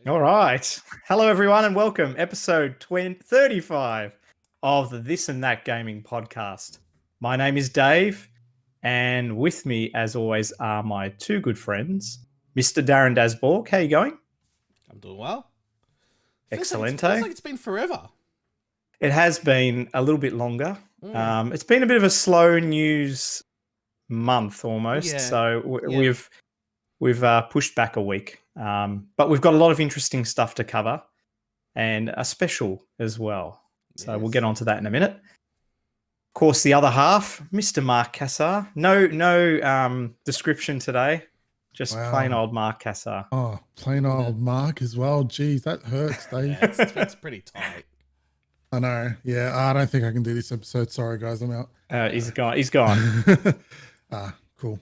All right. Hello, everyone, and welcome. Episode 35 of the This and That Gaming Podcast. My name is Dave, and with me, as always, are my two good friends, Mr. Darren Dasborg. How you going? I'm doing well. Excellent. Feels like it's been forever. It has been a little bit longer. Mm. It's been a bit of a slow news month almost, Yeah. so we've pushed back a week. But we've got a lot of interesting stuff to cover and a special as well. So we'll get onto that in a minute. Of course, the other half, Mr. Mark Cassar. No description today. Just plain old Mark Cassar. Oh, plain old Mark as well. Geez, that hurts, Dave. Yeah, it's pretty tight. I know. Yeah, I don't think I can do this episode. Sorry, guys, I'm out. He's gone. He's gone. Cool.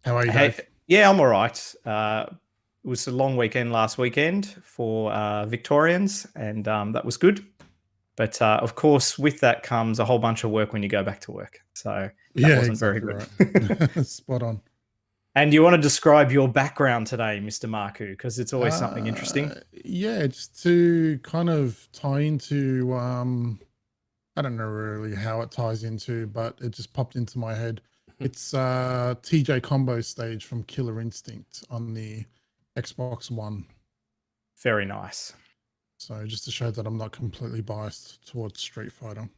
How are you, Dave? Yeah, I'm all right. It was a long weekend last weekend for Victorians, and that was good. But of course, with that comes a whole bunch of work when you go back to work. So that wasn't very good. Right. Spot on. And you want to describe your background today, Mr. Marku, because it's always something interesting. Yeah, just to kind of tie into, I don't know really how it ties into, but it just popped into my head. It's TJ Combo stage from Killer Instinct on the Xbox One. Very nice. So just to show that I'm not completely biased towards Street Fighter.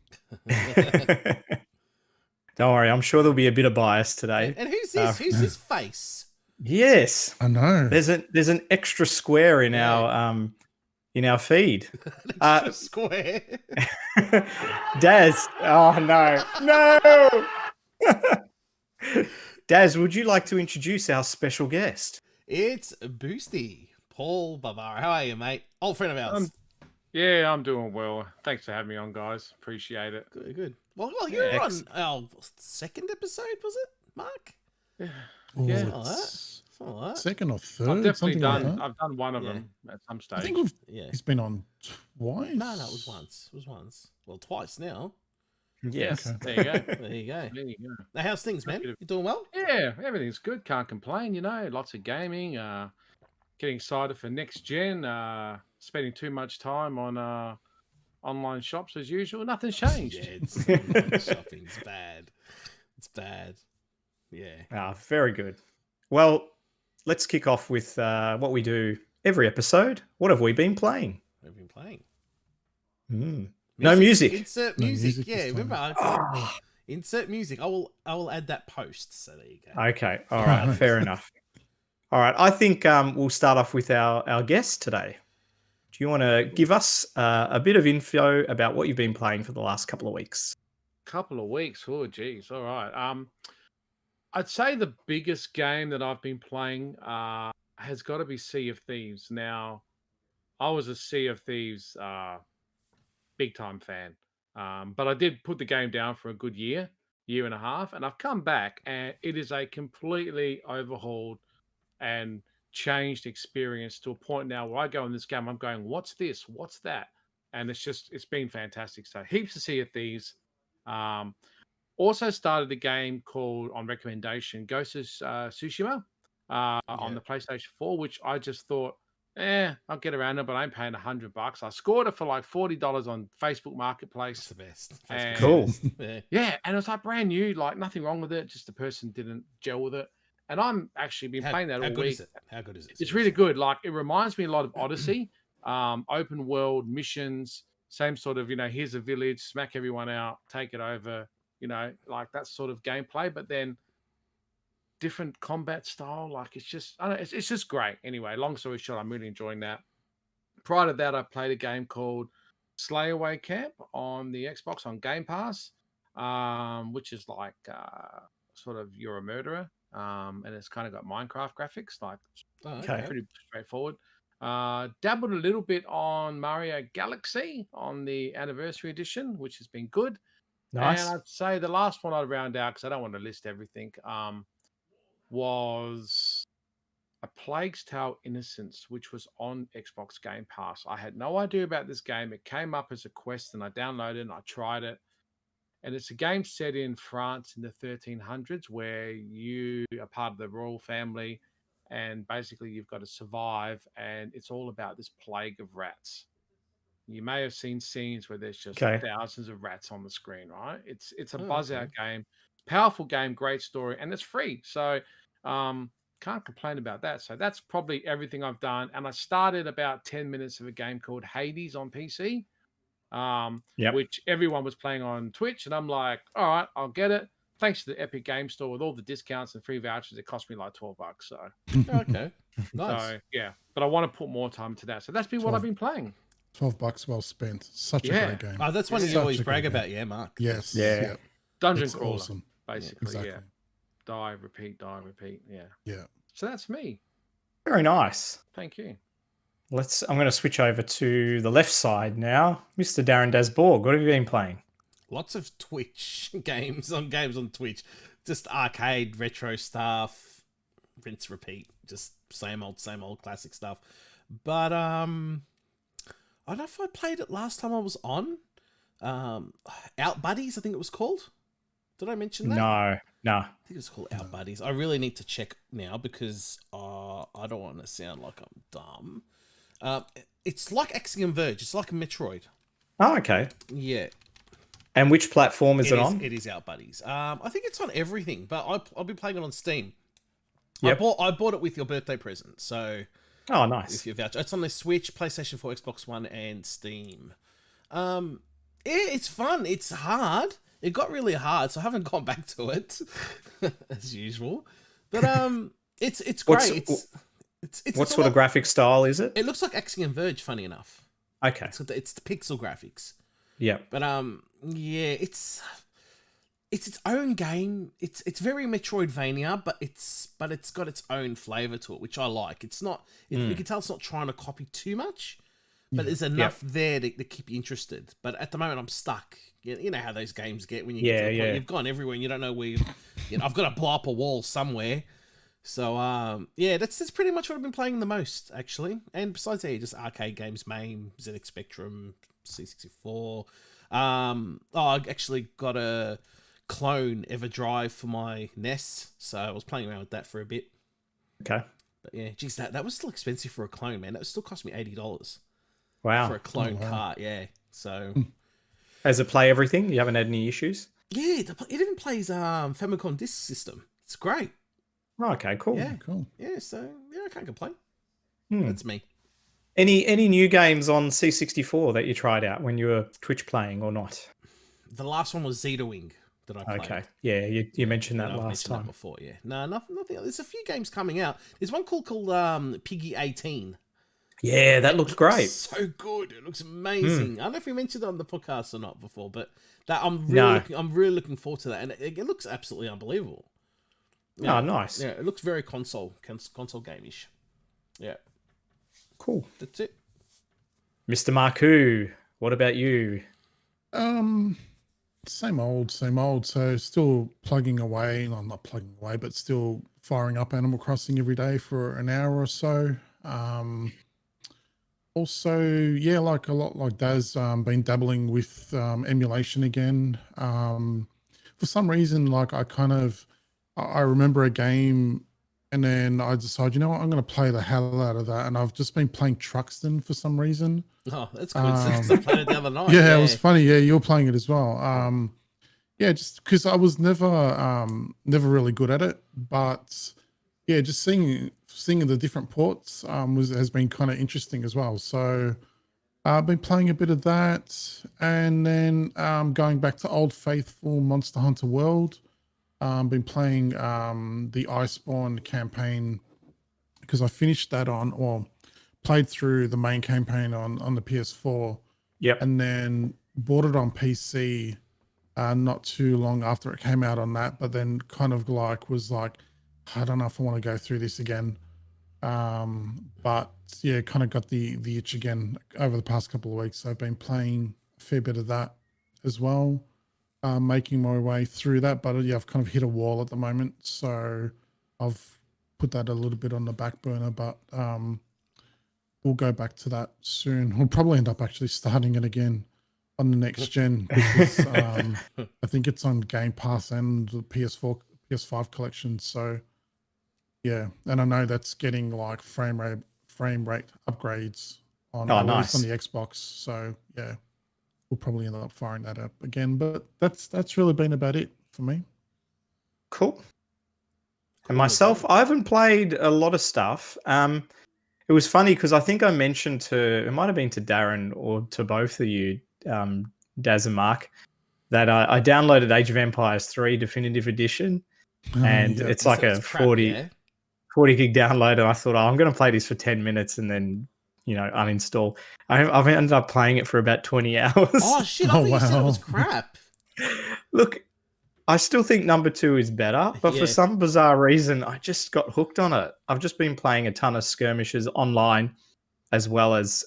Don't worry, I'm sure there'll be a bit of bias today. And who's this? Who's this face? Yes, I know. There's an extra square in our feed. Extra square. Daz. Oh no. Daz, would you like to introduce our special guest? It's Boosty, Paul Bavara. How are you, mate? Old friend of ours. Yeah, I'm doing well. Thanks for having me on, guys. Appreciate it. Good. Well, you're on our second episode, was it, Mark? Yeah. Ooh, Yeah. it's All right. second or third. I've definitely something like done. that. I've done one of them at some stage. I think Yeah. he's been on twice. No, it was once. Well, twice now. Yes. Okay. There you go. There you go. There you go. Now, how's things, man? You doing well? Yeah, everything's good. Can't complain. Lots of gaming. Getting excited for next gen. Spending too much time on online shops as usual. Nothing's changed. Yeah, it's online shopping's bad. It's bad. Yeah. Very good. Well, let's kick off with what we do every episode. What have we been playing? We've been playing. No music. Insert No music. music Yeah, this time. remember. Insert music. I will add that post. So there you go. Okay. All right. Fair enough. All right. I think we'll start off with our guest today. Do you want to give us a bit of info about what you've been playing for the last couple of weeks? Couple of weeks. Oh, geez. All right. I'd say the biggest game that I've been playing has got to be Sea of Thieves. Now, I was a Sea of Thieves big time fan, but I did put the game down for a good year and a half, and I've come back, and it is a completely overhauled and changed experience to a point now where I go in this game, I'm going, what's this? What's that? And it's been fantastic. So heaps of Sea of Thieves. Also started a game called, on recommendation, Ghost of Tsushima on the PlayStation 4, which I just thought, I'll get around it, but I'm paying $100. I scored it for like $40 on Facebook Marketplace. That's the best. And- Cool. Yeah, and it was like brand new, like nothing wrong with it. Just the person didn't gel with it. And I'm actually been playing that all good week. is it? How good is it? It's really good. Like it reminds me a lot of Odyssey, open world missions, same sort of, here's a village, smack everyone out, take it over, like that sort of gameplay, but then different combat style. Like it's just, I don't know, it's just great. Anyway, long story short, I'm really enjoying that. Prior to that, I played a game called Slayaway Camp on the Xbox on Game Pass, which is like sort of you're a murderer. And it's kind of got Minecraft graphics, like pretty straightforward. Dabbled a little bit on Mario Galaxy on the Anniversary Edition, which has been good. Nice. And I'd say the last one I'd round out, because I don't want to list everything, was A Plague's Tale Innocence, which was on Xbox Game Pass. I had no idea about this game. It came up as a quest, and I downloaded it, and I tried it. And it's a game set in France in the 1300s where you are part of the royal family and basically you've got to survive, and it's all about this plague of rats. You may have seen scenes where there's just Okay. thousands of rats on the screen, right? It's a Oh, buzz okay. out game, powerful game, great story, and it's free. So can't complain about that. So that's probably everything I've done. And I started about 10 minutes of a game called Hades on PC, Yep. which everyone was playing on Twitch. And I'm like, all right, I'll get it. Thanks to the Epic Game Store with all the discounts and free vouchers, it cost me like $12. So, Okay. Nice. so yeah, but I want to put more time to that. So that's been what I've been playing. $12 well spent. Such a Yeah. great game. Oh, that's one you Such always a brag great about, game. yeah, Mark. Yes. Yeah. Yeah. Dungeon It's crawler, awesome. basically. Exactly. Yeah. Die, repeat, die, repeat. Yeah. Yeah. So that's me. Very nice. Thank you. I'm going to switch over to the left side now. Mr. Darren Dasborg, what have you been playing? Lots of Twitch games on Twitch. Just arcade, retro stuff, rinse, repeat. Just same old classic stuff. But I don't know if I played it last time I was on. Out Buddies, I think it was called. Did I mention that? No. I think it's called Out Buddies. I really need to check now because I don't want to sound like I'm dumb. It's like Axiom Verge. It's like a Metroid. Oh, okay. Yeah. And which platform is it on? It is Out Buddies. I think it's on everything, but I'll be playing it on Steam. Yep. I bought it with your birthday present, so Oh, nice. if you voucher, it's on the Switch, PlayStation 4, Xbox One, and Steam. It's fun. It's hard. It got really hard, so I haven't gone back to it as usual. But it's great. It's what sort of graphic style is it? It looks like Axiom Verge. Funny enough, Okay. it's the pixel graphics. Yeah. But yeah, it's its own game. It's very Metroidvania, but it's got its own flavor to it, which I like. It's not. You can tell it's not trying to copy too much, but there's enough there to keep you interested. But at the moment, I'm stuck. You know how those games get when you get to the point you've gone everywhere and you don't know where I've got to blow up a wall somewhere. So yeah, that's pretty much what I've been playing the most actually. And besides that, just arcade games, MAME, ZX Spectrum, C64. I actually got a clone EverDrive for my NES, so I was playing around with that for a bit. Okay. But yeah, geez, that was still expensive for a clone, man. That still cost me $80 Wow. for a clone cart. Yeah, so Does it play everything? You haven't had any issues? yeah, it even plays Famicom Disk System. It's great. Oh, okay, cool. Yeah, Cool. yeah. So yeah, I can't complain. Hmm. That's me. Any new games on C64 that you tried out when you were Twitch playing or not? The last one was Zeta Wing that I played. Okay. Yeah, you mentioned that I've last mentioned that time. before. Yeah, no, nothing. There's a few games coming out. There's one called Piggy 18. Yeah, that looks great. So good. It looks amazing. I don't know if we mentioned it on the podcast or not before, but that I'm really looking forward to that, and it looks absolutely unbelievable. Yeah. Oh, nice. Yeah, it looks very console game-ish. Yeah, Cool. that's it. Mr. Marku, what about you? Same old. So still plugging away. Well, not plugging away, but still firing up Animal Crossing every day for an hour or so. Also, yeah, like a lot like Daz, been dabbling with emulation again. For some reason, like I remember a game and then I decided, you know what, I'm going to play the hell out of that. And I've just been playing Truxton for some reason. Oh, that's coincidence. I played it the other night. Yeah, it was funny. Yeah, you're playing it as well. Yeah, just because I was never really good at it, but yeah, just seeing the different ports has been kind of interesting as well. So I've been playing a bit of that, and then going back to old faithful Monster Hunter World. Been playing the Iceborne campaign because I finished that played through the main campaign on the PS4. Yep. And then bought it on PC not too long after it came out on that, but then kind of was like, I don't know if I want to go through this again. But yeah, kind of got the itch again over the past couple of weeks. So I've been playing a fair bit of that as well. Making my way through that, but yeah, I've kind of hit a wall at the moment, so I've put that a little bit on the back burner, but we'll go back to that soon. We'll probably end up actually starting it again on the next gen because I think it's on Game Pass and the PS4, PS5 collection, so Yeah, and I know that's getting like frame rate upgrades on Oh, at least on nice. the Xbox. So yeah, we'll probably end up firing that up again. But that's really been about it for me. Cool. And Cool as myself, well. I haven't played a lot of stuff. It was funny because I think I mentioned it might have been to Darren or to both of you, Daz and Mark, that I downloaded Age of Empires 3 Definitive Edition, and Yeah, it's You like said a it's crap, yeah? 40 gig download. And I thought, I'm going to play this for 10 minutes and then, uninstall. I've ended up playing it for about 20 hours. Oh shit! I Oh, thought you said it was wow. crap. Look, I still think number 2 is better, but for Yeah. some bizarre reason, I just got hooked on it. I've just been playing a ton of skirmishes online, as well as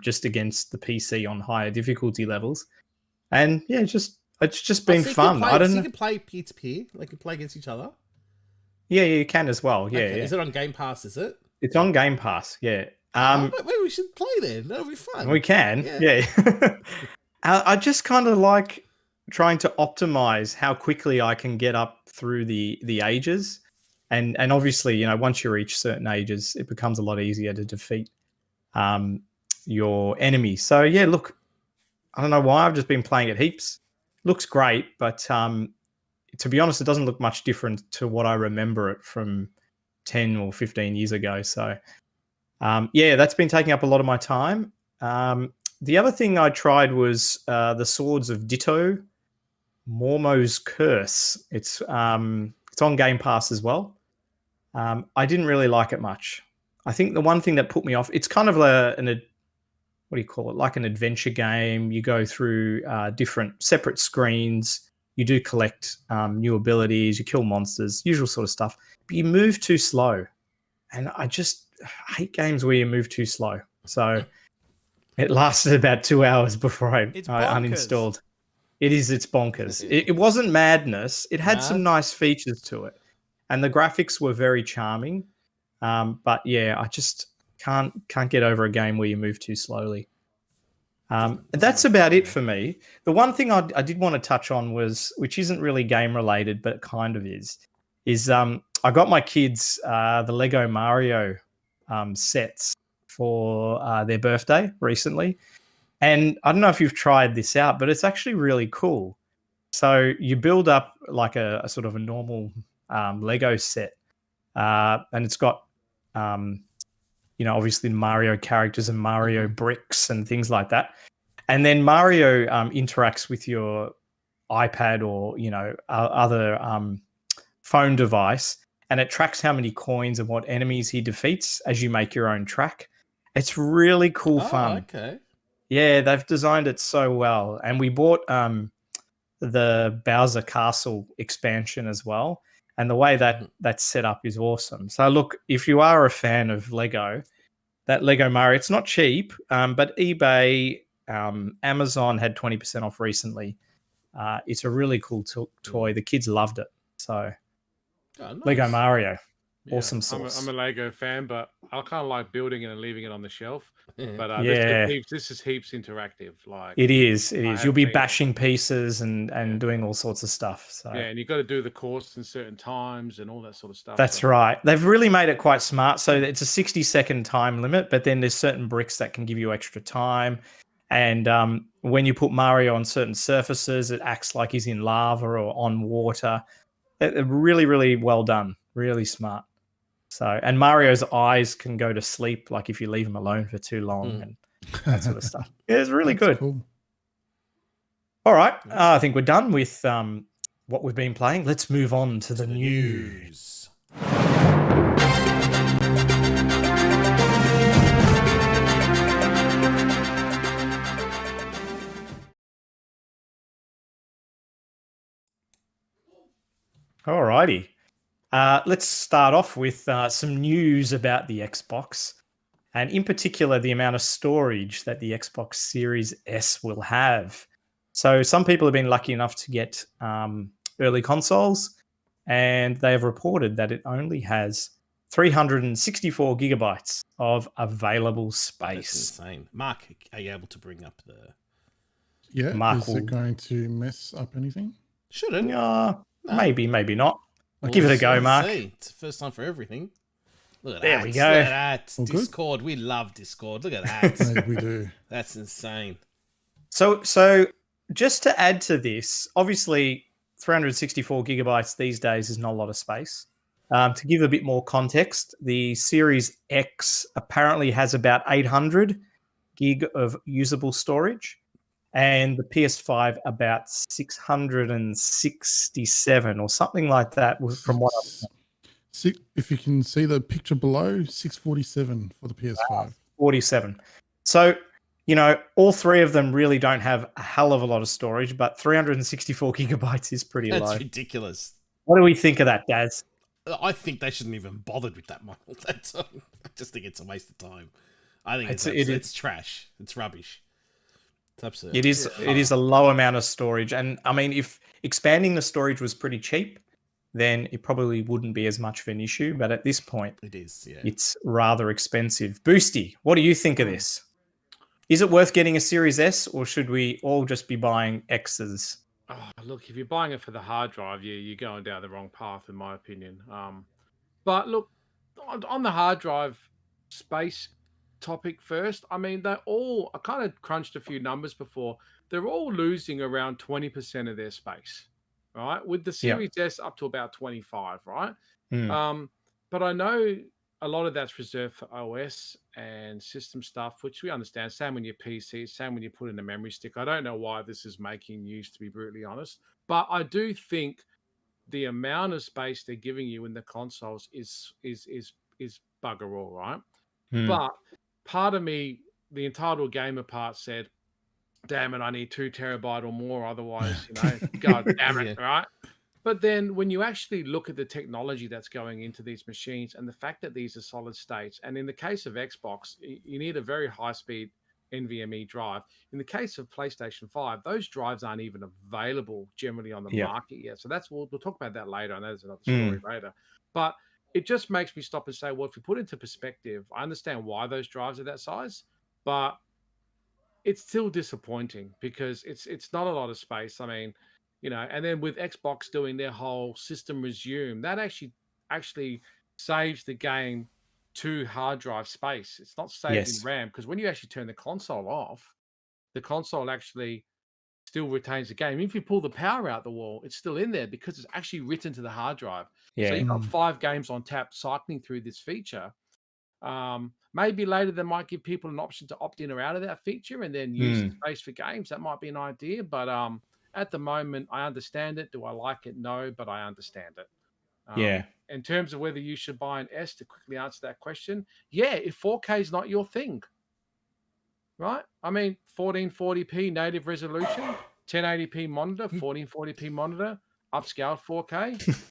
just against the PC on higher difficulty levels. And yeah, it's just been So you can fun. play. I don't So you know. can play peer to peer. Like you play against each other. Yeah, you can as well. Yeah, Okay. yeah. Is it on Game Pass? Is it? It's on Game Pass. Yeah. Oh, maybe we should play then. That'll be fun. We can. Yeah. Yeah. I just kind of like trying to optimize how quickly I can get up through the ages. And obviously, once you reach certain ages, it becomes a lot easier to defeat your enemy. So yeah, look, I don't know why I've just been playing it heaps. Looks great, but to be honest, it doesn't look much different to what I remember it from 10 or 15 years ago. So yeah, that's been taking up a lot of my time. The other thing I tried was the Swords of Ditto, Mormo's Curse. It's on Game Pass as well. I didn't really like it much. I think the one thing that put me off, it's kind of what do you call it? Like an adventure game. You go through different separate screens. You do collect new abilities. You kill monsters, usual sort of stuff. But you move too slow, and I hate games where you move too slow. So it lasted about 2 hours before I It's bonkers. uninstalled. It's bonkers. It wasn't madness. It had Nah. some nice features to it, and the graphics were very charming. But yeah, I just can't get over a game where you move too slowly. That's about it for me. The one thing I did want to touch on was, which isn't really game related, but it kind of is I got my kids the Lego Mario sets for their birthday recently. And I don't know if you've tried this out, but it's actually really cool. So you build up like a sort of a normal Lego set, and it's got, obviously Mario characters and Mario bricks and things like that. And then Mario interacts with your iPad or other phone device, and it tracks how many coins and what enemies he defeats as you make your own track. It's really cool fun. Okay. Yeah, they've designed it so well. And we bought the Bowser Castle expansion as well. And the way that's set up is awesome. So look, if you are a fan of Lego, that Lego Mario, it's not cheap, but eBay, Amazon had 20% off recently. It's a really cool toy. The kids loved it. So nice. Lego Mario. Yeah, Awesome sauce. I'm a Lego fan, but I kind of like building it and leaving it on the shelf. But Yeah. this is heaps interactive. Like It is. You'll be seen it. bashing pieces and doing all sorts of stuff. So Yeah, and you got to do the course in certain times and all that sort of stuff. that's right. They've really made it quite smart. So it's a 60-second time limit, but then there's certain bricks that can give you extra time. And when you put Mario on certain surfaces, it acts like he's in lava or on water. Really, really well done. Really smart. So, and Mario's eyes can go to sleep, like if you leave him alone for too long and that sort of stuff. Yeah, it's really good. Cool. All right. I think we're done with what we've been playing. Let's move on to the news. All righty. Let's start off with some news about the Xbox, and in particular, the amount of storage that the Xbox Series S will have. So some people have been lucky enough to get early consoles, and they have reported that it only has 364 gigabytes of available space. That's insane. Mark, are you able to bring up the... Yeah, Mark is it going to mess up anything? Shouldn't. Maybe, maybe not. I'll give it a go, let's Mark. see. It's the first time for everything. Look at There that. we Look go. at that. All good? Discord. We love Discord. Look at that. Mate, we do. That's insane. So just to add to this, obviously 364 gigabytes these days is not a lot of space. To give a bit more context, the Series X apparently has about 800 gig of usable storage, and the PS5 about 667 or something like that, from what If you can see the picture below, 647 for the PS5. 47. So, all three of them really don't have a hell of a lot of storage, but 364 gigabytes is pretty That's low. ridiculous. What do we think of that, Daz? I think they shouldn't even bothered with that model. I just think it's a waste of time. I think it's trash. It's rubbish. It's absurd. It is a low amount of storage. And I mean, if expanding the storage was pretty cheap, then it probably wouldn't be as much of an issue. But at this point, It is, yeah. it's rather expensive. Boosty, what do you think of this? Is it worth getting a Series S, or should we all just be buying X's? Oh, look, if you're buying it for the hard drive, you're going down the wrong path, in my opinion. But look, on the hard drive space topic first, I mean, I kind of crunched a few numbers before. They're all losing around 20% of their space, right? With the Series S up to about 25, right? But I know a lot of that's reserved for OS and system stuff, which we understand. Same when your PC, same when you put in a memory stick. I don't know why this is making news, to be brutally honest. But I do think the amount of space they're giving you in the consoles is bugger all, right? But part of me, the entitled gamer part, said, damn it, I need 2 terabyte or more, otherwise, god damn it, right? But then when you actually look at the technology that's going into these machines and the fact that these are solid states, and in the case of Xbox, you need a very high-speed NVMe drive. In the case of PlayStation 5, those drives aren't even available generally on the market yet. So we'll talk about that later. I know there's another story later. But it just makes me stop and say, well, if you put it into perspective, I understand why those drives are that size, but it's still disappointing because it's not a lot of space. I mean, and then with Xbox doing their whole system resume, that actually saves the game to hard drive space. It's not saved in RAM, because when you actually turn the console off, the console actually still retains the game. If you pull the power out the wall, it's still in there because it's actually written to the hard drive. So you've got 5 games on tap cycling through this feature. Maybe later they might give people an option to opt in or out of that feature and then use the space for games. That might be an idea, but at the moment, I understand it. Do I like it? No, but I understand it. In terms of whether you should buy an S, to quickly answer that question, if 4K is not your thing, right? I mean, 1440p native resolution, 1080p monitor, 1440p monitor, upscaled 4K,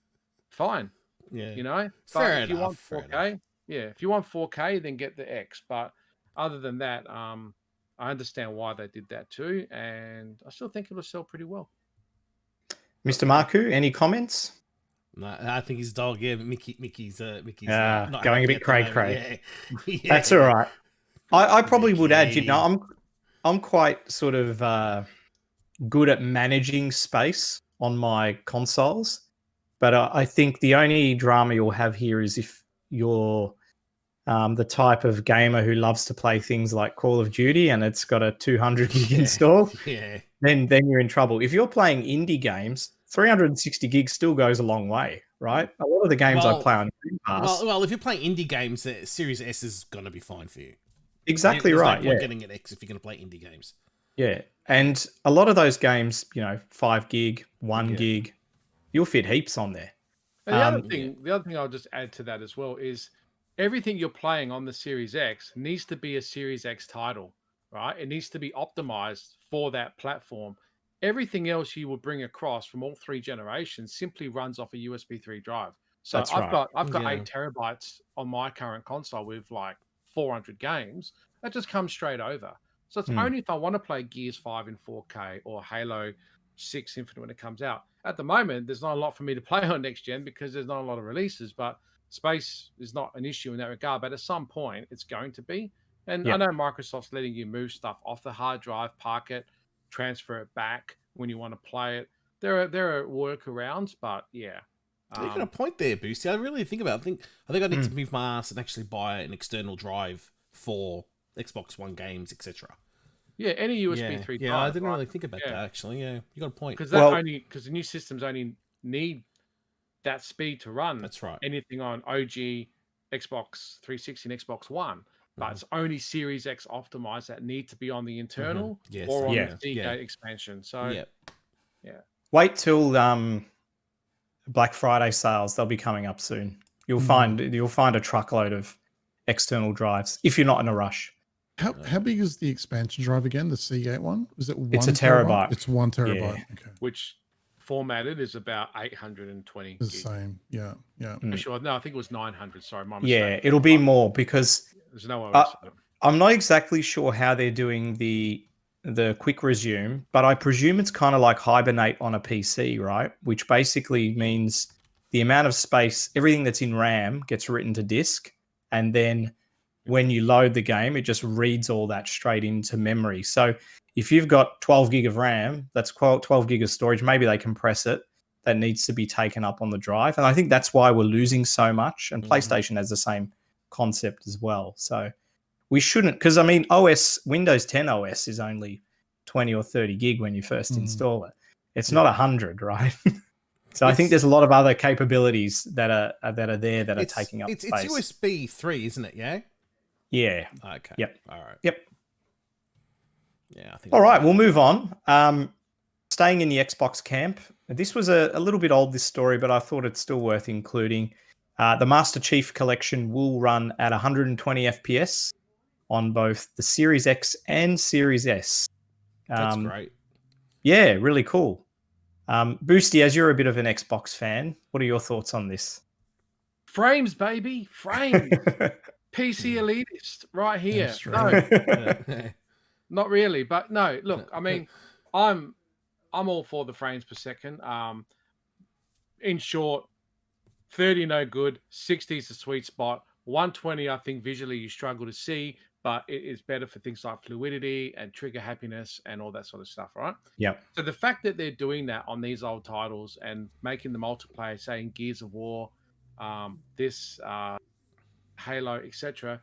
fine. But Fair if you want enough, 4K, if you want 4K, then get the X. But other than that, I understand why they did that too, and I still think it'll sell pretty well. Mr. Marku, any comments? No, I think his dog, Mickey's not going a bit cray-cray. Yeah. That's all right. I probably would add, I'm quite sort of good at managing space on my consoles, but I think the only drama you'll have here is if you're the type of gamer who loves to play things like Call of Duty and it's got a 200 gig install, then you're in trouble. If you're playing indie games, 360 gigs still goes a long way, right? A lot of the games I play on Game Pass. Well, if you're playing indie games, the Series S is going to be fine for you. Exactly There's right. No point getting an X if you're going to play indie games. Yeah, and a lot of those games, 5 gig, 1 gig, you'll fit heaps on there. And the other thing I'll just add to that as well is everything you're playing on the Series X needs to be a Series X title, right? It needs to be optimized for that platform. Everything else you will bring across from all 3 generations simply runs off a USB 3 drive. So I've got 8 terabytes on my current console with like 400 games. That just comes straight over. So it's only if I want to play Gears 5 in 4K or Halo 6 Infinite when it comes out. At the moment, there's not a lot for me to play on next gen because there's not a lot of releases, but space is not an issue in that regard. But at some point, it's going to be. And I know Microsoft's letting you move stuff off the hard drive, park it, transfer it back when you want to play it. There are workarounds, but You got a point there, Boosty. I really think about it. I think I need to move my ass and actually buy an external drive for Xbox One games, etc. Yeah, any USB 3 drive. Yeah, I didn't really think about that actually. Yeah, you got a point. Because the new systems only need that speed to run. That's right. Anything on OG Xbox 360 and Xbox One, but it's only Series X optimized that need to be on the internal or on the Seagate expansion. So yeah. Wait till Black Friday sales. They'll be coming up soon. You'll find a truckload of external drives if you're not in a rush. How big is the expansion drive again? The Seagate one? Is it 1 It's a terabyte. It's 1 terabyte. Yeah. Okay. Which formatted is about 820 The gig. Same. Yeah. Yeah. Sure. No, I think it was 900. Sorry, my mistake. Yeah, it'll be more because there's no way. I'm not exactly sure how they're doing the quick resume, but I presume it's kind of like Hibernate on a PC, right? Which basically means the amount of space, everything that's in RAM gets written to disk, and then when you load the game, it just reads all that straight into memory. So if you've got 12 gig of RAM, that's 12 gig of storage, maybe they compress it. That needs to be taken up on the drive. And I think that's why we're losing so much. And PlayStation has the same concept as well. So we shouldn't, because I mean, Windows 10 OS is only 20 or 30 gig when you first install it. It's not 100, right? So I think there's a lot of other capabilities that are there that are taking up space. It's USB 3, isn't it? Yeah. Yeah. Okay. Yep. All right. Yep. Yeah. I think. All right. We'll move on. Staying in the Xbox camp. This was a little bit old, this story, but I thought it's still worth including. The Master Chief Collection will run at 120 FPS on both the Series X and Series S. That's great. Yeah, really cool. Boosty, as you're a bit of an Xbox fan, what are your thoughts on this? Frames, baby, frames. PC elitist, right here. No, not really, but no. Look, I mean, I'm all for the frames per second. In short, 30 no good, 60 is the sweet spot. 120, I think visually you struggle to see, but it is better for things like fluidity and trigger happiness and all that sort of stuff, right? Yeah. So the fact that they're doing that on these old titles and making the multiplayer, saying Gears of War, Halo, etc.,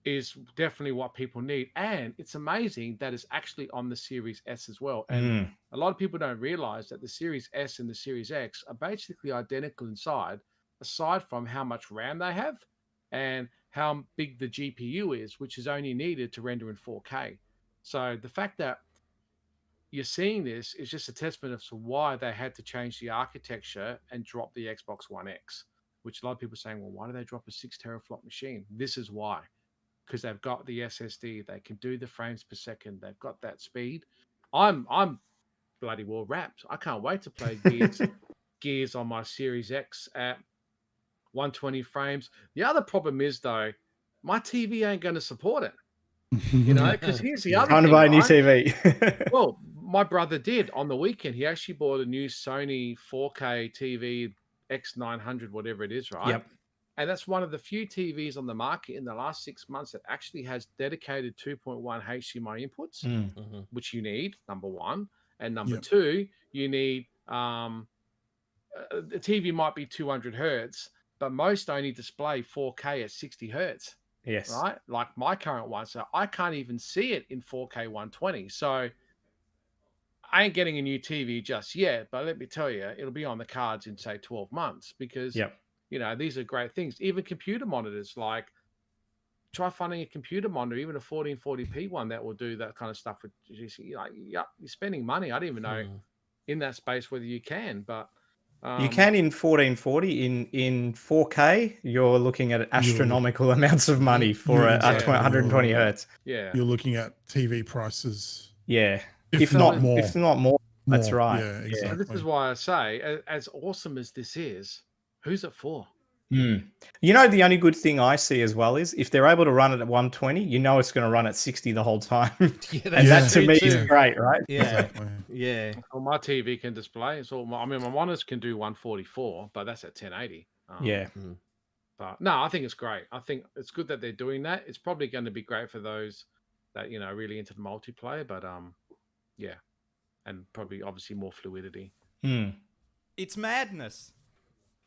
is definitely what people need. And it's amazing that it's actually on the Series S as well. And a lot of people don't realize that the Series S and the Series X are basically identical inside, aside from how much RAM they have and how big the GPU is, which is only needed to render in 4K. So the fact that you're seeing this is just a testament of why they had to change the architecture and drop the Xbox One X, which a lot of people are saying, well, why do they drop a 6 teraflop machine? This is why. Because they've got the SSD, they can do the frames per second, they've got that speed. I'm bloody well wrapped. I can't wait to play Gears on my Series X at 120 frames. The other problem is though, my TV ain't going to support it. You know, because here's the other thing. Trying to buy a new TV. Well, my brother did on the weekend. He actually bought a new Sony 4K TV X900, whatever it is, right? Yep. And that's one of the few TVs on the market in the last 6 months that actually has dedicated 2.1 HDMI inputs, which you need, number one. And number two, you need the TV might be 200 hertz, but most only display 4K at 60 hertz. Yes. Right? Like my current one. So I can't even see it in 4K 120. So I ain't getting a new TV just yet, but let me tell you, it'll be on the cards in say 12 months because you know, these are great things. Even computer monitors, like try finding a computer monitor, even a 1440p one that will do that kind of stuff. With like, you're spending money. I don't even know in that space whether you can, but you can in 1440. In 4K, you're looking at astronomical amounts of money for a 120 hertz. Yeah, you're looking at TV prices. Yeah, if not more. If not more, that's right. Yeah, exactly. This is why I say, as awesome as this is, who's it for? You know, the only good thing I see as well is if they're able to run it at 120, you know it's going to run at 60 the whole time. And that to me is great, right? Yeah, exactly. Yeah. Well, my TV can display. So I mean, my monitors can do 144, but that's at 1080. But no, I think it's great. I think it's good that they're doing that. It's probably going to be great for those that are really into the multiplayer. But yeah, and probably obviously more fluidity. It's madness.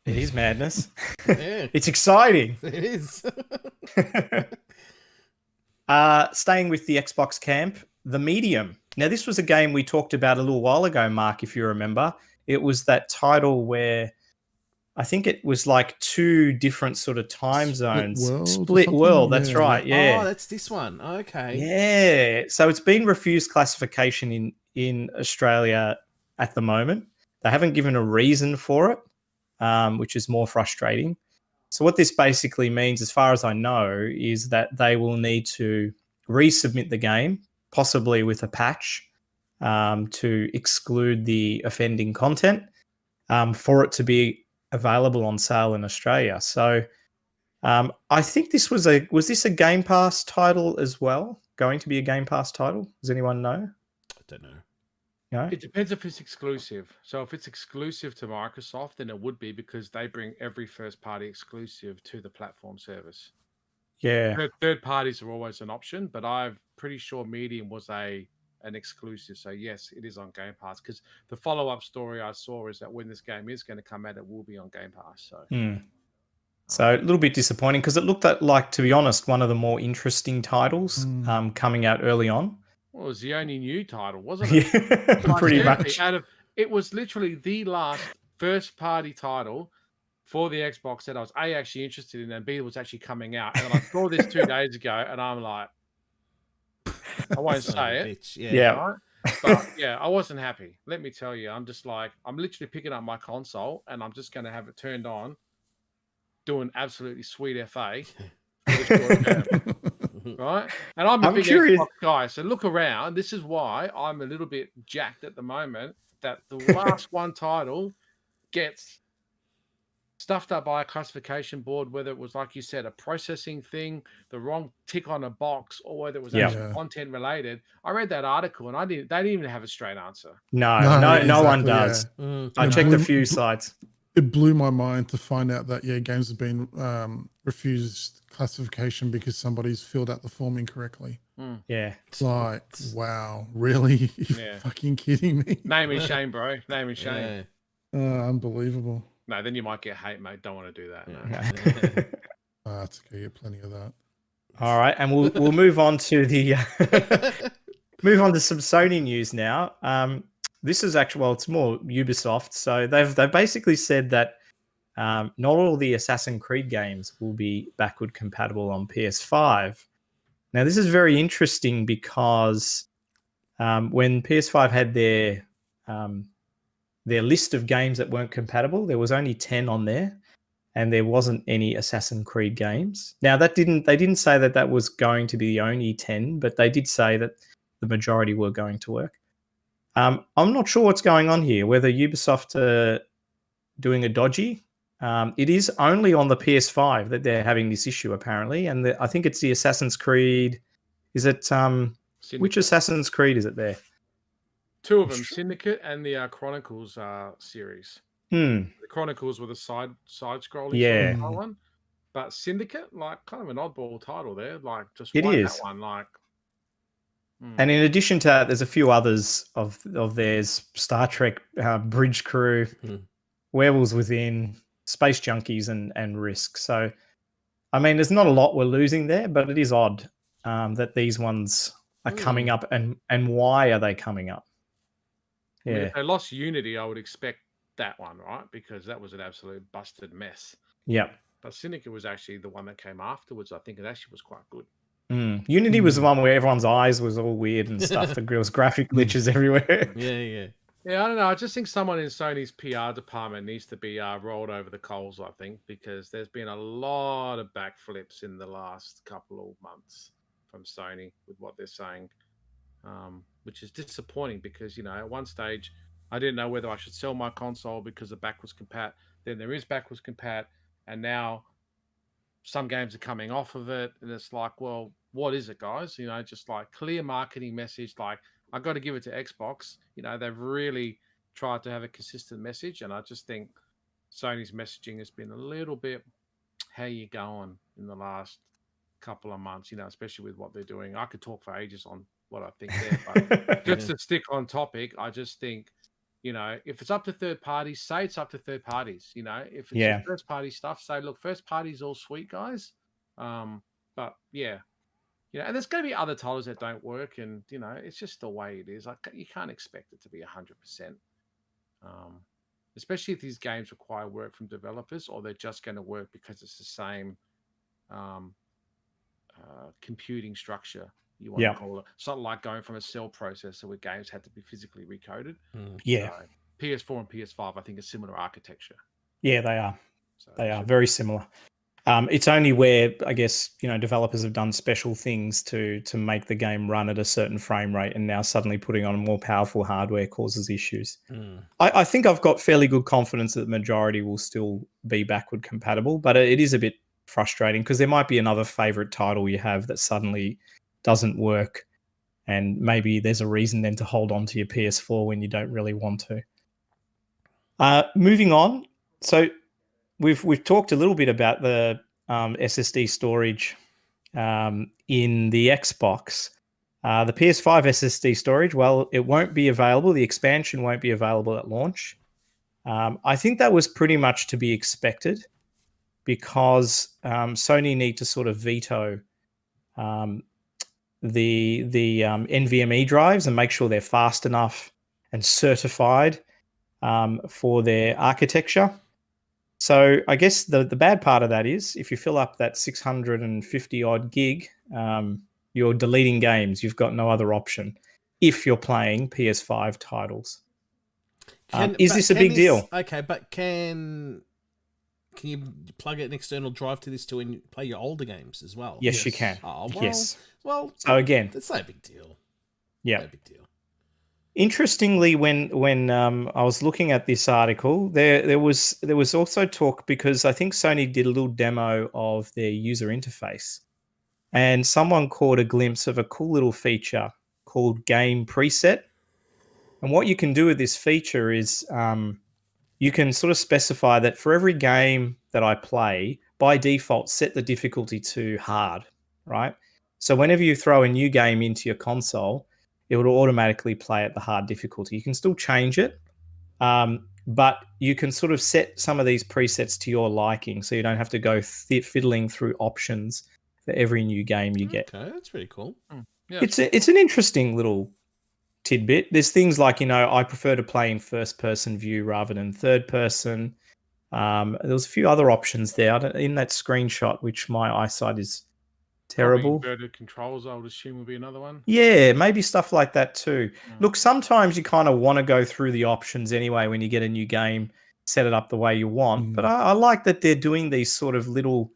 It is madness. Yeah. It's exciting. It is. Staying with the Xbox camp, The Medium. Now, this was a game we talked about a little while ago, Mark, if you remember. It was that title where I think it was like two different sort of time zones. World or Split something? world, that's Yeah, right. Yeah. Oh, that's this one. Okay. Yeah. So it's been refused classification in Australia at the moment. They haven't given a reason for it, which is more frustrating. So what this basically means, as far as I know, is that they will need to resubmit the game, possibly with a patch, to exclude the offending content, for it to be available on sale in Australia. So I think this was this a Game Pass title as well? Going to be a Game Pass title? Does anyone know? I don't know. No? It depends if it's exclusive. So if it's exclusive to Microsoft, then it would be because they bring every first-party exclusive to the platform service. Yeah. Third parties are always an option, but I'm pretty sure Medium was an exclusive. So yes, it is on Game Pass because the follow-up story I saw is that when this game is going to come out, it will be on Game Pass. So. So a little bit disappointing because it looked like, to be honest, one of the more interesting titles coming out early on. Well, it was the only new title, wasn't it? Yeah, pretty much. It was literally the last first-party title for the Xbox that I was actually interested in, and B was actually coming out. And then I saw this 2 days ago, and I'm like, I won't say it. Bitch. Yeah. Right? But yeah, I wasn't happy. Let me tell you, I'm just like, I'm literally picking up my console, and I'm just going to have it turned on, doing absolutely sweet FA. Right? And I'm a big Xbox guy, so look around. This is why I'm a little bit jacked at the moment that the last one title gets stuffed up by a classification board, whether it was, like you said, a processing thing, the wrong tick on a box, or whether it was actually content related. I read that article and they didn't even have a straight answer. No exactly, one does. Yeah. I checked a few sites. It blew my mind to find out that games have been refused classification because somebody's filled out the form incorrectly. Yeah. It's like, wow, really? You're fucking kidding me? Name and shame, bro. Name and shame. Unbelievable. No, then you might get hate, mate. Don't want to do that. No. That's okay. Get plenty of that. All right, and we'll move on to the move on to some Sony news now. This is actually, well, it's more Ubisoft. So they've basically said that not all the Assassin's Creed games will be backward compatible on PS5. Now, this is very interesting because when PS5 had their list of games that weren't compatible, there was only 10 on there, and there wasn't any Assassin's Creed games. Now, they didn't say that was going to be the only 10, but they did say that the majority were going to work. I'm not sure what's going on here, whether Ubisoft are doing a dodgy. It is only on the PS5 that they're having this issue, apparently, and I think it's the Assassin's Creed. Is it which Assassin's Creed is it there? Two of them, Syndicate and the Chronicles series. The Chronicles were the side-scrolling sort of one, but Syndicate, like, kind of an oddball title there. Like, just why that one? Like, and in addition to that, there's a few others of theirs: Star Trek, Bridge Crew, Werewolves Within, Space Junkies, and Risk. So, I mean, there's not a lot we're losing there, but it is odd that these ones are coming up, and why are they coming up? Yeah, I mean, if they lost Unity, I would expect that one, right? Because that was an absolute busted mess. Yeah. But Syndicate was actually the one that came afterwards. I think it actually was quite good. Unity was the one where everyone's eyes was all weird and stuff. There was graphic glitches everywhere. Yeah. Yeah, I don't know. I just think someone in Sony's PR department needs to be rolled over the coals, I think, because there's been a lot of backflips in the last couple of months from Sony with what they're saying. Which is disappointing because, at one stage, I didn't know whether I should sell my console because of backwards compat. Then there is backwards compat, and now some games are coming off of it. And it's like, well, what is it, guys? Just like clear marketing message. Like, I got to give it to Xbox. They've really tried to have a consistent message. And I just think Sony's messaging has been a little bit, how you going in the last couple of months, especially with what they're doing. I could talk for ages on what I think there, but just to stick on topic, I just think You know, if it's up to third parties, say it's up to third parties. You know, if it's your Yeah. first party stuff, say, look, first party's all sweet, guys. But yeah, you know, and there's going to be other titles that don't work, and you know, it's just the way it is. Like you can't expect it to be 100%. Especially if these games require work from developers, or they're just going to work because it's the same um, computing structure, you want to Yeah. call it. It's not like going from a cell processor where games had to be physically recoded. Yeah. So PS4 and PS5, I think, are similar architecture. Yeah, they are. So They are very similar. It's only where I guess developers have done special things to make the game run at a certain frame rate, and now suddenly putting on more powerful hardware causes issues. I think I've got fairly good confidence that the majority will still be backward compatible, but it is a bit frustrating because there might be another favorite title you have that suddenly doesn't work, and maybe there's a reason then to hold on to your PS4 when you don't really want to. Moving on, so we've talked a little bit about the SSD storage in the Xbox. The PS5 SSD storage, well, it won't be available. The expansion won't be available at launch. I think that was pretty much to be expected because Sony need to sort of veto the NVMe drives and make sure they're fast enough and certified for their architecture. So I guess the bad part of that is if you fill up that 650 odd gig, you're deleting games. You've got no other option if you're playing PS5 titles. Is this a big deal? Okay, but can you plug an external drive to this to play your older games as well? Yes, you can. Oh, well, yes. Well, so again, that's no big deal. Yeah. No big deal. Interestingly, when I was looking at this article, there was also talk because I think Sony did a little demo of their user interface, and someone caught a glimpse of a cool little feature called Game Preset. And what you can do with this feature is you can sort of specify that for every game that I play, by default, set the difficulty to hard, right? So whenever you throw a new game into your console, it will automatically play at the hard difficulty. You can still change it, but you can sort of set some of these presets to your liking, so you don't have to go fiddling through options for every new game you get. Okay, that's pretty cool. Yeah. It's an interesting little tidbit. There's things like, I prefer to play in first person view rather than third person. There's a few other options there in that screenshot, which my eyesight is terrible. Probably inverted controls, I would assume, would be another one. Yeah, maybe stuff like that too. Look, sometimes you kind of want to go through the options anyway when you get a new game, set it up the way you want. But I like that they're doing these sort of little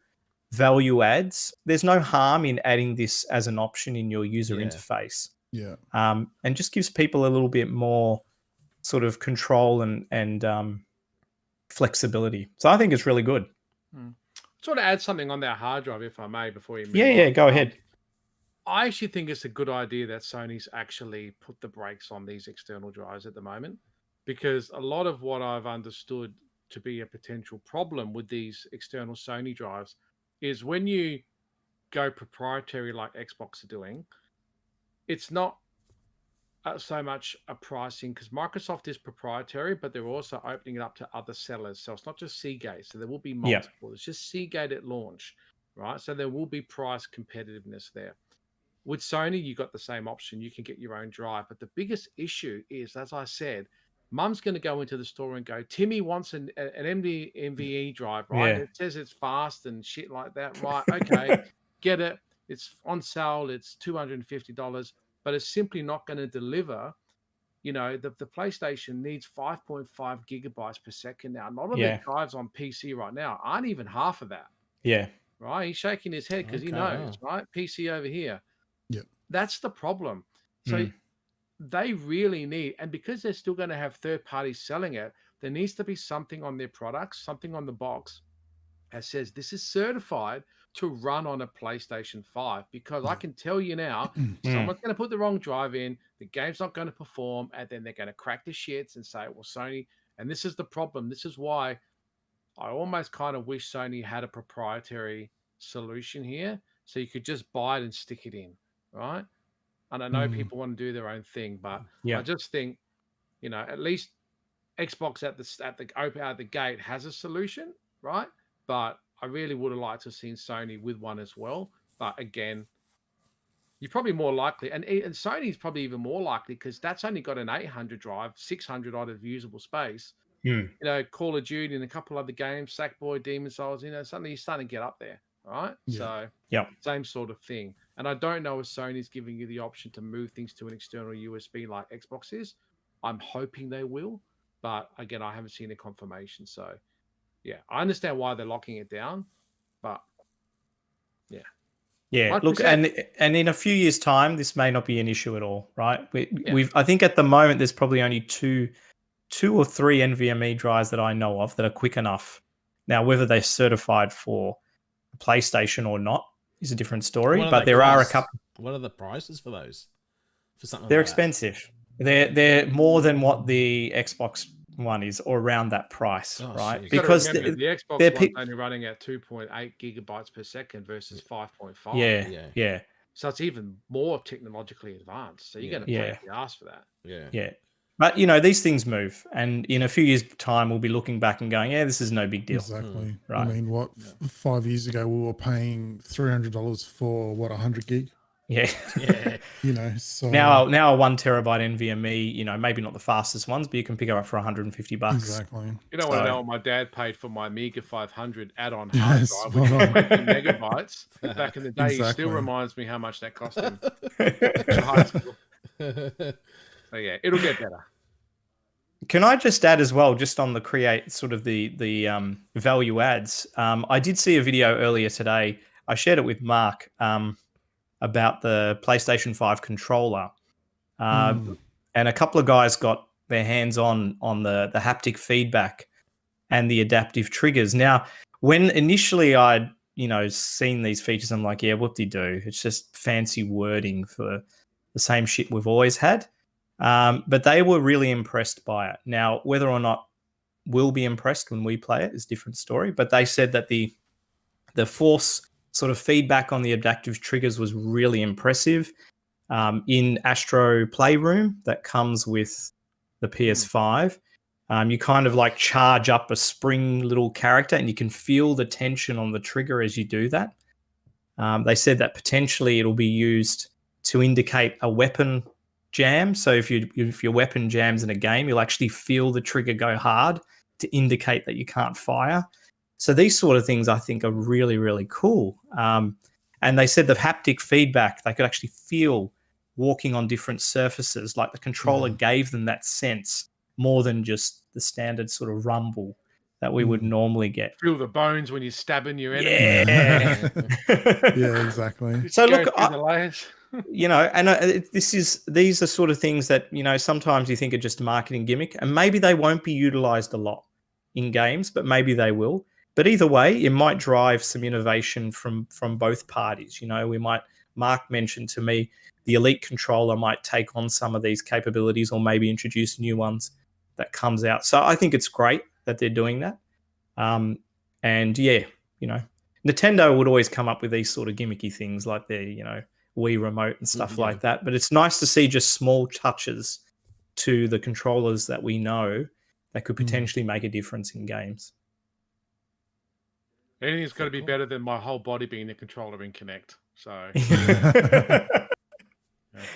value adds. There's no harm in adding this as an option in your user interface. Yeah. And just gives people a little bit more sort of control and flexibility. So I think it's really good. Sort of add something on that hard drive, if I may, before you move on. Yeah, go ahead. I actually think it's a good idea that Sony's actually put the brakes on these external drives at the moment, because a lot of what I've understood to be a potential problem with these external Sony drives is when you go proprietary like Xbox are doing, it's not so much a pricing, because Microsoft is proprietary, but they're also opening it up to other sellers. So it's not just Seagate. So there will be multiple. It's just Seagate at launch, right? So there will be price competitiveness there. With Sony, you got the same option. You can get your own drive. But the biggest issue is, as I said, Mum's going to go into the store and go, Timmy wants an NVMe drive, right? Yeah. It says it's fast and shit like that. Right, okay, get it. It's on sale. It's $250. But it's simply not going to deliver. The PlayStation needs 5.5 gigabytes per second now. A lot of the drives on PC right now aren't even half of that. Yeah. Right? He's shaking his head because he knows, right? PC over here. Yep. That's the problem. So they really need, and because they're still going to have third parties selling it, there needs to be something on their products, something on the box that says this is certified to run on a PlayStation 5, because I can tell you now, someone's going to put the wrong drive in, the game's not going to perform, and then they're going to crack the shits and say, well, Sony, and this is the problem. This is why I almost kind of wish Sony had a proprietary solution here, so you could just buy it and stick it in, right? And I know people want to do their own thing, but I just think, at least Xbox at the open out the gate has a solution, right? But I really would have liked to have seen Sony with one as well. But again, you're probably more likely, and Sony's probably even more likely because that's only got an 800 drive, 600 odd of usable space. Hmm. You know, Call of Duty and a couple other games, Sackboy, Demon Souls. You know, suddenly you're starting to get up there, right? Yeah. So Yep. same sort of thing. And I don't know if Sony's giving you the option to move things to an external USB like Xbox is. I'm hoping they will, but again, I haven't seen a confirmation. So yeah, I understand why they're locking it down, but yeah. Yeah, Like we look, said- and in a few years' time, this may not be an issue at all, right? Yeah. We've I think at the moment there's probably only two or three NVMe drives that I know of that are quick enough. Now, whether they're certified for PlayStation or not is a different story. What But there are a cost? couple. What are the prices for those? For something They're like that? expensive. They're more than what the Xbox One is, or around that price, Oh, right? jeez. You gotta Because remember, the Xbox they're One's only running at 2.8 gigabytes per second versus 5.5. yeah. So it's even more technologically advanced. So you're going to pay the ass for that. Yeah. But these things move, and in a few years' time, we'll be looking back and going, "Yeah, this is no big deal." Exactly. Right. I mean, what 5 years ago we were paying $300 for 100 gig. Yeah. You know, so Now a 1 terabyte NVMe, maybe not the fastest ones, but you can pick it up for $150. exactly. You don't want to know what my dad paid for my Amiga 500 add-on hard Yes, drive, which was 20 megabytes back in the day. He Exactly. still reminds me how much that cost him in high school. So yeah, it'll get better. Can I just add as well, just on the create sort of the value adds? I did see a video earlier today. I shared it with Mark about the PlayStation 5 controller, and a couple of guys got their hands on the haptic feedback and the adaptive triggers. Now, when initially I'd seen these features, I'm like, yeah, whoop-de-doo. It's just fancy wording for the same shit we've always had. But they were really impressed by it. Now, whether or not we'll be impressed when we play it is a different story. But they said that the force sort of feedback on the adaptive triggers was really impressive. In Astro Playroom that comes with the PS5, you kind of like charge up a spring little character, and you can feel the tension on the trigger as you do that. They said that potentially it'll be used to indicate a weapon jam. So if your weapon jams in a game, you'll actually feel the trigger go hard to indicate that you can't fire. So these sort of things I think are really, really cool. And they said the haptic feedback, they could actually feel walking on different surfaces, like the controller gave them that sense more than just the standard sort of rumble that we would normally get. Feel the bones when you're stabbing your enemy. Yeah. Yeah, exactly. So Go look, through the layers. and these are sort of things that sometimes you think are just a marketing gimmick, and maybe they won't be utilized a lot in games, but maybe they will. But either way, it might drive some innovation from both parties. Mark mentioned to me the Elite controller might take on some of these capabilities, or maybe introduce new ones that comes out. So I think it's great that they're doing that. And yeah, Nintendo would always come up with these sort of gimmicky things like their Wii remote and stuff like that. But it's nice to see just small touches to the controllers that we know that could potentially make a difference in games. Anything's got to be better than my whole body being the controller in Kinect. So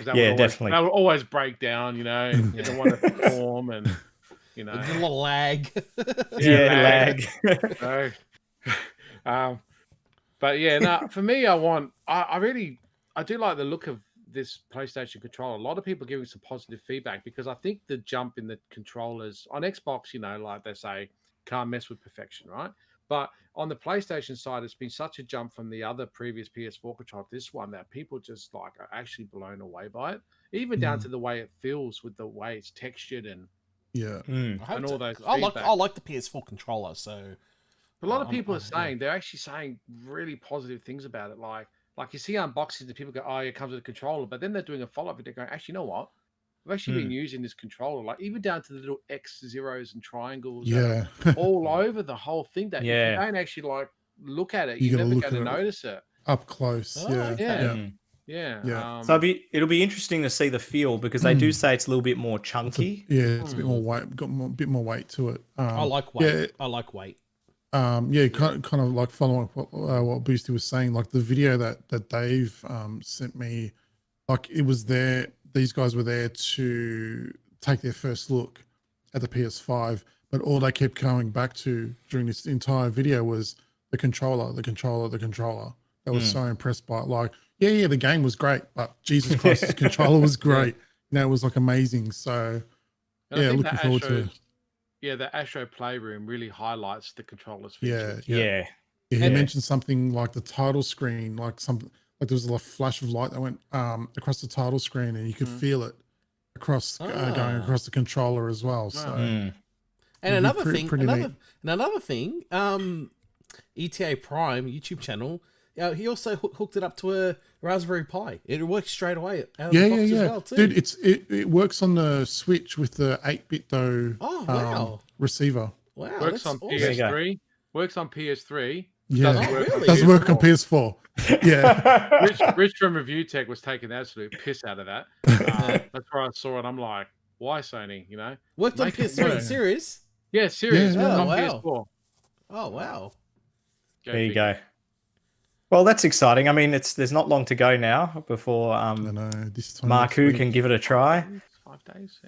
definitely. That would always break down. You don't want to perform, and There's a lot of lag. lag. But yeah, no. For me, I do like the look of this PlayStation controller. A lot of people giving some positive feedback because I think the jump in the controllers on Xbox, like they say, can't mess with perfection, right? But on the PlayStation side, it's been such a jump from the other previous PS4 controller to this one that people just are actually blown away by it. Even down to the way it feels with the way it's textured and and all those. I like the PS4 controller. So a lot of people are saying they're actually saying really positive things about it. Like you see unboxings and people go, "Oh, it comes with a controller," but then they're doing a follow-up video going, "Actually, you know what? I've actually been using this controller, like even down to the little X, zeros, and triangles, all over the whole thing. That if you don't actually look at it, you're never going to notice it up close. Oh, yeah. Yeah. Yeah. So it'll be interesting to see the feel because they do say it's a little bit more chunky. It's a bit more weight, got a bit more weight to it. I like weight. Yeah, I like weight. kind of like following up what Boosty was saying, like the video that Dave sent me, like it was there. These guys were there to take their first look at the PS5, but all they kept going back to during this entire video was the controller, the controller, the controller. They were so impressed by it. Like, yeah, the game was great, but Jesus Christ, this controller was great. You know, it was like amazing. So, And I yeah, think looking forward to it. Yeah, the Astro Playroom really highlights the controller's Yeah, features. yeah. He mentioned something like the title screen, like something like there was a flash of light that went across the title screen, and you could feel it across going across the controller as well. So, and another thing, ETA Prime YouTube channel. He also hooked it up to a Raspberry Pi. It works straight away out of the box as well too. Dude, it works on the Switch with the 8-bit though receiver. Wow, Works on PS3. Works on PS3. Yeah, really? Doesn't work on PS4. Yeah. Rich from Review Tech was taking the absolute piss out of that. That's where I saw it. I'm like, why Sony? You know, worked on PS3 series. Yeah, serious. Yeah. Not wow. PS4. Oh wow. There you go. Well, that's exciting. I mean, there's not long to go now before this time Marku can give it a try. 5 days,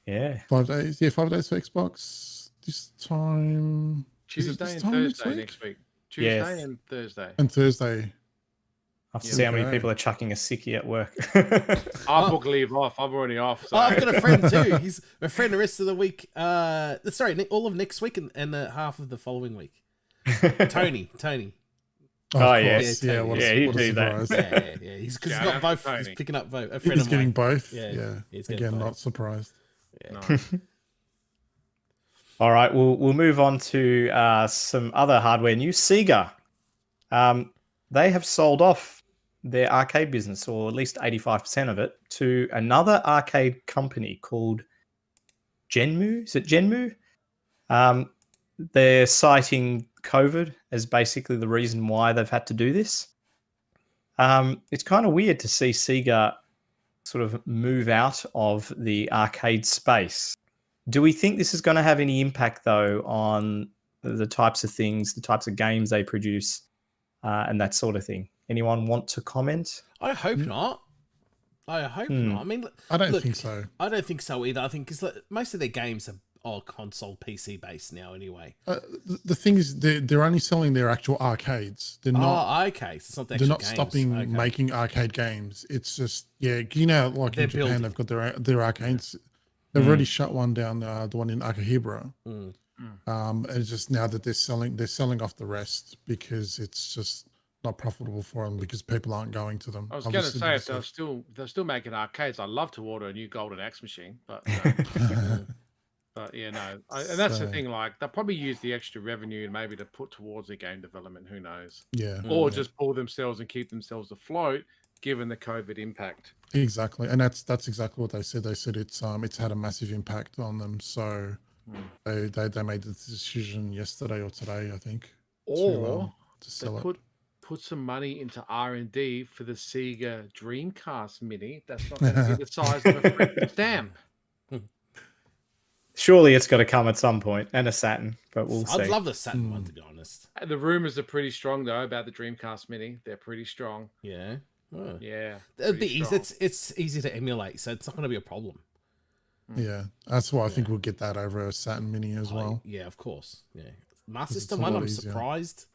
Yeah. 5 days. Yeah, 5 days for Xbox. This time Tuesday and Thursday next week. Tuesday and Thursday. And Thursday. I have to see how many people are chucking a sickie at work. I'll book leave off. I'm already off. So. I've got a friend too. He's a friend the rest of the week. Sorry, all of next week and half of the following week. Tony. Oh yes, yeah. What you do that. Yeah. He's got both. He's picking up both. A friend He's of getting mine. both. Yeah. Again, not surprised. Yeah. No. All right, we'll move on to some other hardware news. Sega, they have sold off their arcade business, or at least 85% of it, to another arcade company called Genmu. Is it Genmu? They're citing COVID as basically the reason why they've had to do this. It's kind of weird to see Sega sort of move out of the arcade space. Do we think this is going to have any impact, though, on the types of things, the types of games they produce, and that sort of thing? Anyone want to comment? I hope not. I hope not. I mean, I don't think so. I don't think so either. I think because most of their games are all console PC based now anyway. The thing is, they're only selling their actual arcades. They're not. Oh, okay. So it's not the they're actual not games. stopping making arcade games. It's just you know, like in Japan, they've got their arcades. They've already shut one down, the one in Akahibara. And it's just now that they're selling off the rest because it's just not profitable for them because people aren't going to them. I was going to say if they're still making arcades, I'd love to order a new Golden Axe machine, but but yeah, no. And that's the thing. Like they'll probably use the extra revenue maybe to put towards their game development. Who knows? Yeah. Or just pull themselves and keep themselves afloat given the COVID impact. Exactly, and that's exactly what they said. They said it's had a massive impact on them. So they made the decision yesterday or today, I think, or to sell it. Put some money into R&D for the Sega Dreamcast Mini. That's not going to be the size of a freaking stamp. Surely it's got to come at some point, and a Saturn, but we'll see. I'd love the Saturn one, to be honest. The rumors are pretty strong, though, about the Dreamcast Mini. They're pretty strong. Yeah. Oh. Yeah. It'd be easy. It's easy to emulate, so it's not going to be a problem. Yeah, that's why I think we'll get that over a Saturn Mini as well. Yeah, of course. Yeah, Master System one. I'm surprised.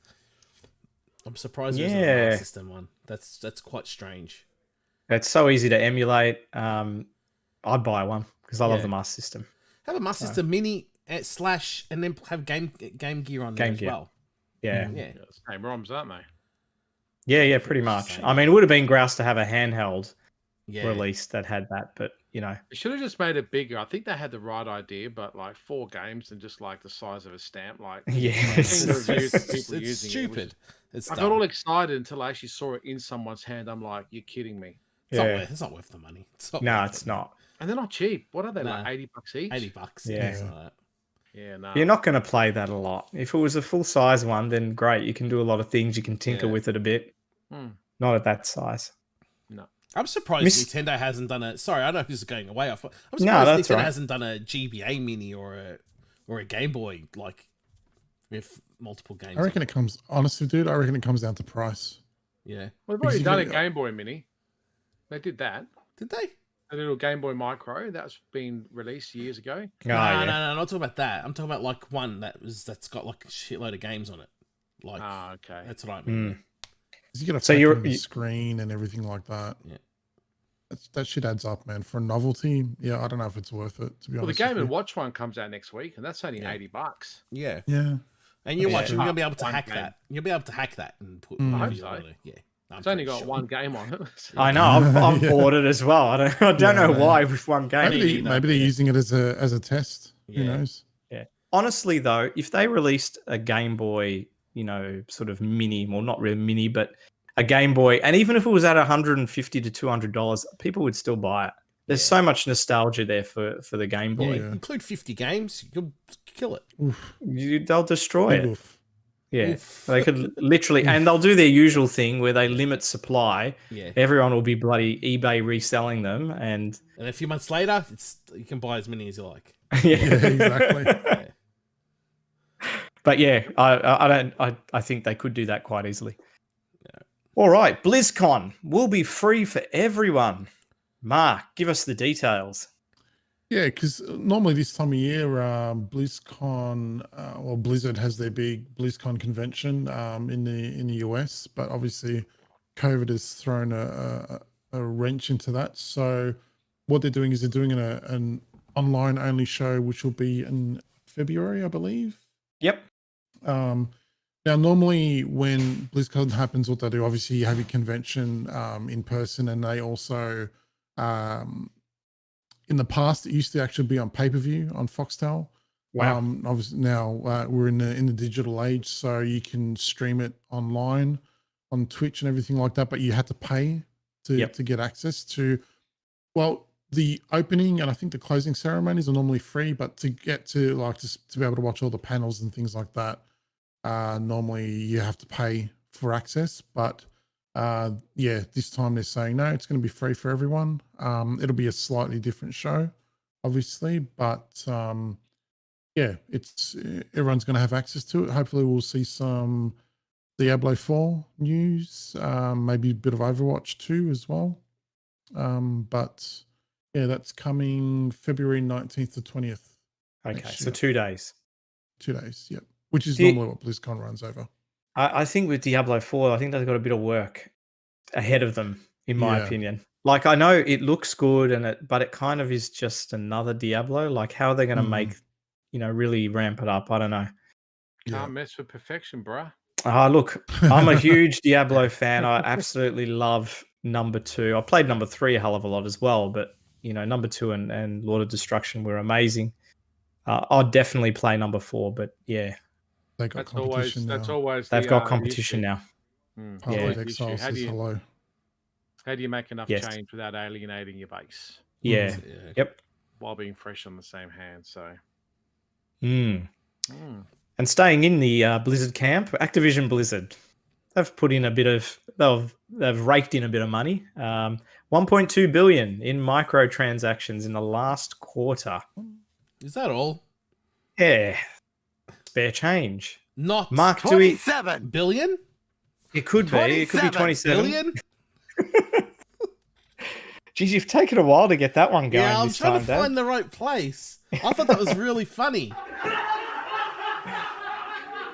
I'm surprised there's a Master System one. That's quite strange. It's so easy to emulate. I'd buy one because I love the Master System. Have a Master System Mini / and then have Game Gear on there as well. Yeah. Same ROMs, aren't they? Yeah, pretty much. I mean, it would have been grouse to have a handheld release that had that, but you know, they should have just made it bigger. I think they had the right idea, but like 4 games and just like the size of a stamp, like it's stupid. I got all excited until I actually saw it in someone's hand. I'm like, you're kidding me. It's not worth the money. It's not. And they're not cheap. What are they, like $80 each? $80. Yeah. Yeah, no. You're not going to play that a lot. If it was a full size one, then great. You can do a lot of things. You can tinker with it a bit. Not at that size. No. I'm surprised Nintendo hasn't done a. Sorry, I know this is going away off. I'm surprised that's Nintendo right. hasn't done a GBA Mini or a Game Boy like with multiple games. I reckon it comes. Honestly, dude, I reckon it comes down to price. Yeah. Well, they've already done a Game Boy Mini. They did that. Did they? A little Game Boy Micro that's been released years ago. No, I'm not talking about that. I'm talking about like one that's got like a shitload of games on it. Like, okay, that's what I mean. You get a factor screen and everything like that. Yeah, that shit adds up, man. For a novelty, yeah, I don't know if it's worth it, to be honest. Well, the Game & Watch one comes out next week, and that's only $80. Yeah, yeah. And you're gonna be able to hack that. You'll be able to hack that and put. I hope so. Yeah, it's only got one game on it. So. I know. I've bought it as well. I don't know why with one game. Maybe they're using it as a test. Yeah. Who knows? Yeah. Honestly, though, if they released a Game Boy, sort of mini, well, not really mini, but a Game Boy, and even if it was at $150 to $200, people would still buy it. There's so much nostalgia there for the Game Boy. Yeah. Include 50 games, you'll kill it. They'll destroy it. Oof. Yeah, they could literally, and they'll do their usual thing where they limit supply. Yeah, everyone will be bloody eBay reselling them, and a few months later, you can buy as many as you like. Yeah, exactly. Yeah. But yeah, I think they could do that quite easily. Yeah. All right, BlizzCon will be free for everyone. Mark, give us the details. Yeah, because normally this time of year, BlizzCon, well, Blizzard has their big BlizzCon convention in the US, but obviously COVID has thrown a wrench into that. So what they're doing is they're doing an online only show, which will be in February, I believe. Yep. Now, normally when BlizzCon happens, what they do, obviously you have your convention in person, and they also in the past, it used to actually be on pay-per-view on Foxtel. Wow. Obviously now we're in the digital age, so you can stream it online on Twitch and everything like that, but you had to pay to get access to, well, the opening and I think the closing ceremonies are normally free, but to get to to be able to watch all the panels and things like that, normally you have to pay for access. But yeah, this time they're saying no, it's going to be free for everyone. It'll be a slightly different show, obviously, but yeah, it's everyone's going to have access to it. Hopefully, we'll see some Diablo 4 news, maybe a bit of Overwatch 2 as well. But yeah, that's coming February 19th to 20th. Okay, so 2 days. 2 days, yep. Which is normally what BlizzCon runs over. I think with Diablo 4, I think they've got a bit of work ahead of them, in my opinion. Like, I know it looks good, but it kind of is just another Diablo. Like, how are they going to make, really ramp it up? I don't know. Can't mess with perfection, bruh. Look, I'm a huge Diablo fan. I absolutely love number 2. I played number 3 a hell of a lot as well, but, number 2 and Lord of Destruction were amazing. I'd definitely play number 4, but yeah. They got competition now. That's always they've got competition now. Public Exile says hello. How do you make enough change without alienating your base? Yeah. Yep. While being fresh on the same hand, so. And staying in the Blizzard camp, Activision Blizzard, they've put in a bit of, they've raked in a bit of money. 1.2 billion in microtransactions in the last quarter. Is that all? Yeah. Spare change. Not Mark, 27 billion? It could be. It could be 27 billion. Geez, you've taken a while to get that one going. Yeah, I'm trying to find the right place. I thought that was really funny.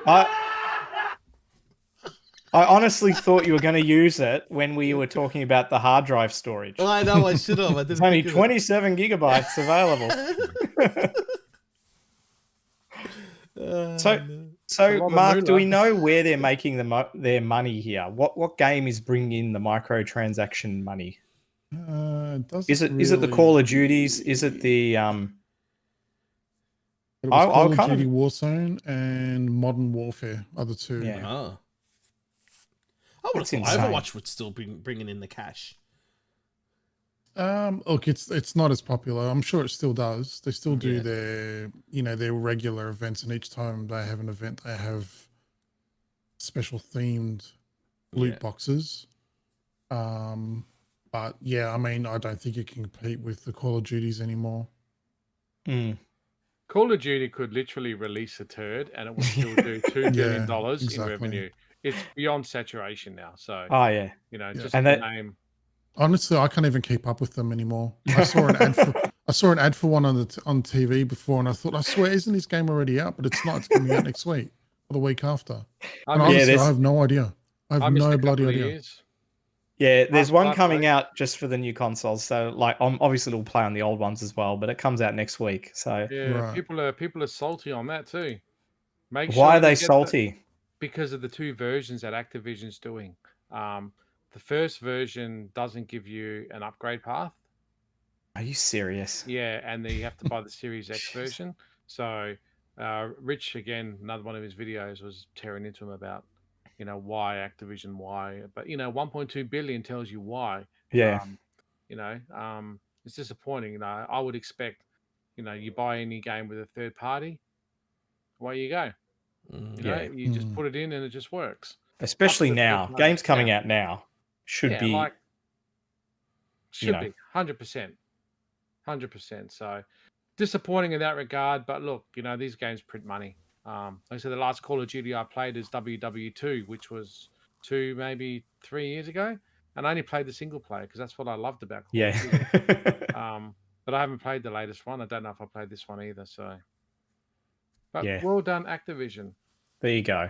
I honestly thought you were going to use it when we were talking about the hard drive storage. Oh, I know, I should have. I It's only 27 gigabytes available. So Mark, do we know where they're making their money here? What game is bringing in the microtransaction money? Is it the Call of Duties? Is it the Call of Duty Warzone and Modern Warfare are the two. Yeah. Oh. I would have thought Overwatch would still be bringing in the cash. Look, it's not as popular. I'm sure it still does. They still do their regular events, and each time they have an event, they have special themed loot boxes. But yeah, I mean, I don't think it can compete with the Call of Duties anymore. Mm. Call of Duty could literally release a turd and it would still do $2 billion Yeah, in exactly. revenue. It's beyond saturation now. So, Oh yeah, Yeah. just And to that- name. Honestly, I can't even keep up with them anymore. I saw an ad for one on TV before, and I thought, I swear, isn't this game already out? But it's not. It's coming out next week or the week after. And honestly, I have no idea. I have no bloody idea. Years. Yeah, there's one Last coming week. out just for the new consoles. So, like, obviously it'll play on the old ones as well, but it comes out next week. So, Yeah, Right. people are salty on that too. Make why sure are they you get salty? because of the two versions that Activision's doing. The first version doesn't give you an upgrade path. Are you serious? Yeah, and then you have to buy the Series X version. So, Rich, again, another one of his videos was tearing into him about, why Activision, why. But, 1.2 billion tells you why. Yeah. It's disappointing. I would expect, you buy any game with a third party, away you go. You just put it in and it just works. Especially now, games coming out now should be should be 100%. 100%. So disappointing in that regard. But look, these games print money. Like I said, the last Call of Duty I played is WW2, which was 2, maybe 3 years ago. And I only played the single player because that's what I loved about Call of Duty. But I haven't played the latest one. I don't know if I played this one either. So, but well done, Activision. There you go.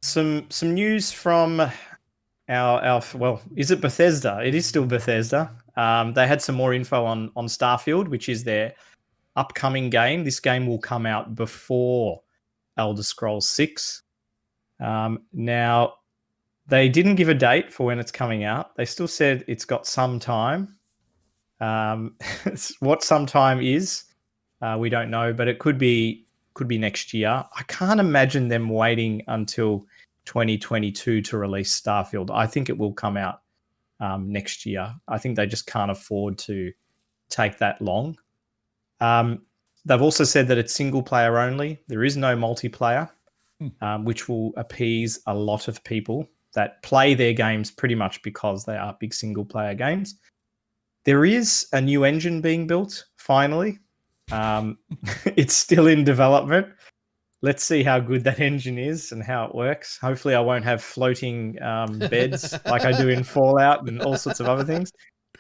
Some news from our well, is it Bethesda? It is still Bethesda. They had some more info on Starfield, which is their upcoming game. This game will come out before Elder Scrolls 6. Now, they didn't give a date for when it's coming out. They still said it's got some time. What some time is, we don't know, but it could be next year. I can't imagine them waiting until 2022 to release Starfield. I think it will come out next year. I think they just can't afford to take that long. They've also said that it's single player only. There is no multiplayer, which will appease a lot of people that play their games pretty much because they are big single player games. There is a new engine being built, finally. It's still in development. Let's see how good that engine is and how it works. Hopefully I won't have floating beds like I do in Fallout and all sorts of other things.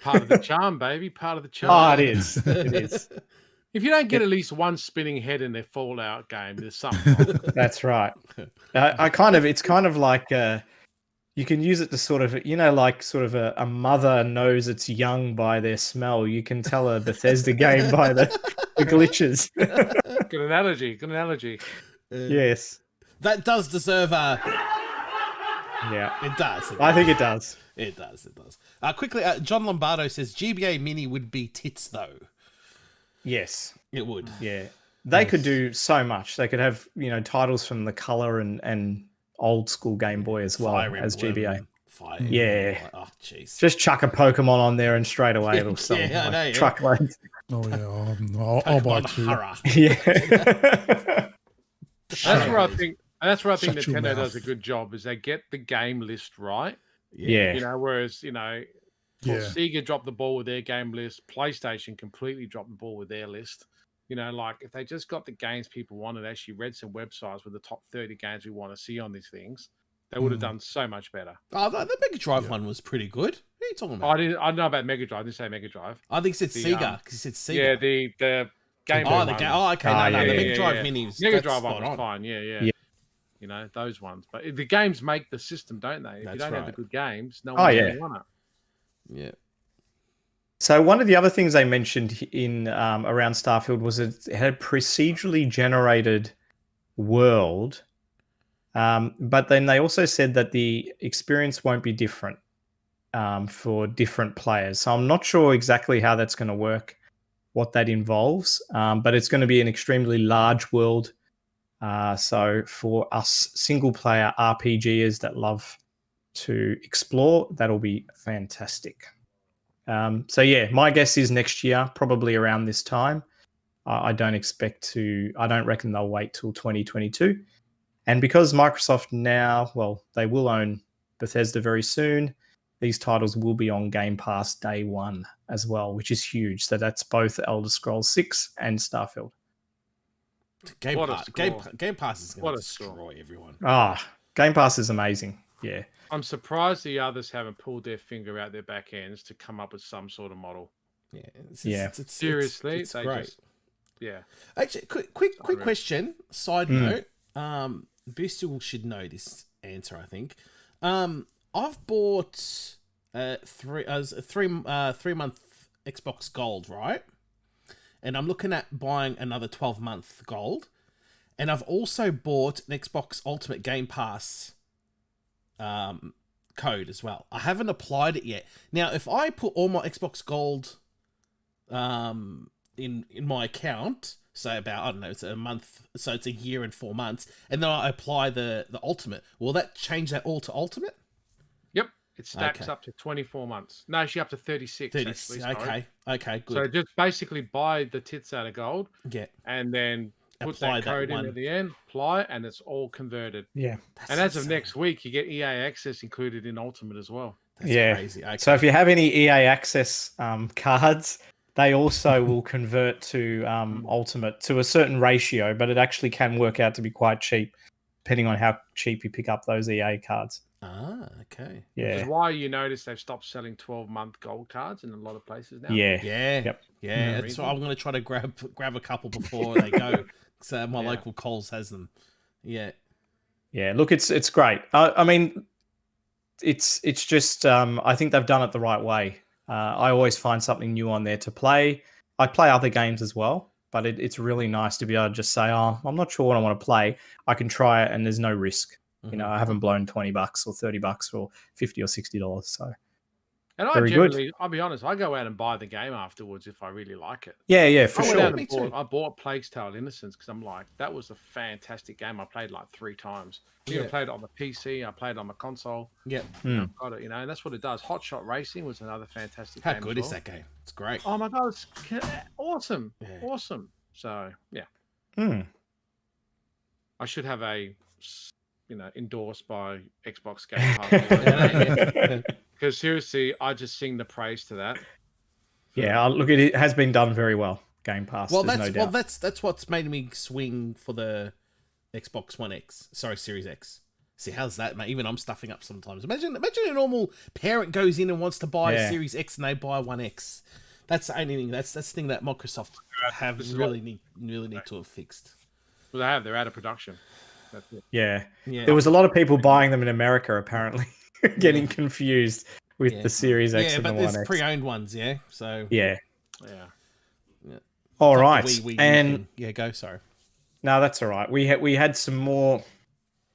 Part of the charm, baby. Part of the charm. Oh, it is. It is. If you don't get at least one spinning head in their Fallout game, there's something wrong. That's right. It's kind of like you can use it to sort of, like sort of a mother knows it's young by their smell. You can tell a Bethesda game by the glitches. Good analogy. Good analogy. Yes. That does deserve a... Yeah. It does. I think it does. It does. Quickly, John Lombardo says GBA Mini would be tits, though. Yes. It would. Yeah. They could do so much. They could have, titles from the Color and old school Game Boy as well as GBA. Yeah. Oh, jeez. Just chuck a Pokemon on there and straight away it'll sell truckloads. Oh, yeah. I'll buy 2. Yeah. That's where I think Nintendo does a good job, is they get the game list right. Yeah. Whereas, Sega dropped the ball with their game list, PlayStation completely dropped the ball with their list. Like if they just got the games people wanted, actually read some websites with the top 30 games we want to see on these things, they would have done so much better. Oh, the Mega Drive one was pretty good. What are you talking about? I don't know about Mega Drive. I didn't say Mega Drive. I think it said Sega, because it said Sega. Yeah, the Game Boy. Okay. The Mega Drive Mini was Mega Drive one was fine. Yeah. Those ones. But the games make the system, don't they? If you don't have the good games, no one's going to want it. Yeah. So one of the other things they mentioned in around Starfield was it had a procedurally generated world, but then they also said that the experience won't be different for different players. So I'm not sure exactly how that's going to work, what that involves, but it's going to be an extremely large world. So for us single-player RPGers that love to explore, that'll be fantastic. So yeah, my guess is next year, probably around this time. I don't reckon they'll wait till 2022. And because Microsoft now, well, they will own Bethesda very soon. These titles will be on Game Pass day one as well, which is huge. So that's both Elder Scrolls 6 and Starfield. Game What a Pass, score. Game Pass is going What to a score. destroy everyone. Game Pass is amazing. Yeah. I'm surprised the others haven't pulled their finger out their back ends to come up with some sort of model. Yeah, Seriously, it's they great. just, yeah. Actually, quick question. Side Mm. note. Booster should know this answer, I think. I've bought a 3-month Xbox Gold, right? And I'm looking at buying another 12-month Gold. And I've also bought an Xbox Ultimate Game Pass code as well. I haven't applied it yet. Now, if I put all my Xbox Gold in my account, say about, I don't know, it's a month, so it's a year and 4 months, and then I apply the Ultimate, will that change that all to Ultimate? Yep. It stacks Okay. up to 24 months. No, actually up to 36. 30, Actually, sorry. okay, good. So just basically buy the tits out of gold Yeah, and then put apply that code in one. at the end, apply, and it's all converted. Yeah. And as of insane. next week, you get EA access included in Ultimate as well. That's Yeah. crazy. Okay. So if you have any EA Access cards, they also will convert to Ultimate to a certain ratio, but it actually can work out to be quite cheap, depending on how cheap you pick up those EA cards. Okay. Which is Yeah. why you notice they've stopped selling 12-month gold cards in a lot of places now. Yeah. Yeah. Yep. Yeah. No That's reason. why I'm going to try to grab a couple before they go. So my Yeah. local Coles has them. Yeah. Yeah. Look, it's great. I mean, it's just I think they've done it the right way. I always find something new on there to play. I play other games as well, but it's really nice to be able to just say, oh, I'm not sure what I want to play. I can try it and there's no risk. You know, I haven't blown $20 or $30 or $50 or $60. So, And I very generally, good. I'll be honest, I go out and buy the game afterwards if I really like it. Yeah, for I went sure. out Me and too. bought Plague's Tale Innocence because I'm like, that was a fantastic game. I played like 3 times. I even Yeah. played it on the PC. I played it on the console. Yep. Mm. Got it, and that's what it does. Hot Shot Racing was another fantastic How game. good as is well. that game? It's great. Oh my god, it's awesome. Yeah. Awesome. So, yeah. Mm. I should have a, endorsed by Xbox Game Pass. Because seriously, I just sing the praise to that. Yeah, look, it has been done very well. Game Pass, Well, there's no doubt. that's what's made me swing for the Xbox One X. Sorry, Series X. See, how's that, mate? Even I'm stuffing up sometimes. Imagine a normal parent goes in and wants to buy a Series X and they buy One X. That's the only thing. That's the thing that Microsoft have really need to have fixed. Well, they're out of production. That's it. Yeah. Yeah. There was a lot of people buying them in America, apparently, getting confused with the Series X and the but One there's X. pre-owned ones, yeah. So Yeah. Yeah. All It's right. like the Wii And thing. Yeah, go. Sorry. no, that's all right. We had some more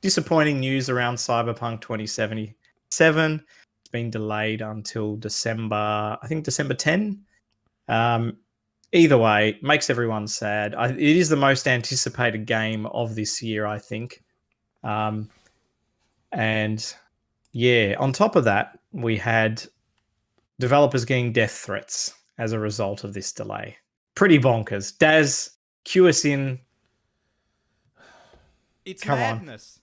disappointing news around Cyberpunk 2077. It's been delayed until December, I think December 10. Either way, makes everyone sad. It is the most anticipated game of this year, I think. And yeah, on top of that, we had developers getting death threats as a result of this delay. Pretty bonkers. Daz, cue us in. It's Come on. madness.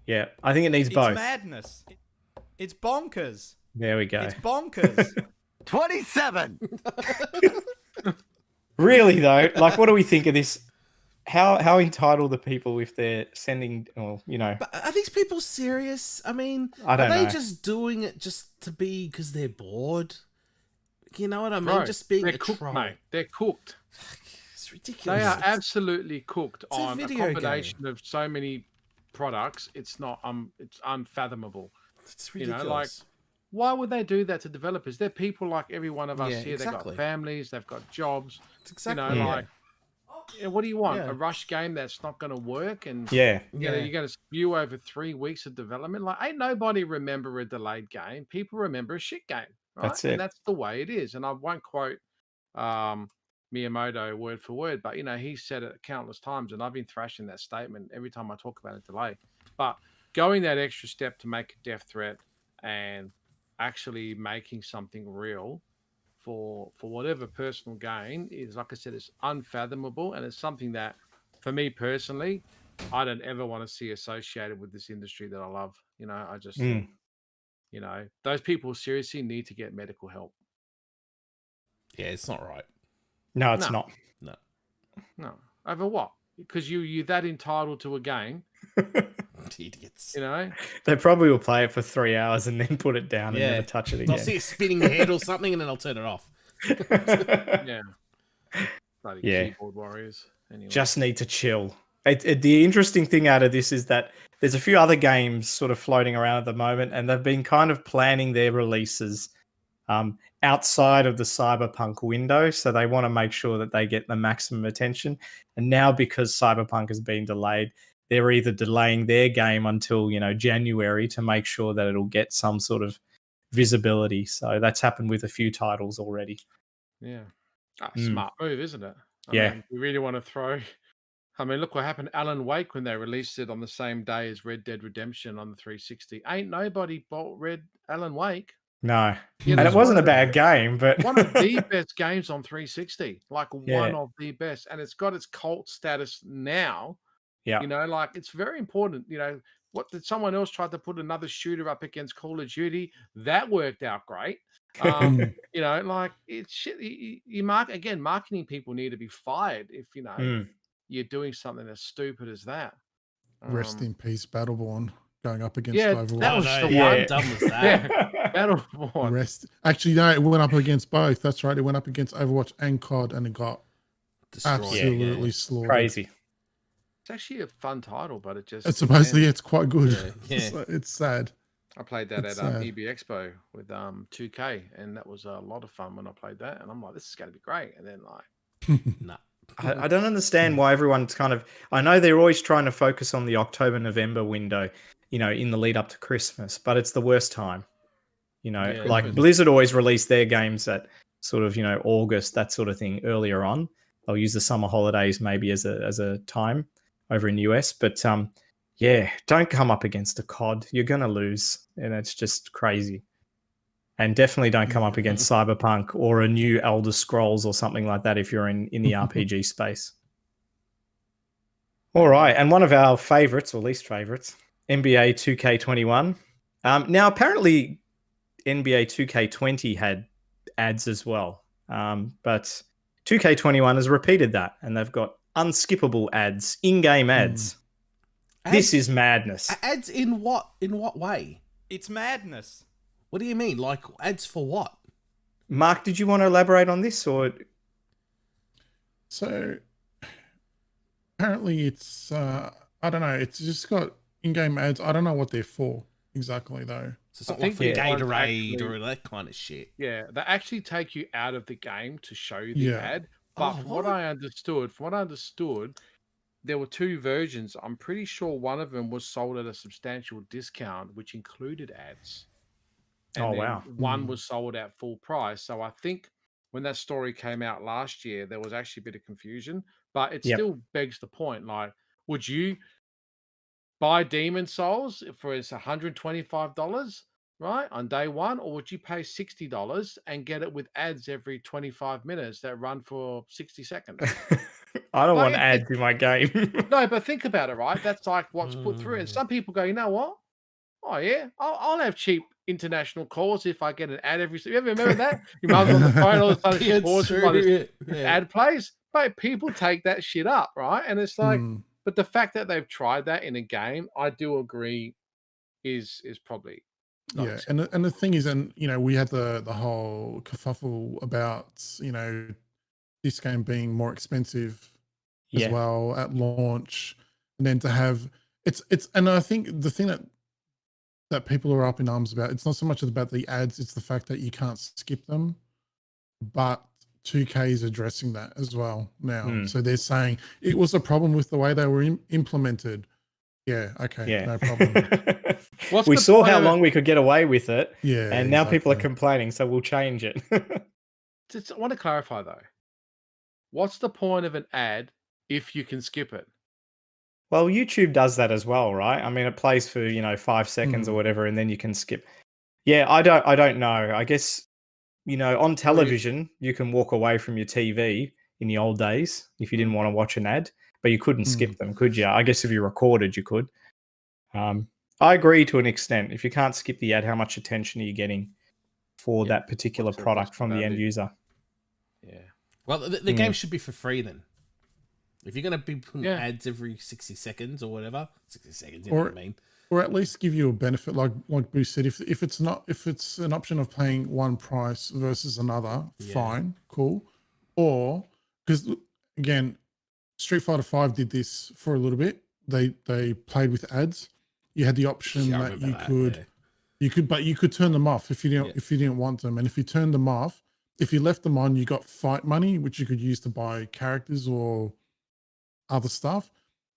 Yeah, I think it needs It's both. madness. It's bonkers. There we go. It's bonkers. 27. Really though, like, what do we think of this? How entitled are people if they're sending, But are these people serious? I mean, I don't are they know. just doing it just to be because they're bored? You know what I mean? Bro, Just being they're a cooked, troll. mate. They're cooked. It's ridiculous. They are It's- absolutely cooked it's a on a video combination of so many products. It's not it's unfathomable. It's You know, ridiculous. like, why would they do that to developers? They're people like every one of us Yeah, here. They've exactly. got families, they've got jobs. It's exactly You know, Yeah. like, what do you want? Yeah. A rush game that's not going to work, and Yeah. yeah. you're going to spew over 3 weeks of development. Like, ain't nobody remember a delayed game. People remember a shit game, right? That's it. And that's the way it is. And I won't quote Miyamoto word for word, but he said it countless times, and I've been thrashing that statement every time I talk about a delay. But going that extra step to make a death threat and actually making something real for whatever personal gain is, like I said, it's unfathomable, and it's something that, for me personally, I don't ever want to see associated with this industry that I love. I just Mm. You know, those people seriously need to get medical help. Yeah, it's not right. No, it's No. not. No. No, over what? Because you're that entitled to a game, Idiots. you know. They probably will play it for 3 hours and then put it down and Yeah. never touch it I'll again. see it spinning the head or something, and then I'll turn it off. Yeah, bloody Yeah. keyboard warriors. Anyway, Just need to chill. The interesting thing out of this is that there's a few other games sort of floating around at the moment, and they've been kind of planning their releases outside of the Cyberpunk window. So they want to make sure that they get the maximum attention. And now, because Cyberpunk has been delayed, they're either delaying their game until, January to make sure that it'll get some sort of visibility. So that's happened with a few titles already. yeah, smart move, isn't it? I Yeah. mean, we really want to throw. I mean, look what happened to Alan Wake when they released it on the same day as Red Dead Redemption on the 360. Ain't nobody bought Alan Wake. No. Yeah, And it that's wasn't a one of bad game, but one of the best games on 360. Like Yeah. one of the best. And it's got its cult status now. yeah. You know, like it's very important. You know, what did someone else try to put another shooter up against Call of Duty? That worked out great. You know, like it's shit. Marketing people need to be fired if you're doing something as stupid as that. Rest in peace, Battleborn, going up against Yeah, Overwatch. that was no, the how one. dumb was that? Battleborn. Rest. Actually, no, it went up against both. That's right. It went up against Overwatch and COD, and it got Destroyed. absolutely slaughtered. Crazy. It's actually a fun title, but it just It's supposedly it's quite good. Yeah. It's sad. I played that It's at sad. EB Expo with 2K, and that was a lot of fun when I played that. And I'm like, this is going to be great. And then like, Nah. I don't understand why everyone's kind of. I know they're always trying to focus on the October-November window, in the lead up to Christmas, but it's the worst time. Yeah, Like but- Blizzard always release their games at sort of August, that sort of thing, earlier on. They'll use the summer holidays maybe as a time over in the US, but yeah, don't come up against a COD. You're gonna lose, and it's just crazy. And definitely don't come up against Cyberpunk or a new Elder Scrolls or something like that if you're in the RPG space. All right, and one of our favorites, or least favorites, NBA 2K21. Now, apparently, NBA 2K20 had ads as well, but 2K21 has repeated that, and they've got unskippable ads, in-game ads. This is madness. Ads in what? In what way? It's madness. What do you mean? Like ads for what? Mark, did you want to elaborate on this, or? So apparently it's I don't know, it's just got in-game ads. I don't know what they're for exactly though. So it's not I like think for the ones Gatorade actually- or that kind of shit. yeah, they actually take you out of the game to show you the Yeah. ad. But Oh, from what I understood, there were two versions. I'm pretty sure one of them was sold at a substantial discount, which included ads. And Oh, then wow. one was sold at full price. So I think when that story came out last year, there was actually a bit of confusion. But it Yep. still begs the point: like, would you buy Demon Souls for its $125, right, on day one, or would you pay $60 and get it with ads every 25 minutes that run for 60 seconds? I don't Like, want ads in my game. No, but think about it, right? That's like what's put through. And Mm. some people go, you know what? Oh, yeah, I'll have cheap international calls if I get an ad every. You ever remember that? Your mum's on the phone, all of a sudden she Yeah, pauses it's while this true, yeah. ad plays. But people take that shit up, right? And it's like, Mm. but the fact that they've tried that in a game, I do agree, is probably not Yeah, acceptable. and the thing is, and we had the whole kerfuffle about this game being more expensive Yeah. as well at launch, and then to have it's and I think the thing that people are up in arms about, it's not so much about the ads, it's the fact that you can't skip them, but 2K is addressing that as well now. So they're saying it was a problem with the way they were implemented. Yeah, okay, Yeah. no problem. What's We the saw point how of it? long we could get away with it, Yeah, and now people are exactly. complaining, so we'll change it. I want to clarify though. What's the point of an ad if you can skip it? Well, YouTube does that as well, right? I mean, it plays for 5 seconds or Mm. whatever, and then you can skip. Yeah, I don't know. I guess on television you can walk away from your TV in the old days if you didn't want to watch an ad, but you couldn't skip them, could you? I guess if you recorded, you could. I agree to an extent. If you can't skip the ad, how much attention are you getting for that particular what's the product from the end value? user? Yeah. Well, the game should be for free then. If you're going to be putting Yeah. ads every 60 seconds or whatever, 60 seconds, you know what I mean? Or at least give you a benefit, like Boost said. If it's an option of paying one price versus another, fine, cool. Or because again, Street Fighter 5 did this for a little bit. They played with ads. You had the option Yeah, I that remember but you could turn them off if you didn't want them. And if you turned them off, if you left them on, you got fight money, which you could use to buy characters or other stuff.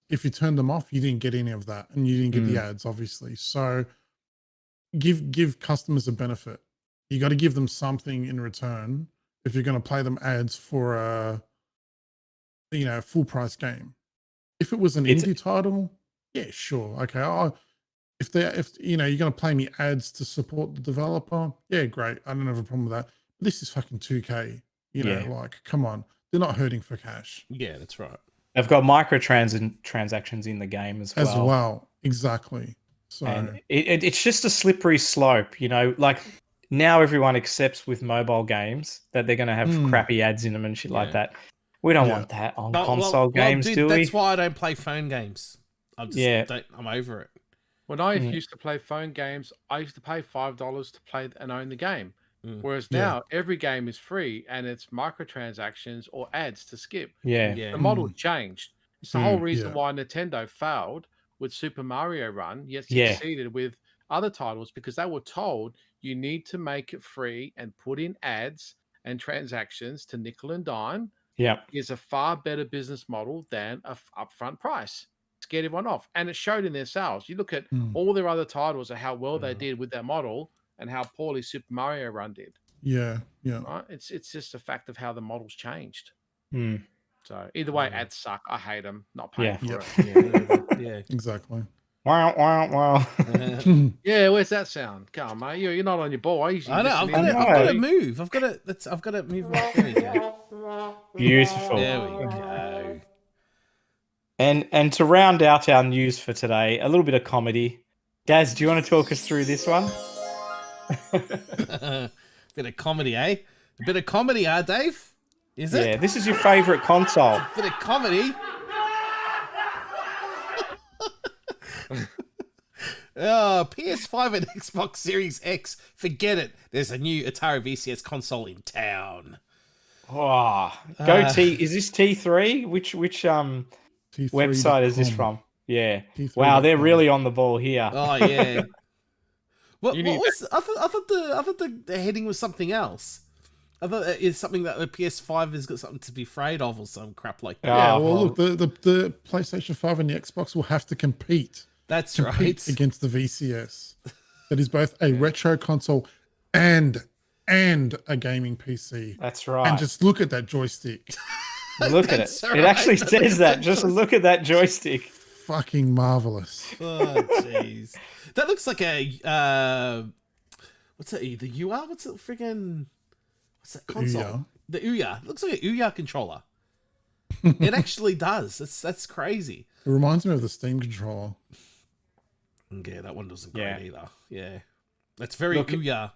If you turned them off, you didn't get any of that, and you didn't get the ads, obviously. So give customers a benefit. You got to give them something in return if you're going to play them ads for a full price game. If it was an indie title, yeah, sure, okay. If you're going to play me ads to support the developer, yeah, great. I don't have a problem with that. But this is fucking 2K. Like, come on, they're not hurting for cash. Yeah, that's right. They've got transactions in the game as well. Exactly. So and it's just a slippery slope, like now everyone accepts with mobile games that they're going to have crappy ads in them and shit like that. We don't want that on console games, dude, do we? That's why I don't play phone games. I'm over it. When I used to play phone games, I used to pay $5 to play and own the game. Whereas now every game is free and it's microtransactions or ads to skip. The model changed. It's the whole reason why Nintendo failed with Super Mario Run, yet succeeded with other titles, because they were told you need to make it free and put in ads and transactions to nickel and dime. Is a far better business model than a upfront price. Get everyone off, and it showed in their sales. You look at all their other titles and how well they did with that model, and how poorly Super Mario Run did. Right? It's just a fact of how the model's changed. So either way, ads suck. I hate them. Not paying for it. Yeah, exactly. Wow. Yeah, where's that sound? Come on, mate. You're not on your ball. I know. I've got to move. I've got to move. There we go. Beautiful. There we go. And to round out our news for today, a little bit of comedy. Gaz, do you want to talk us through this one? Bit of comedy, eh? A bit of comedy, Dave? Is it? Yeah, this is your favourite console. Bit of comedy. PS5 and Xbox Series X. Forget it. There's a new Atari VCS console in town. Oh, go T. Is this T3? Which website is this from? Yeah. Wow, they're really on the ball here. Oh yeah. What was? I thought the heading was something else. I thought it's something that the PS5 has got something to be afraid of or some crap like that. Yeah, well, look, the PlayStation 5 and the Xbox will have to compete. That's right. Against the VCS. That is both a retro console and a gaming PC. That's right. And just look at that joystick. Look at it. Right. It actually says that. Just look at that joystick. Fucking marvelous. Oh, jeez. That looks like a what's that? The UR? What's it friggin'? What's that console? Ouya. The Ouya. It looks like an Ouya controller. It actually does. That's crazy. It reminds me of the Steam controller. Yeah, that one wasn't great either. Yeah, that's very Ouya.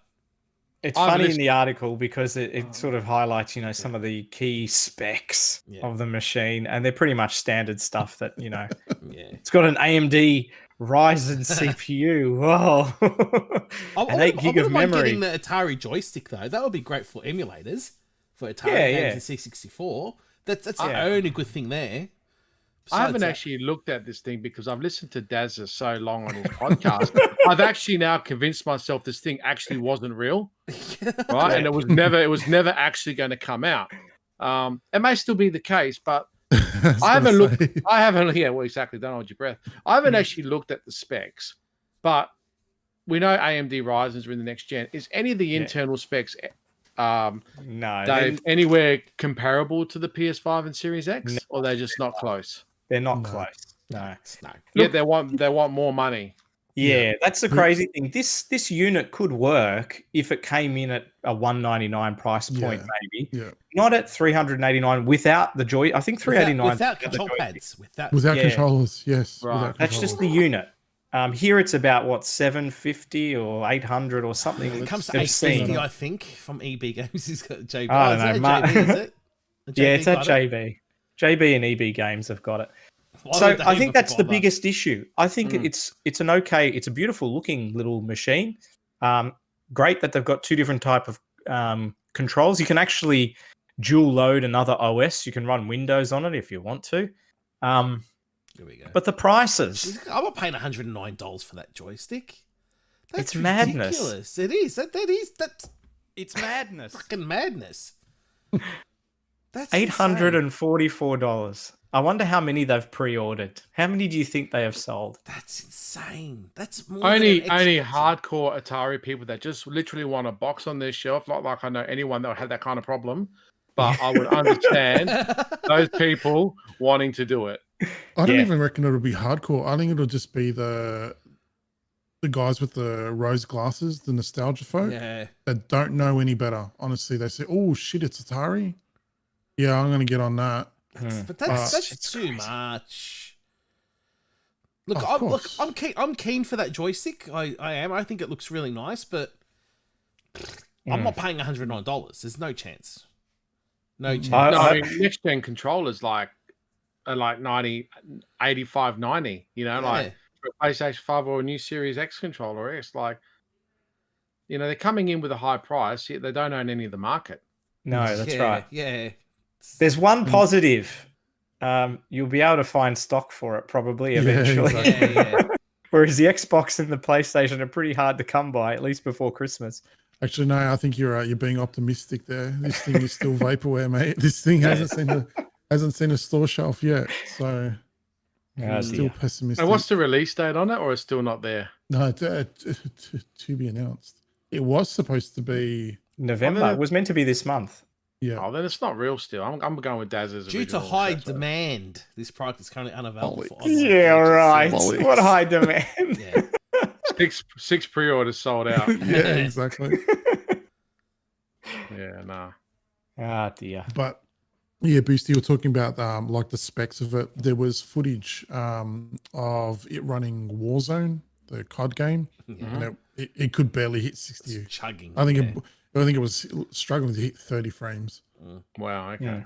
It's funny in the article because it sort of highlights, some of the key specs of the machine, and they're pretty much standard stuff that, it's got an AMD Ryzen CPU. Whoa. An 8 gig of memory. Getting the Atari joystick, though. That would be great for emulators, for Atari games and C64. That's the only good thing there. I haven't actually looked at this thing because I've listened to Dazza so long on his podcast. I've actually now convinced myself this thing actually wasn't real, right? And it was never actually going to come out. It may still be the case, but I haven't looked. Yeah, well, exactly. Don't hold your breath. I haven't actually looked at the specs, but we know AMD Ryzen's are in the next gen. Is any of the internal specs, no, Dave, anywhere comparable to the PS5 and Series X, or are they just not close? They're not close. No. Yeah, they want more money. Yeah, that's the crazy thing. This unit could work if it came in at a $199 price point, maybe. Yeah. Not at $389 without the I think $389 without control pads. Without controllers, yes. Right. That's just the unit. Here it's about what, 750 or 800 or something. It comes to obscene. 850, I think, from EB Games. He's got JB. I don't is know, it a Mark. JB, is it? A Yeah, JB it's at got it? JB. JB and EB Games have got it. Why So would they I think even that's the bother? biggest issue. I think it's a beautiful looking little machine. Great that they've got two different type of controls. You can actually dual load another OS. You can run Windows on it if you want to. Here we go. But the prices, I'm not paying $109 for that joystick. That's it's madness. ridiculous. It is. That's It's madness. fucking madness. That's $844. I wonder how many they've pre-ordered. How many do you think they have sold? That's insane. That's more Only than an Xbox. hardcore Atari people that just literally want a box on their shelf. Not like I know anyone that would have that kind of problem, but I would understand those people wanting to do it. I don't Yeah. even reckon it'll be hardcore. I think it'll just be the guys with the rose glasses, the nostalgia folk Yeah. that don't know any better. Honestly, they say, "Oh shit, it's Atari." Yeah, I'm gonna get on that. But that's it's too crazy. much. Look, Of look, course. I'm keen for that joystick. I am. I think it looks really nice, but I'm not paying $109. There's no chance. No chance. No, I mean next gen controllers are like 90, 85, 90. You know, like for a PlayStation 5 or a new Series X controller, it's like, you know, they're coming in with a high price, yet they don't own any of the market. No, that's right. Yeah. There's one positive. You'll be able to find stock for it probably eventually. exactly. Yeah. Whereas the Xbox and the PlayStation are pretty hard to come by, at least before Christmas. Actually, no, I think you're being optimistic there. This thing is still vaporware, mate. This thing hasn't seen a store shelf yet, so still pessimistic. And what's the release date on it, or it's still not there? No, to be announced. It was supposed to be November. It was meant to be this month. Yeah. Oh, then it's not real still. I'm going with Daz's Due to original high assessment. demand, this product is currently unavailable for online Yeah, purchase. right. Bollocks. What high demand. Yeah. Six pre-orders sold out. Yeah, exactly. Yeah, nah. Ah, dear. But yeah, Boosty, you were talking about like the specs of it. There was footage of it running Warzone, the COD game, and it could barely hit 60. It's chugging. I think it was struggling to hit 30 frames. Wow. Okay.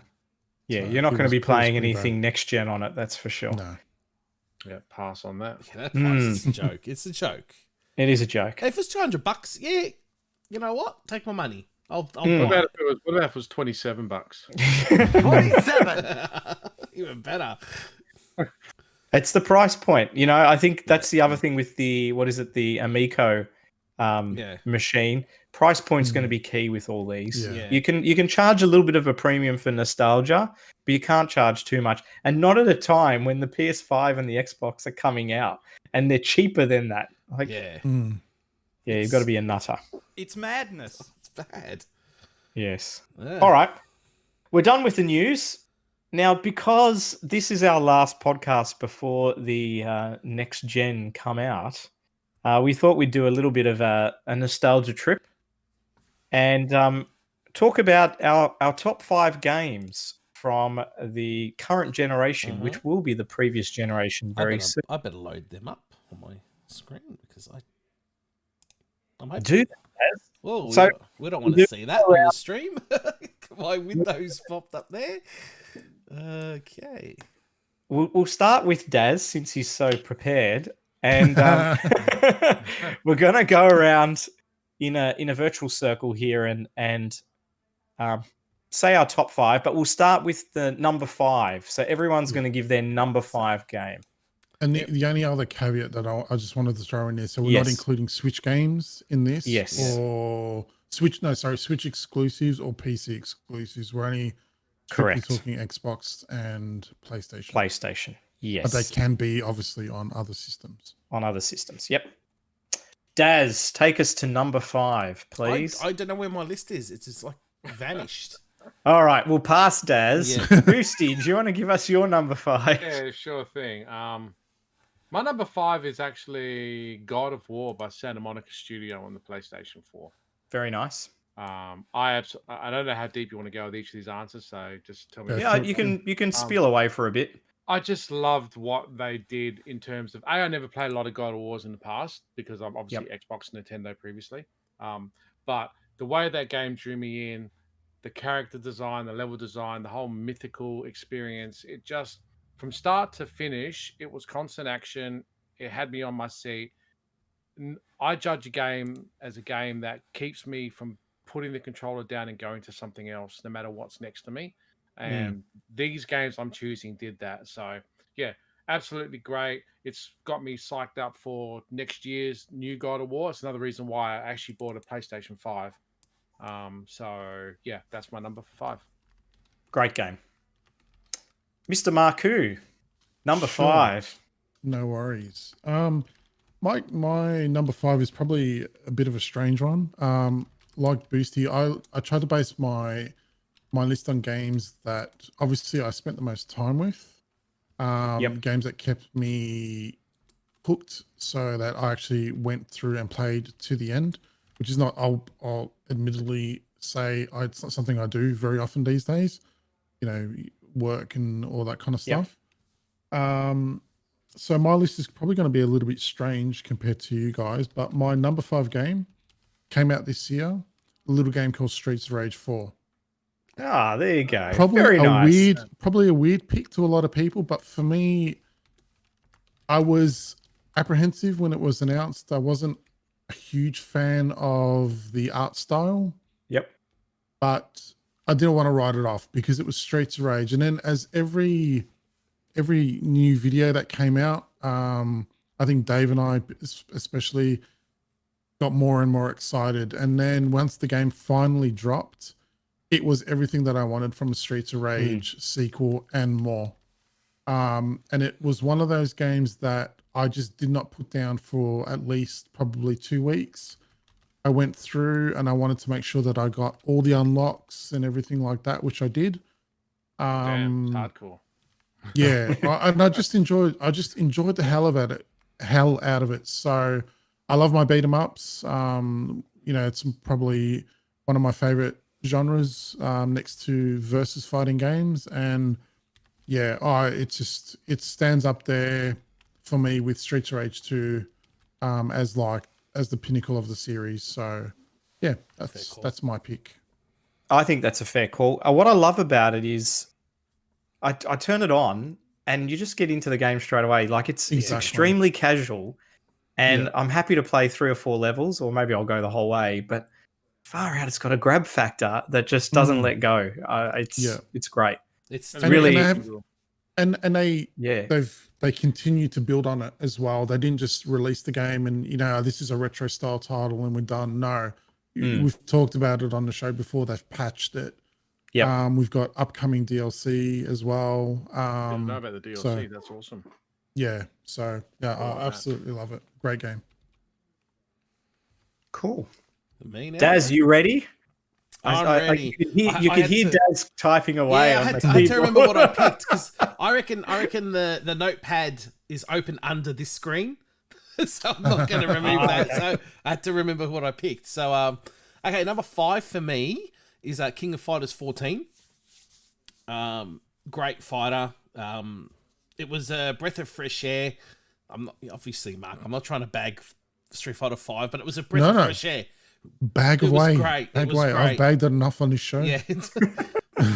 Yeah, So you're not it going to was- be it was playing pretty anything next gen on it, that's for sure. No. Yeah. Pass on that. Yeah, that price is a joke. It's a joke. It is a joke. Hey, if it's $200, yeah, you know what? Take my money. I'll What buy about if it was $27? 27. even better. It's the price point. You know, I think that's the other thing with the, the Amico machine. Price point's going to be key with all these. Yeah. You can charge a little bit of a premium for nostalgia, but you can't charge too much. And not at a time when the PS5 and the Xbox are coming out and they're cheaper than that. Like, Yeah. yeah, you've got to be a nutter. It's madness. It's bad. Yes. Yeah. All right. We're done with the news. Now, because this is our last podcast before the next gen come out, we thought we'd do a little bit of a nostalgia trip and talk about our top 5 games from the current generation, which will be the previous generation very soon. I better load them up on my screen because I'm hoping. Do that. Well, So- we don't want to see that on the stream. My window's popped up there. Okay. We'll start with Daz since he's so prepared, and we're gonna go around in a virtual circle here and say our top 5. But we'll start with the number 5. So everyone's going to give their number 5 game. And the only other caveat that I just wanted to throw in there, so we're not including Switch games in this, Yes. or Switch exclusives or PC exclusives. We're only strictly Correct. talking Xbox and PlayStation. PlayStation, yes, But they can be obviously on other systems. on other systems. Yep. Daz, take us to number 5, please. I don't know where my list is. It's just like vanished. All right, we'll pass Daz. Yeah. Boosty, do you want to give us your number 5? Yeah, sure thing. My number 5 is actually God of War by Santa Monica Studio on the PlayStation 4. Very nice. I don't know how deep you want to go with each of these answers, so just tell me. Yeah, Yeah, you can spiel away for a bit. I just loved what they did in terms of I never played a lot of God of Wars in the past because I'm obviously Xbox and Nintendo previously. But the way that game drew me in, the character design, the level design, the whole mythical experience, it just from start to finish, it was constant action. It had me on my seat. I judge a game as a game that keeps me from putting the controller down and going to something else, no matter what's next to me. And these games I'm choosing did that. So, yeah, absolutely great. It's got me psyched up for next year's new God of War. It's another reason why I actually bought a PlayStation 5. So, yeah, that's my number 5. Great game. Mr. Marku, number Sure. 5. No worries. My number 5 is probably a bit of a strange one. Like Boosty, I tried to base my list on games that obviously I spent the most time with. Games that kept me hooked, so that I actually went through and played to the end, which is not. I'll admittedly say it's not something I do very often these days. You know, work and all that kind of stuff. So my list is probably going to be a little bit strange compared to you guys, but my number 5 game came out this year, a little game called Streets of Rage 4. Ah, there you go. Probably Very nice. Probably a weird pick to a lot of people, but for me, I was apprehensive when it was announced. I wasn't a huge fan of the art style. Yep. But I didn't want to write it off because it was Streets of Rage. And then as every new video that came out, I think Dave and I especially got more and more excited. And then once the game finally dropped, it was everything that I wanted from a Streets of Rage sequel and more. And it was one of those games that I just did not put down for at least probably 2 weeks. I went through and I wanted to make sure that I got all the unlocks and everything like that, which I did. Damn, it's hardcore. Yeah, I just enjoyed the hell out of it. So I love my beat 'em ups. It's probably one of my favorite genres next to versus fighting games, and yeah, it stands up there for me with Streets of Rage 2 as the pinnacle of the series. So yeah, that's my pick. I think that's a fair call. What I love about it is I turn it on and you just get into the game straight away. Like it's extremely casual, and I'm happy to play 3 or 4 levels, or maybe I'll go the whole way, but far out, it's got a grab factor that just doesn't let go. It's great. It's really and they continue to build on it as well. They didn't just release the game and this is a retro style title and we're done. No, we've talked about it on the show before. They've patched it. Yeah, we've got upcoming DLC as well. I know about the DLC. That's awesome. Yeah, so I absolutely love it. Great game. Cool. Me now. Daz, you ready? I'm ready. You could hear Daz typing away. Yeah, I had to remember what I picked because I reckon the notepad is open under this screen, so I'm not going to remember that. So I had to remember what I picked. So okay, number 5 for me is King of Fighters 14. Great fighter. It was a breath of fresh air. I'm not obviously, Mark, I'm not trying to bag Street Fighter 5, but it was a breath of fresh air. Bag away. Great. Bag away. I've bagged it enough on this show. Yeah.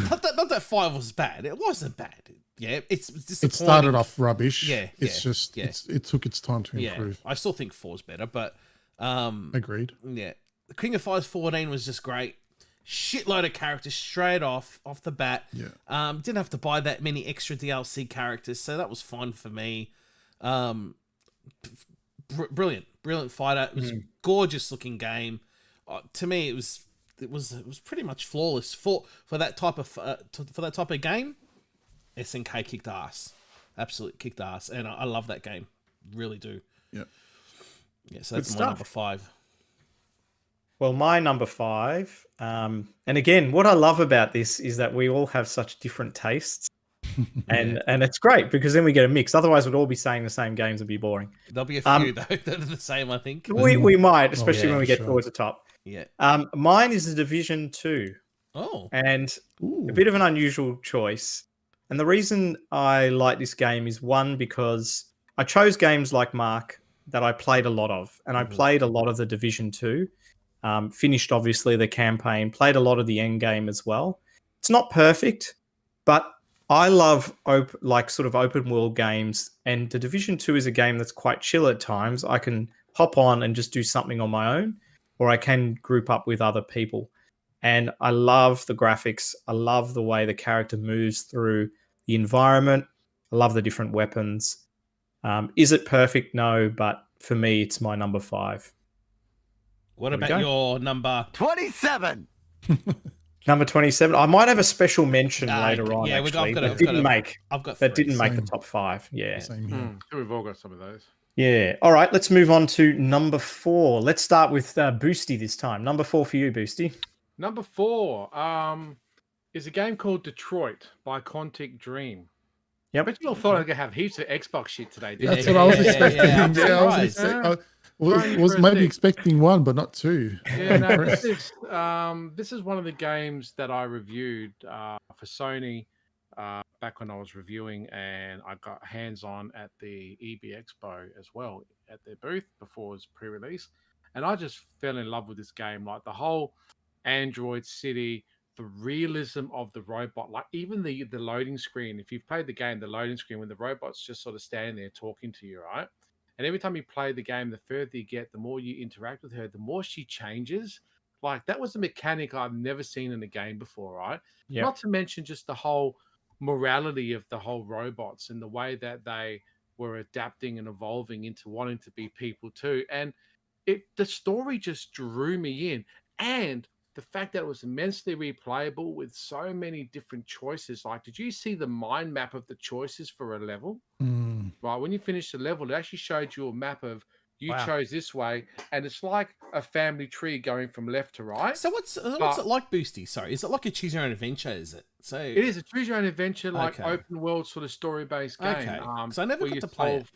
not that 5 was bad. It wasn't bad. Yeah, it's disappointing. It started off rubbish. Yeah. It's just it took its time to improve. I still think 4's better, but agreed. Yeah. The King of Fighters 14 was just great. Shitload of characters straight off the bat. Yeah. Didn't have to buy that many extra DLC characters, so that was fun for me. Brilliant fighter. It was a gorgeous looking game. To me, it was pretty much flawless for that type of game. SNK kicked ass, absolutely kicked ass, and I love that game, really do. Yeah. So that's my number 5. Well, my number 5, and again, what I love about this is that we all have such different tastes. And it's great because then we get a mix. Otherwise, we'd all be saying the same games and be boring. There'll be a few though that are the same, I think. We might, especially when we get towards the top. Yeah. Mine is the Division 2. Oh. And a bit of an unusual choice. And the reason I like this game is one, because I chose games like Mark that I played a lot of, and I played a lot of the Division 2. Finished obviously the campaign, played a lot of the end game as well. It's not perfect, but I love sort of open world games, and the Division 2 is a game that's quite chill at times. I can hop on and just do something on my own, or I can group up with other people. And I love the graphics. I love the way the character moves through the environment. I love the different weapons. Is it perfect? No, but for me, it's my number 5. What There we about go. your number? 27. Number 27. I might have a special mention Ah, later okay. on. Yeah, actually, I've got that a- didn't make I've got that three. didn't make the Same. top 5. Yeah. Same here. We've all got some of those. Yeah. All right. Let's move on to number 4. Let's start with Boosty this time. Number 4 for you, Boosty. Number 4 is a game called Detroit by Quantic Dream. Yep. I bet you all thought I was going to have heaps of Xbox shit today, didn't That's you? what I was Yeah, expecting. yeah, I'm Yeah, I was, surprised. was maybe expecting 1, but not 2. Yeah, no, this is one of the games that I reviewed for Sony back when I was reviewing, and I got hands on at the EB Expo as well at their booth before it was pre-release, and I just fell in love with this game. Like the whole Android City, the realism of the robot, like even the loading screen. If you've played the game, the loading screen when the robot's just sort of standing there talking to you, right? And every time you play the game, the further you get, the more you interact with her, the more she changes. Like that was a mechanic I've never seen in a game before, right? Yep. Not to mention just the whole morality of the whole robots and the way that they were adapting and evolving into wanting to be people too. And the story just drew me in. And the fact that it was immensely replayable with so many different choices. Like, did you see the mind map of the choices for a level? Right, when you finish the level, it actually showed you a map of you Wow. chose this way, and it's like a family tree going from left to right. So what's it like, Boosty? Sorry, is it like a choose your own adventure? Is it? So It is a choose your own adventure, like Okay. open world sort of story based game. Okay, 'cause I never where got you to play it.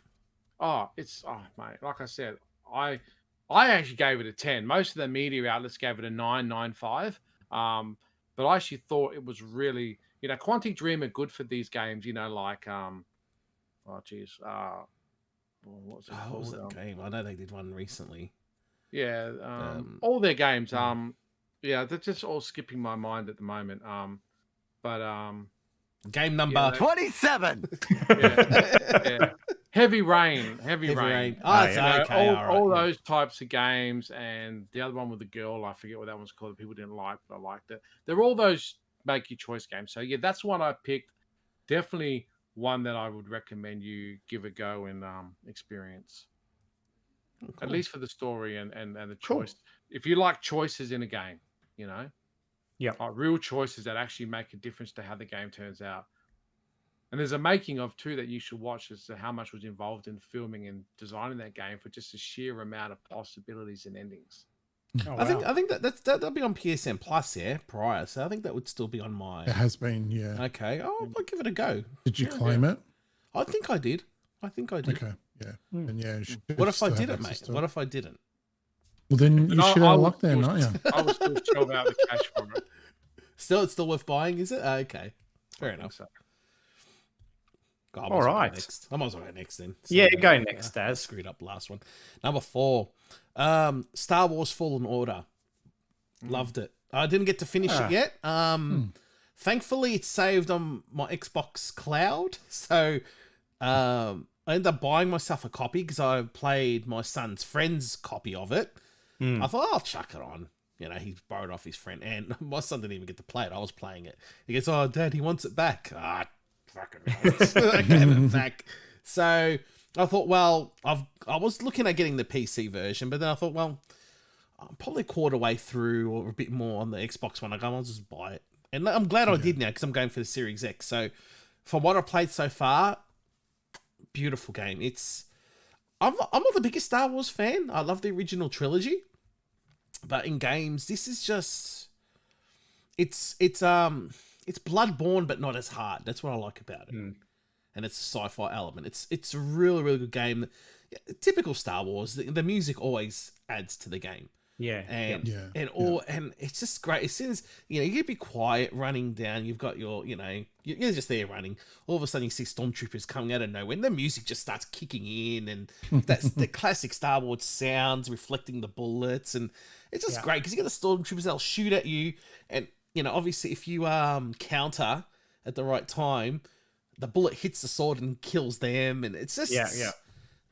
Mate, like I said, I actually gave it a 10. Most of the media outlets gave it a 9.95. But I actually thought it was really, Quantic Dream are good for these games. Like what was it What called? was that game? I know they did one recently. Yeah, all their games. Yeah, they're just all skipping my mind at the moment. Game number 27. Yeah. Heavy Rain. Heavy Rain. Oh, Oh, it's yeah. an okay. all yeah. those types of games, and the other one with the girl, I forget what that one's called. People didn't like, but I liked it. They're all those make your choice games. So yeah, that's one I picked. Definitely one that I would recommend you give a go and experience. Cool. At least for the story and the Cool. choice. If you like choices in a game, Yep. like real choices that actually make a difference to how the game turns out. And there's a making of too that you should watch as to how much was involved in filming and designing that game for just the sheer amount of possibilities and endings. Oh, I think wow. that'll be on PSN Plus, yeah, prior. So I think that would still be on my. It has been, yeah. Okay, I'll give it a go. Did you claim it? I think I did. Okay, yeah. Hmm. And yeah, you should What if I still have didn't, access mate? to What it. if I didn't? Well, then you No, should I have was luck then, still- aren't you? I was still shell out the cash for it. It's still worth buying, is it? Okay, fair I think enough. so. God, I All might as well go right. next. I might as well go next then. Yeah, So, go next, Daz. Screwed up last one. Number 4, Star Wars Fallen Order. Loved it. I didn't get to finish it yet. Thankfully, it's saved on my Xbox Cloud. So I ended up buying myself a copy because I played my son's friend's copy of it. I thought, I'll chuck it on. He borrowed off his friend, and my son didn't even get to play it. I was playing it. He goes, "Oh, Dad, he wants it back." Fucking I gave it back. So I thought, well, I was looking at getting the PC version, but then I thought, well, I'm probably a quarter way through or a bit more on the Xbox One. I'll just buy it. And I'm glad I did now because I'm going for the Series X. So from what I've played so far, beautiful game. I'm not the biggest Star Wars fan. I love the original trilogy. But in games, this is just it's Bloodborne, but not as hard. That's what I like about it. And it's a sci-fi element. It's a really, really good game. Typical Star Wars. The music always adds to the game. Yeah. and Yeah, and it's just great. As soon as you'd be quiet running down, you've got your you're just there running. All of a sudden, you see stormtroopers coming out of nowhere, and the music just starts kicking in, and that's the classic Star Wars sounds reflecting the bullets, and it's just great because you get the stormtroopers, they'll shoot at you, and obviously if you counter at the right time, the bullet hits the sword and kills them, and it's just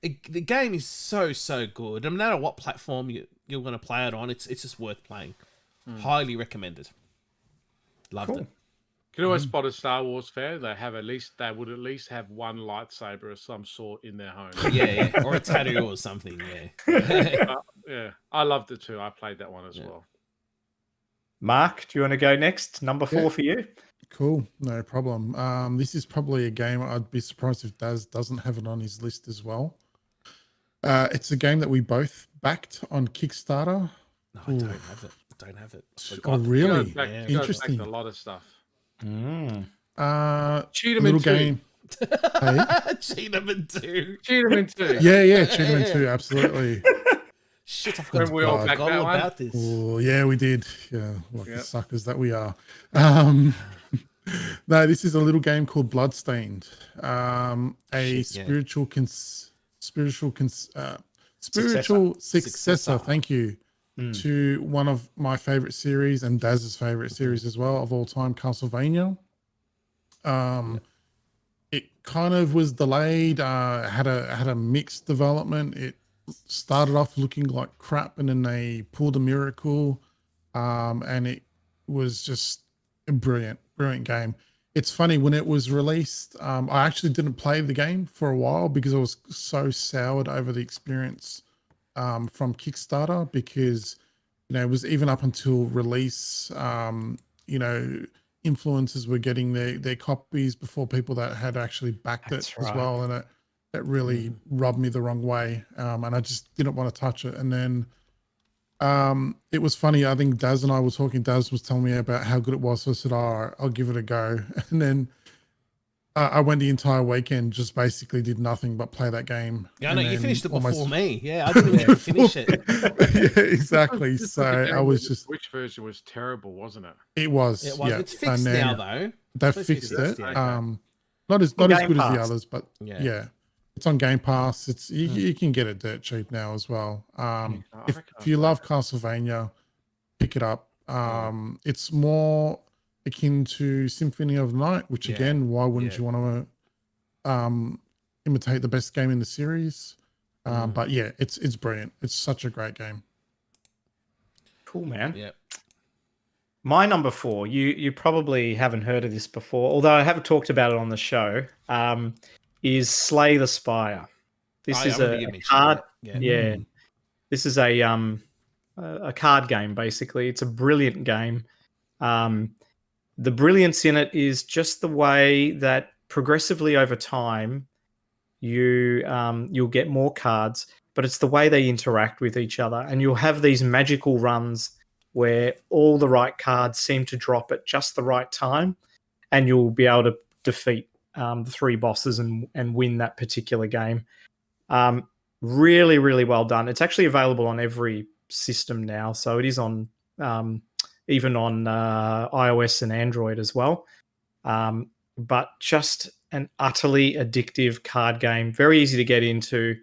the game is so good. No matter what platform you're going to play it on, it's just worth playing. Highly recommended. Loved it. Can always spot a Star Wars fan. They would at least have one lightsaber of some sort in their home. Yeah, or a tattoo or something. Yeah. Yeah, I loved it too. I played that one as well. Mark, do you want to go next? Number 4 for you? Cool, no problem. This is probably a game I'd be surprised if Daz doesn't have it on his list as well. It's a game that we both backed on Kickstarter. No, I don't have it. Oh, really? Interesting. A lot of stuff. Little game. Hey? Cheetahman 2. Cheetahman 2. Yeah, Cheetahman 2, absolutely. Shit, I forgot we all backed that one? about this. Oh, yeah, we did. Yeah, the suckers that we are. No, this is a little game called Bloodstained. Spiritual successor. Thank you. To one of my favorite series and Daz's favorite series as well of all time, Castlevania. It kind of was delayed. Had a mixed development. It started off looking like crap, and then they pulled a miracle, and it was just a brilliant game. It's funny, when it was released, I actually didn't play the game for a while because I was so soured over the experience from Kickstarter, because it was even up until release, influencers were getting their copies before people that had actually backed it as well, and it really rubbed me the wrong way, and I just didn't want to touch it. And then it was funny, I think Daz and I were talking, Daz was telling me about how good it was, so I said, I'll give it a go. And then I went the entire weekend, just basically did nothing but play that game. Yeah, I know, you finished it before me. Yeah, I didn't even finish it. Yeah, exactly. So I was just... Which version was terrible, wasn't it? It was. Yeah. It's fixed now, though. They've fixed it. Okay. Not as good as the others, but yeah. It's on Game Pass. It's you can get it dirt cheap now as well. If you love Castlevania, pick it up. It's more akin to Symphony of the Night, which again, why wouldn't you want to imitate the best game in the series? But yeah, it's brilliant. It's such a great game. Cool, man. Yeah. My number 4, you probably haven't heard of this before, although I have talked about it on the show, is Slay the Spire. This is a card. Yeah. This is a card game, basically. It's a brilliant game. The brilliance in it is just the way that progressively over time you'll get more cards, but it's the way they interact with each other, and you'll have these magical runs where all the right cards seem to drop at just the right time, and you'll be able to defeat the 3 bosses and win that particular game. Really, really well done. It's actually available on every system now, so it is on even on iOS and Android as well. But just an utterly addictive card game, very easy to get into,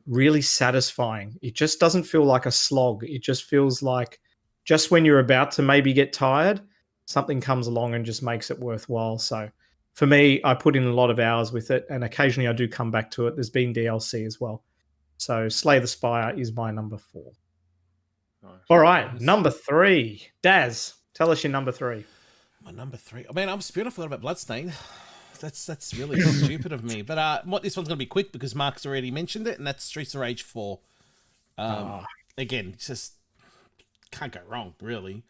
really satisfying. It just doesn't feel like a slog. It just feels like just when you're about to maybe get tired, something comes along and just makes it worthwhile. So for me, I put in a lot of hours with it, and occasionally I do come back to it. There's been DLC as well. So Slay the Spire is my number 4. Nice. All right, number 3. Daz, tell us your number 3. My number 3. I mean, I'm spewing. I forgot about Bloodstained. That's really stupid of me. But this one's going to be quick because Mark's already mentioned it, and that's Streets of Rage 4. Again, it's just can't go wrong, really.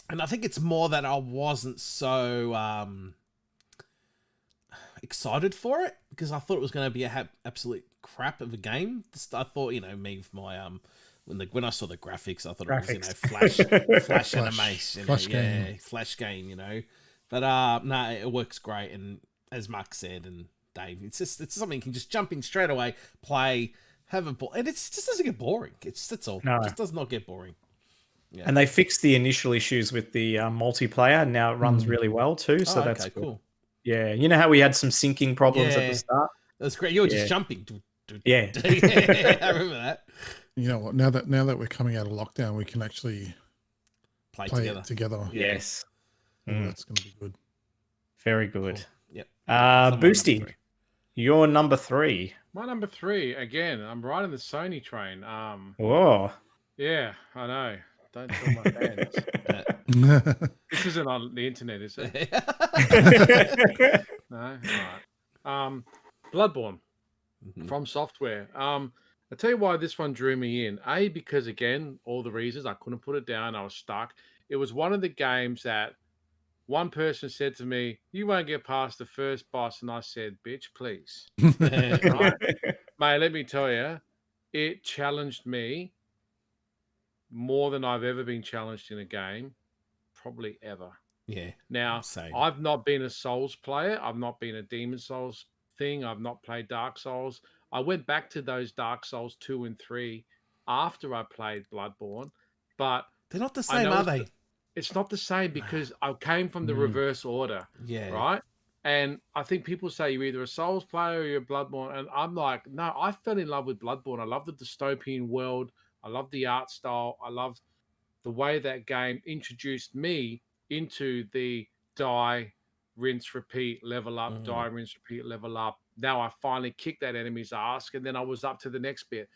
And I think it's more that I wasn't so excited for it, because I thought it was going to be a absolute crap of a game. I thought, me with my when I saw the graphics, I thought it was flash animation, flash game, But no, it works great, and as Mark said and Dave, it's something you can just jump in straight away, play, have a ball, and it just doesn't get boring. That's all. No. It just does not get boring. Yeah. And they fixed the initial issues with the multiplayer. Now it runs really well too. So that's good. cool. Yeah. You know how we had some syncing problems at Yeah. the start? That's great. You were Yeah. just jumping. Yeah. Yeah, I remember that. You know what? Now that we're coming out of lockdown, we can actually Play play together. it together. Yeah. Yes. Oh, that's going to be good. Very good. Cool. Yep. Boosty, Number 3. you're number 3. My number 3 again. I'm riding the Sony train. Whoa. Yeah, I know. Don't tell my fans. This isn't on the internet, is it? No. All right. Bloodborne from Software. I'll tell you why this one drew me in. A, because again, all the reasons I couldn't put it down. I was stuck. It was one of the games that one person said to me, "You won't get past the first boss," and I said, "Bitch, please." Right? Mate, let me tell you, it challenged me more than I've ever been challenged in a game, probably ever. Yeah. Now, Same. I've not been a Souls player. I've not been a Demon Souls thing. I've not played Dark Souls. I went back to those Dark Souls 2 and 3 after I played Bloodborne, but They're not the I same, know are they? it's not the same because I came from the reverse order, Yeah. right? And I think people say you're either a Souls player or you're a Bloodborne. And I'm like, no, I fell in love with Bloodborne. I love the dystopian world. I love the art style. I love the way that game introduced me into the die, rinse, repeat, level up, die, rinse, repeat, level up. Now I finally kicked that enemy's ass, and then I was up to the next bit.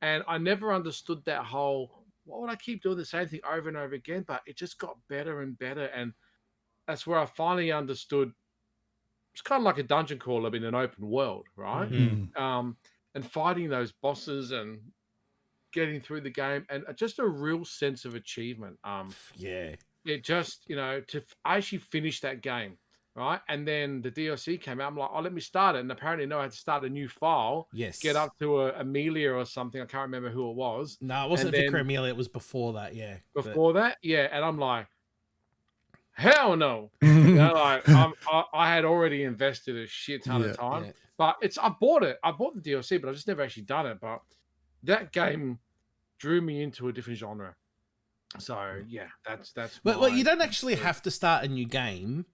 And I never understood that whole, why would I keep doing the same thing over and over again? But it just got better and better. And that's where I finally understood it's kind of like a dungeon crawler in an open world, right? And fighting those bosses and getting through the game and just a real sense of achievement. Yeah. It just, I actually finished that game, right? And then the DLC came out. I'm like, oh, let me start it. And apparently, no, I had to start a new file. Yes. Get up to Amelia or something. I can't remember who it was. No, it wasn't And Vicar then Amelia. It was before that. Yeah. Before that, yeah. And I'm like, hell no. I had already invested a shit ton of time. Yeah. But I bought it. I bought the DLC, but I've just never actually done it. But that game drew me into a different genre. So yeah, that's. Well, you don't actually have to start a new game.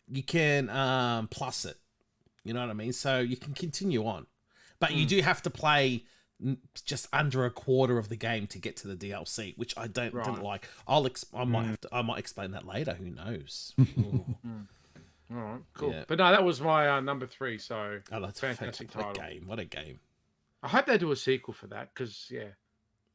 You can plus it. You know what I mean? So you can continue on, but you do have to play just under a quarter of the game to get to the DLC, which I didn't like. I might explain that later. Who knows? All right, cool. Yeah. But no, that was my number 3. So That's fantastic What title. a game! What a game! I hope they do a sequel for that because it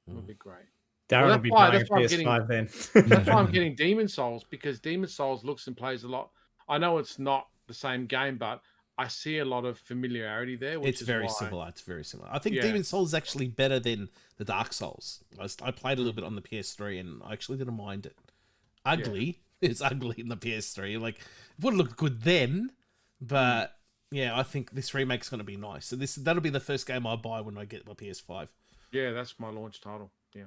would be great. Darren will be buying a PS5 then. That's why I'm getting Demon Souls, because Demon Souls looks and plays a lot. I know it's not the same game, but I see a lot of familiarity there. Which It's is very why. similar. It's very similar. I think Yeah. Demon Souls is actually better than the Dark Souls. I played a little bit on the PS3 and I actually didn't mind it. Ugly. It's ugly in the PS3. Like, it would look good then, but yeah, I think this remake's going to be nice. So that'll be the first game I buy when I get my PS5. Yeah, that's my launch title. Yeah.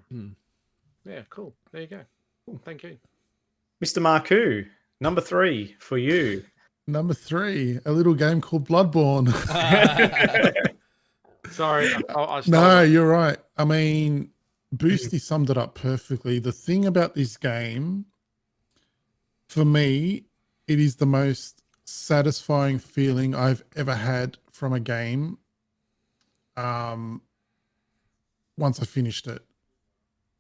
Yeah, cool. There you go. Cool. Thank you. Mr. Marku, number 3 for you. Number 3, a little game called Bloodborne. Sorry. I No, you're right. I mean, Boosty summed it up perfectly. The thing about this game, for me, it is the most satisfying feeling I've ever had from a game. Once I finished it,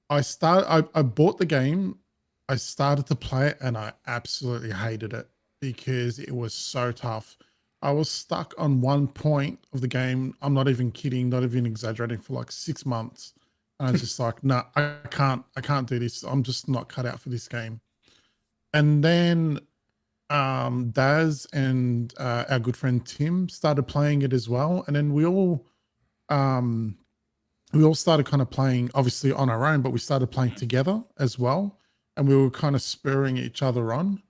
I bought the game, I started to play it, and I absolutely hated it because it was so tough. I was stuck on one point of the game. I'm not even kidding, not even exaggerating, for like 6 months. And I was just like, no, I can't do this. I'm just not cut out for this game. And then Daz and our good friend Tim started playing it as well. And then we all started kind of playing, obviously on our own, but we started playing together as well. And we were kind of spurring each other on.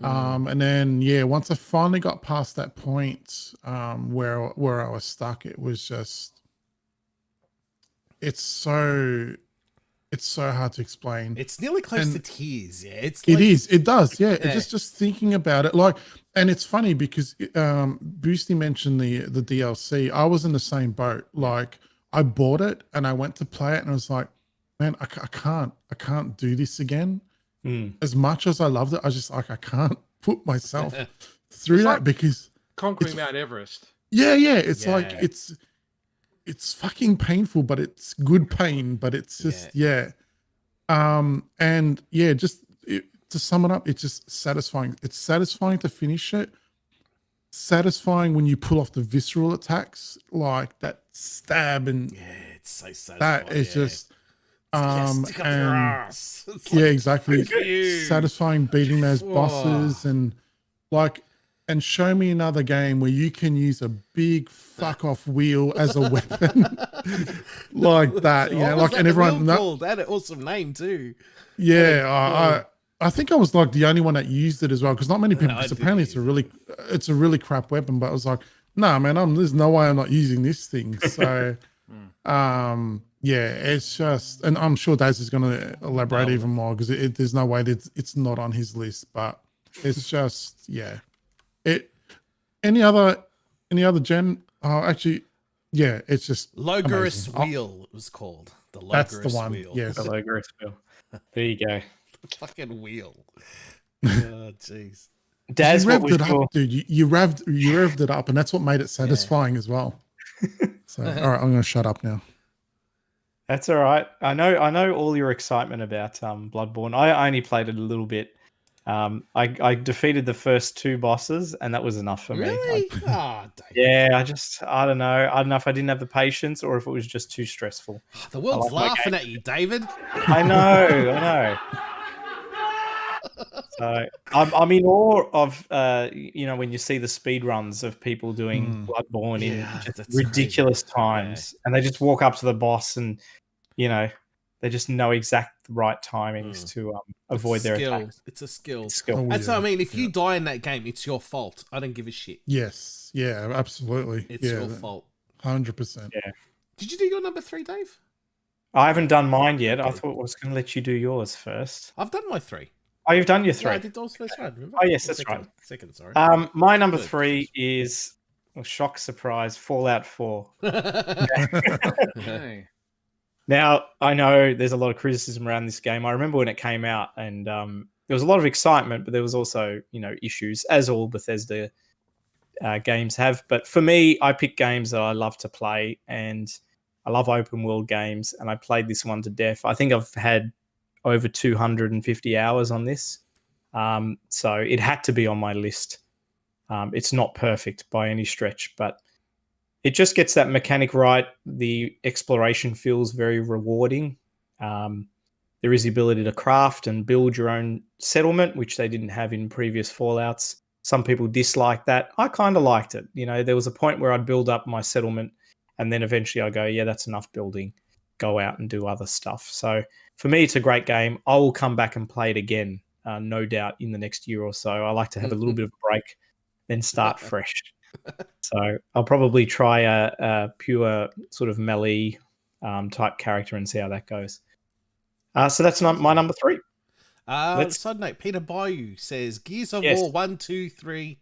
And then, yeah, once I finally got past that point where I was stuck, it was just, it's so hard to explain. It's nearly close to tears. Yeah, It does. Yeah. Just thinking about it, like, and it's funny because Boosty mentioned the DLC. I was in the same boat. Like, I bought it and I went to play it and I was like, man, I can't do this again. As much as I loved it, I was just like, I can't put myself through It's that like because conquering Mount Everest. yeah, it's like Yeah. it's fucking painful, but it's good pain, but it's just and yeah, to sum it up, it's just satisfying. It's satisfying to finish it. Satisfying when you pull off the visceral attacks, like that stab, and it's so satisfying. that is just stick up your ass. It's yeah, like, exactly. fuck you. Satisfying beating those bosses and like, and show me another game where you can use a big fuck off wheel as a weapon like that. You know, What was like, that and the everyone, wheel called? That had an awesome name too. I think I was like the only one that used it as well because not many people. I Because didn't apparently use it's a really crap weapon. But I was like, nah, man, there's no way I'm not using this thing. So, yeah, it's just, and I'm sure Daz is going to elaborate even more because there's no way that it's not on his list. But it's just, yeah, it. Any other gen? Oh, actually, yeah, it's just Logorous amazing. Wheel it was called. The Logorous That's the one. Wheel. Yes. The Logorous wheel. There you go. Fucking wheel. Oh, jeez. Daz, you what revved was it up, your... dude. You revved it up, and that's what made it satisfying as well. So, all right, I'm going to shut up now. That's all right. I know all your excitement about Bloodborne. I only played it a little bit. I defeated the first 2 bosses, and that was enough for me. Really? Yeah, I don't know. I don't know if I didn't have the patience or if it was just too stressful. The world's like my laughing at you, David. I know. So I'm in awe of when you see the speed runs of people doing Bloodborne in just ridiculous times, and they just walk up to the boss and they just know exact right timings to avoid their attacks. It's a skill. It's skill. That's what I mean. If you die in that game, it's your fault. I don't give a shit. Yes. Yeah, absolutely. It's your fault. 100%. Yeah. Did you do your number 3, Dave? I haven't done mine yet. I thought I was going to let you do yours first. I've done my 3. Oh, you've done your 3. Yeah, I did those first round, remember? Oh, yes, that's right. Second, sorry. My number 3 is, shock, surprise, Fallout 4. Hey. Now, I know there's a lot of criticism around this game. I remember when it came out and there was a lot of excitement, but there was also, issues, as all Bethesda games have. But for me, I pick games that I love to play, and I love open world games, and I played this one to death. I think I've had over 250 hours on this. So it had to be on my list. It's not perfect by any stretch, but it just gets that mechanic right. The exploration feels very rewarding. There is the ability to craft and build your own settlement, which they didn't have in previous Fallouts. Some people dislike that. I kind of liked it. There was a point where I'd build up my settlement, and then eventually I go, yeah, that's enough building. Go out and do other stuff. So for me, it's a great game. I will come back and play it again, no doubt, in the next year or so. I like to have a little bit of a break, then start fresh. So I'll probably try a pure sort of melee type character and see how that goes. So that's my number 3. Side note, Peter Bayou says Gears of War 1, 2, 3,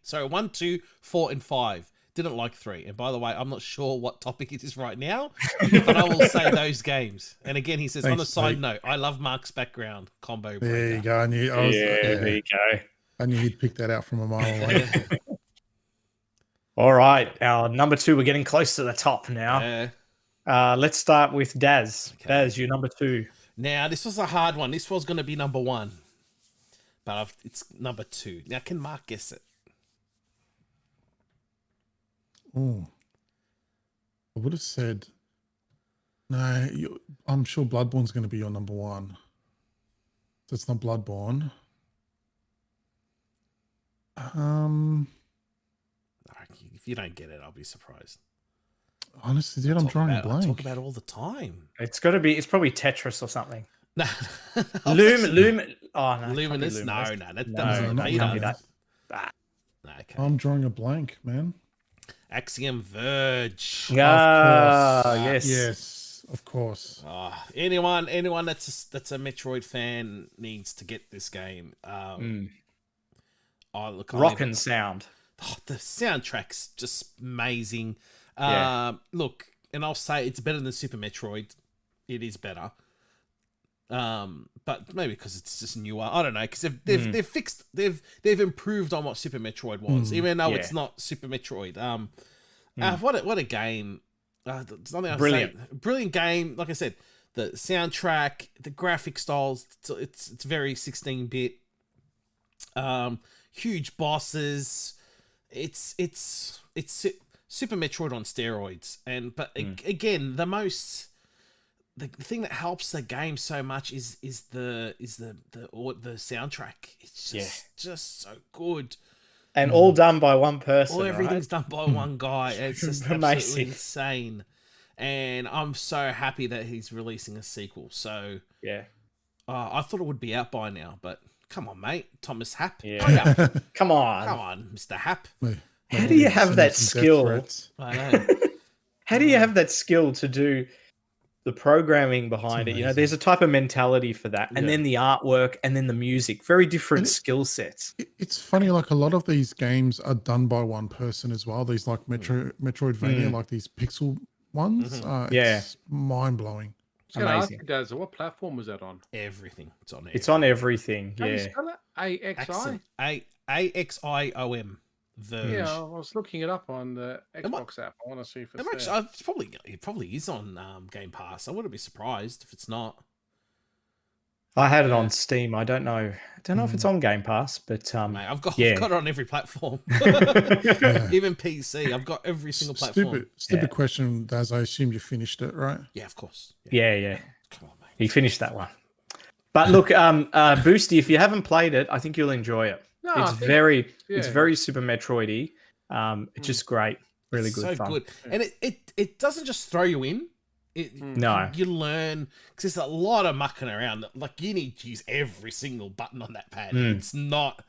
4, and 5. Didn't like 3. And by the way, I'm not sure what topic it is right now, but I will say those games. And again, he says, on a side note, I love Mark's background combo breaker. There you go. There you go. I knew he'd pick that out from a mile away. All right, our number 2. We're getting close to the top now. Let's start with Daz. Okay. Daz, you're number 2. Now, this was a hard one. This was going to be number 1, but it's number 2. Now, can Mark guess it? Oh, I would have said no. I'm sure Bloodborne's going to be your number 1. So it's not Bloodborne. If you don't get it, I'll be surprised. Honestly, dude, I'm drawing a blank. I talk about it all the time. It's got to be. It's probably Tetris or something. No, Luminous. Oh no, Luminous. No, that doesn't be that. Okay. I'm drawing a blank, man. Axiom Verge. Yes, of course. Anyone that's a Metroid fan needs to get this game. Rockin' sound. The soundtrack's just amazing. Yeah. Look, and I'll say it's better than Super Metroid. It is better. But maybe because it's just newer. I don't know, because they've fixed, they've improved on what Super Metroid was, even though it's not Super Metroid. What a game! Brilliant game. Like I said, the soundtrack, the graphic styles, it's very 16-bit. Huge bosses. It's Super Metroid on steroids. But again, the thing that helps the game so much is the soundtrack. It's just so good. And all done by one person. Everything's done by one guy. It's just absolutely insane. And I'm so happy that he's releasing a sequel. So yeah, I thought it would be out by now, but come on, mate, Thomas Happ. Yeah, come on, Mr. Happ. How do you have that skill? I know. How do you have that skill to do the programming behind it? You know, there's a type of mentality for that, and then the artwork, and then the music. Very different skill sets. It's funny, like a lot of these games are done by one person as well. These like Metroidvania, like these pixel ones. It's mind blowing. Amazing. Guys, what platform was that on? Everything. It's on everything. It's on everything. How do you spell it? AXI? AXIOM. Yeah, I was looking it up on the Xbox app. I want to see if it's there. It probably is on Game Pass. I wouldn't be surprised if it's not. I had it on Steam. I don't know if it's on Game Pass, but mate, I've got it on every platform, even PC. I've got every single platform. Stupid question, Daz. I assume you finished it, right? Yeah, of course. Yeah. Come on, mate. He finished that one. But look, Boosty, if you haven't played it, I think you'll enjoy it. No, it's very Super Metroid-y. It's just great, really good so fun. Good. And it doesn't just throw you in. You learn, because there's a lot of mucking around. Like, you need to use every single button on that pad. It's not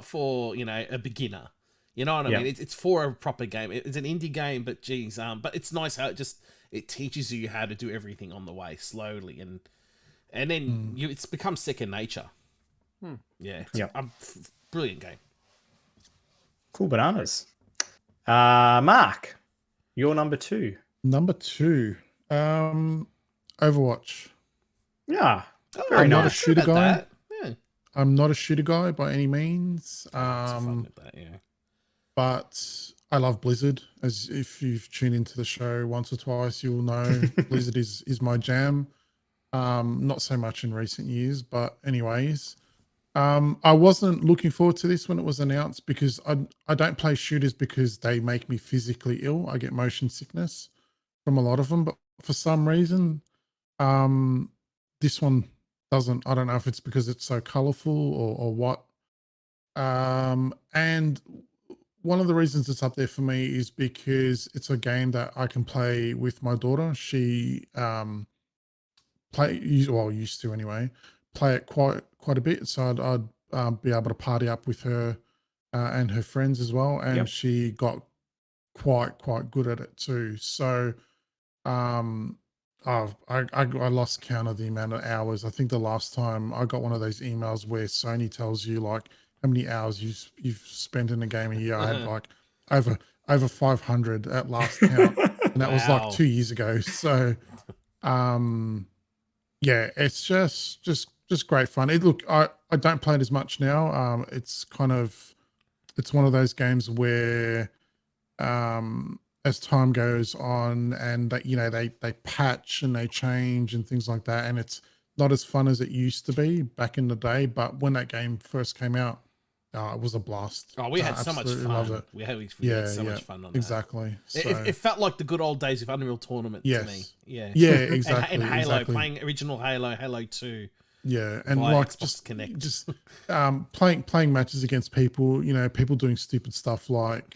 for a beginner. You know what I mean? It's for a proper game. It's an indie game, but geez, but it's nice how it teaches you how to do everything on the way slowly, and then it's become second nature. Yeah. Brilliant game. Cool bananas. Mark, you're number 2. Number 2, Overwatch. Yeah, I'm not a shooter guy. I'm not a shooter guy by any means. But I love Blizzard. As if you've tuned into the show once or twice, you'll know Blizzard is my jam. Not so much in recent years, but anyways. I wasn't looking forward to this when it was announced because I don't play shooters because they make me physically ill. I get motion sickness from a lot of them, but for some reason, this one doesn't. I don't know if it's because it's so colorful or what. And one of the reasons it's up there for me is because it's a game that I can play with my daughter. She used to anyway, play it quite a bit. So I'd be able to party up with her and her friends as well. And she got quite good at it too. So I lost count of the amount of hours. I think the last time I got one of those emails where Sony tells you like how many hours you've spent in a game a year. I had like over 500 at last count, and that was like 2 years ago. So it's just great fun. I don't play it as much now. It's one of those games where as time goes on and they patch and they change and things like that, and it's not as fun as it used to be back in the day. But when that game first came out, it was a blast. We had so much fun. We had so much fun on that. Exactly. So, it felt like the good old days of Unreal Tournament to me. Yeah, exactly. and Halo, playing original Halo 2. Yeah, and like Xbox Connect. just playing matches against people, people doing stupid stuff like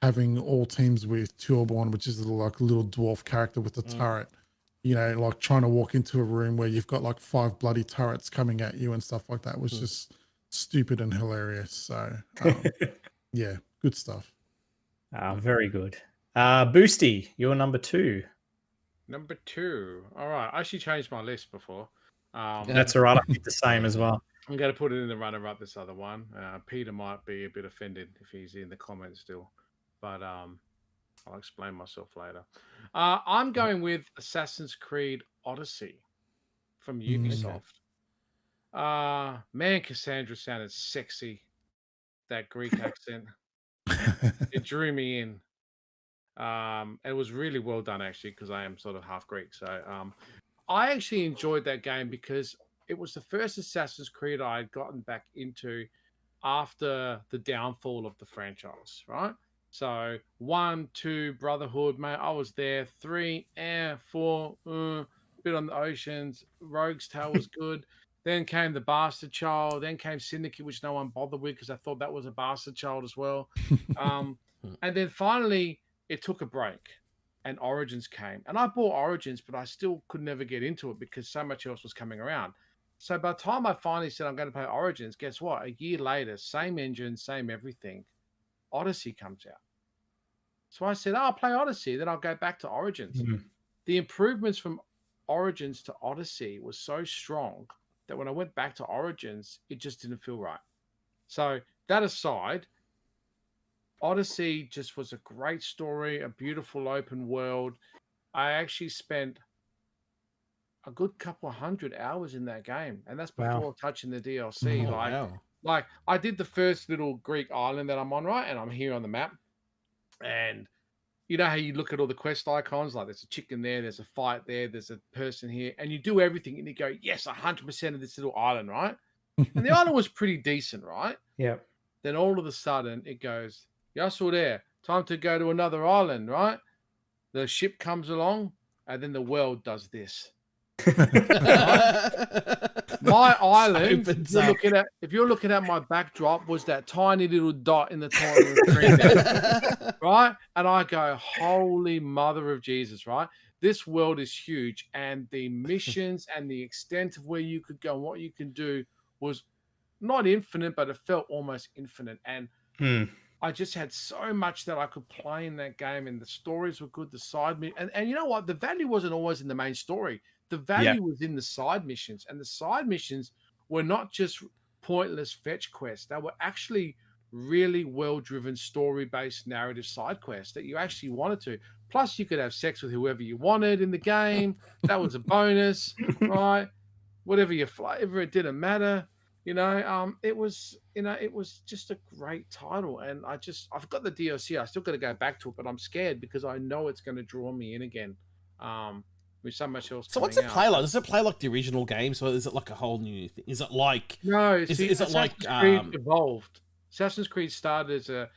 having all teams with Tourborn, which is like a little dwarf character with a turret, like trying to walk into a room where you've got like 5 bloody turrets coming at you and stuff like that was just stupid and hilarious. So good stuff. Very good. Boosty, you're number 2. Number 2. All right. I actually changed my list before. That's all right. I did the same as well. I'm going to put it in the runner-up, this other one. Peter might be a bit offended if he's in the comments still. But I'll explain myself later. I'm going with Assassin's Creed Odyssey from Ubisoft. Man, Cassandra sounded sexy. That Greek accent. It drew me in. It was really well done actually, because I am sort of half Greek. So I actually enjoyed that game because it was the first Assassin's Creed I had gotten back into after the downfall of the franchise, right? So 1, 2, Brotherhood, mate, I was there. 3, 4, bit on the oceans. Rogue's Tale was good. Then came the Bastard Child. Then came Syndicate, which no one bothered with because I thought that was a Bastard Child as well. And then finally, it took a break, and Origins came. And I bought Origins, but I still could never get into it because so much else was coming around. So by the time I finally said I'm going to play Origins, guess what? A year later, same engine, same everything, Odyssey comes out. So I said, I'll play Odyssey, then I'll go back to Origins. The improvements from Origins to Odyssey was so strong that when I went back to Origins, it just didn't feel right. So that aside, Odyssey just was a great story, a beautiful open world. I actually spent a good couple of 100 hours in that game, and that's before touching the DLC. Like I did the first little Greek island that I'm on, right? And I'm here on the map, and you know how you look at all the quest icons, like there's a chicken there, there's a fight there, there's a person here, and you do everything, and you go, yes, 100% of this little island, right? And the island was pretty decent, right? Yeah. Then all of a sudden it goes, yes, all there, time to go to another island, right? The ship comes along, and then the world does this. My island, if you're looking at my backdrop, was that tiny little dot in the corner of the screen there, right? And I go, holy mother of Jesus, right? This world is huge, and the missions and the extent of where you could go and what you can do was not infinite, but it felt almost infinite. And I just had so much that I could play in that game, and the stories were good. The side and you know what? The value wasn't always in the main story. The value was in the side missions, and the side missions were not just pointless fetch quests. They were actually really well-driven, story-based narrative side quests that you actually wanted to. Plus, you could have sex with whoever you wanted in the game. That was a bonus, right? Whatever your flavor, it didn't matter. It was just a great title, and I've got the DLC. I still got to go back to it, but I'm scared because I know it's going to draw me in again. With so much else. So what's it play like? Does it play like the original game? So is it like a whole new thing? Is it like Is it like Creed evolved? Assassin's Creed started as a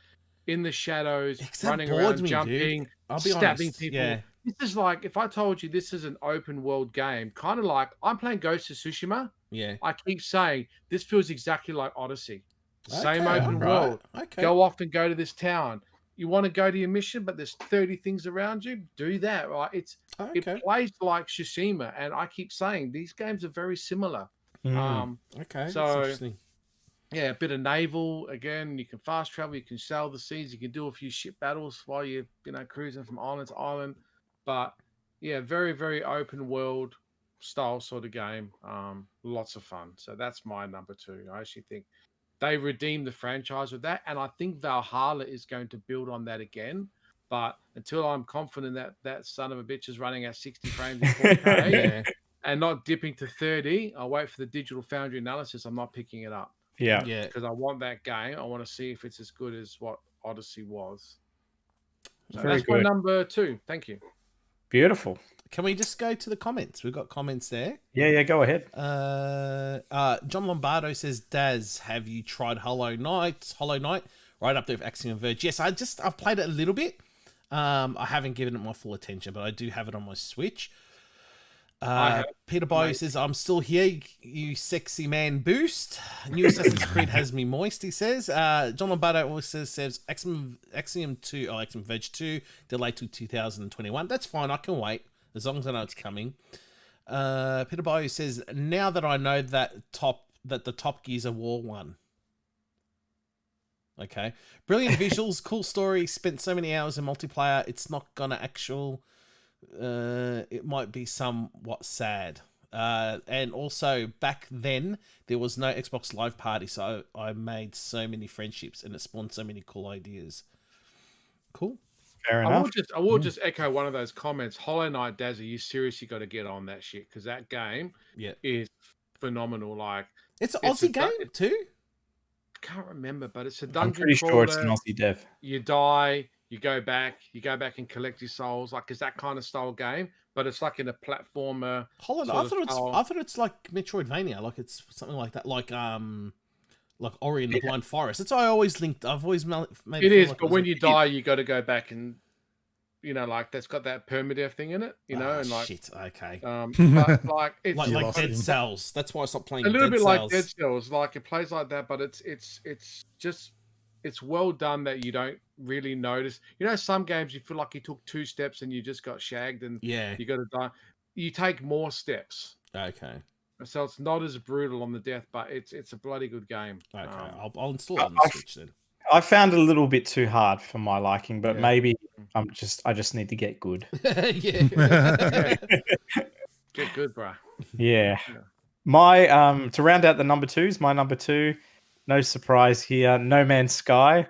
in the shadows, running around, jumping, stabbing people. Yeah. This is like if I told you this is an open world game, kind of like I'm playing Ghost of Tsushima. Yeah. I keep saying this feels exactly like Odyssey. Same open world. Okay. Go off and go to this town. You want to go to your mission, but there's 30 things around you. Do that, right? It plays like Tsushima, and I keep saying these games are very similar. Okay, so that's interesting. Yeah, a bit of naval again. You can fast travel. You can sail the seas. You can do a few ship battles while you're cruising from island to island. But yeah, very very open world style sort of game. Lots of fun. So that's my number 2. I actually think they redeemed the franchise with that, and I think Valhalla is going to build on that again. But until I'm confident that that son of a bitch is running at 60 frames in 4K and not dipping to 30, I'll wait for the Digital Foundry analysis. I'm not picking it up. Yeah. Because I want that game. I want to see if it's as good as what Odyssey was. So Very that's good. my number 2. Thank you. Beautiful. Can we just go to the comments? We've got comments there. Yeah, go ahead. John Lombardo says, Daz, have you tried Hollow Knight? Right up there with Axiom Verge. Yes, I've played it a little bit. I haven't given it my full attention, but I do have it on my Switch. Peter Boy says, I'm still here, you sexy man boost. New Assassin's Creed has me moist, he says. John Lombardo also says Axiom Verge 2, delayed to 2021. That's fine, I can wait, as long as I know it's coming. Peter Boy says, now that I know that the Top Gear's a War one. Okay. Brilliant visuals, cool story, spent so many hours in multiplayer, it's not gonna it might be somewhat sad. And also back then there was no Xbox Live Party, so I made so many friendships and it spawned so many cool ideas. Cool. Fair enough. I will just echo one of those comments. Hollow Knight Dazzy, you seriously got to get on that shit because that game is phenomenal. Like It's an it's a Aussie game too. I can't remember, but it's a I'm dungeon pretty crawler. sure it's an Aussie dev. You die, you go back and collect your souls. Like it's that kind of style game, but it's like in a platformer. Hollow Knight. I thought it's like Metroidvania, like it's something like that, like Ori and the Blind Forest. That's what I always linked. I've always made it is, like but when you die, you got to go back and like that's got that permadeath thing in it, and like shit. Okay. But like it's like Dead Cells. That's why I stopped playing. A little Dead bit Cells. like Dead Cells. Like it plays like that, but it's just it's well done that you don't really notice. Some games you feel like you took 2 steps and you just got shagged and you got to die. You take more steps. Okay. So it's not as brutal on the death, but it's a bloody good game. Okay, I'll install it on the Switch then. I found it a little bit too hard for my liking, but maybe I just need to get good. Yeah. Get good, bro. Yeah. My to round out the number 2s, my number 2, no surprise here, No Man's Sky is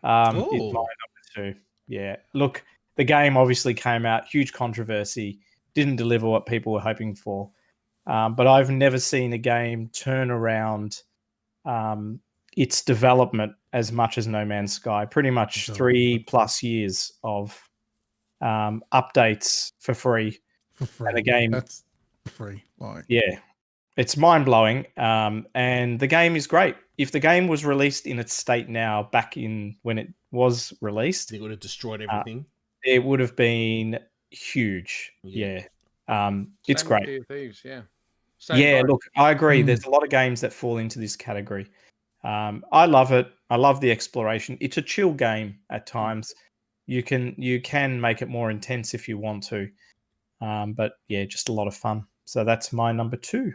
my number 2. Yeah. Look, the game obviously came out, huge controversy, didn't deliver what people were hoping for. But I've never seen a game turn around its development as much as No Man's Sky. Pretty much 3+ years of updates for free. And the game, that's free. it's mind blowing. And the game is great. If the game was released in its state now, back in when it was released, it would have destroyed everything. It would have huge. Yeah. It's Same great. with Sea of Thieves, Look, I agree. There's a lot of games that fall into this category. I love it. I love the exploration. It's a chill game at times. You can make it more intense if you want to. But yeah, just a lot of fun. So that's my number 2.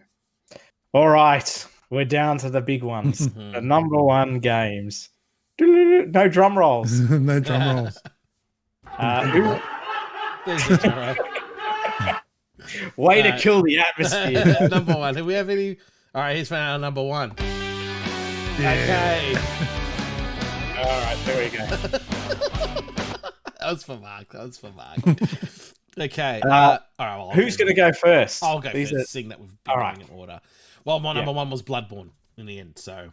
All right, we're down to the big ones. The number 1 games. No drum rolls. No drum rolls. There's the drum roll. Way to kill the atmosphere. Number 1. Do we have any? All right, here's for our number 1. Okay. All right, there we go. That was for Mark. Okay. All right. Well, who's going to go first? I'll go first, seeing that we've been going in order. Well, my number 1 was Bloodborne in the end, so.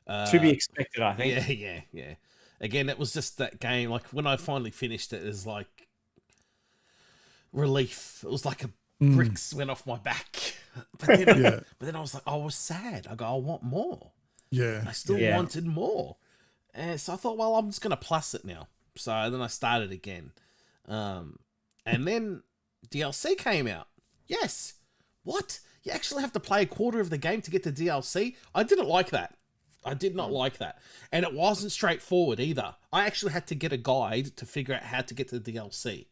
To be expected, I think. Yeah. Again, it was just that game. Like, when I finally finished it, it was like relief. It was like bricks went off my back. But then I was like, I was sad. I go, I want more. Yeah. I still wanted more. And so I thought, well, I'm just going to plus it now. So then I started again. And then DLC came out. Yes. What? You actually have to play a quarter of the game to get the DLC? I didn't like that. I did not like that. And it wasn't straightforward either. I actually had to get a guide to figure out how to get to the DLC.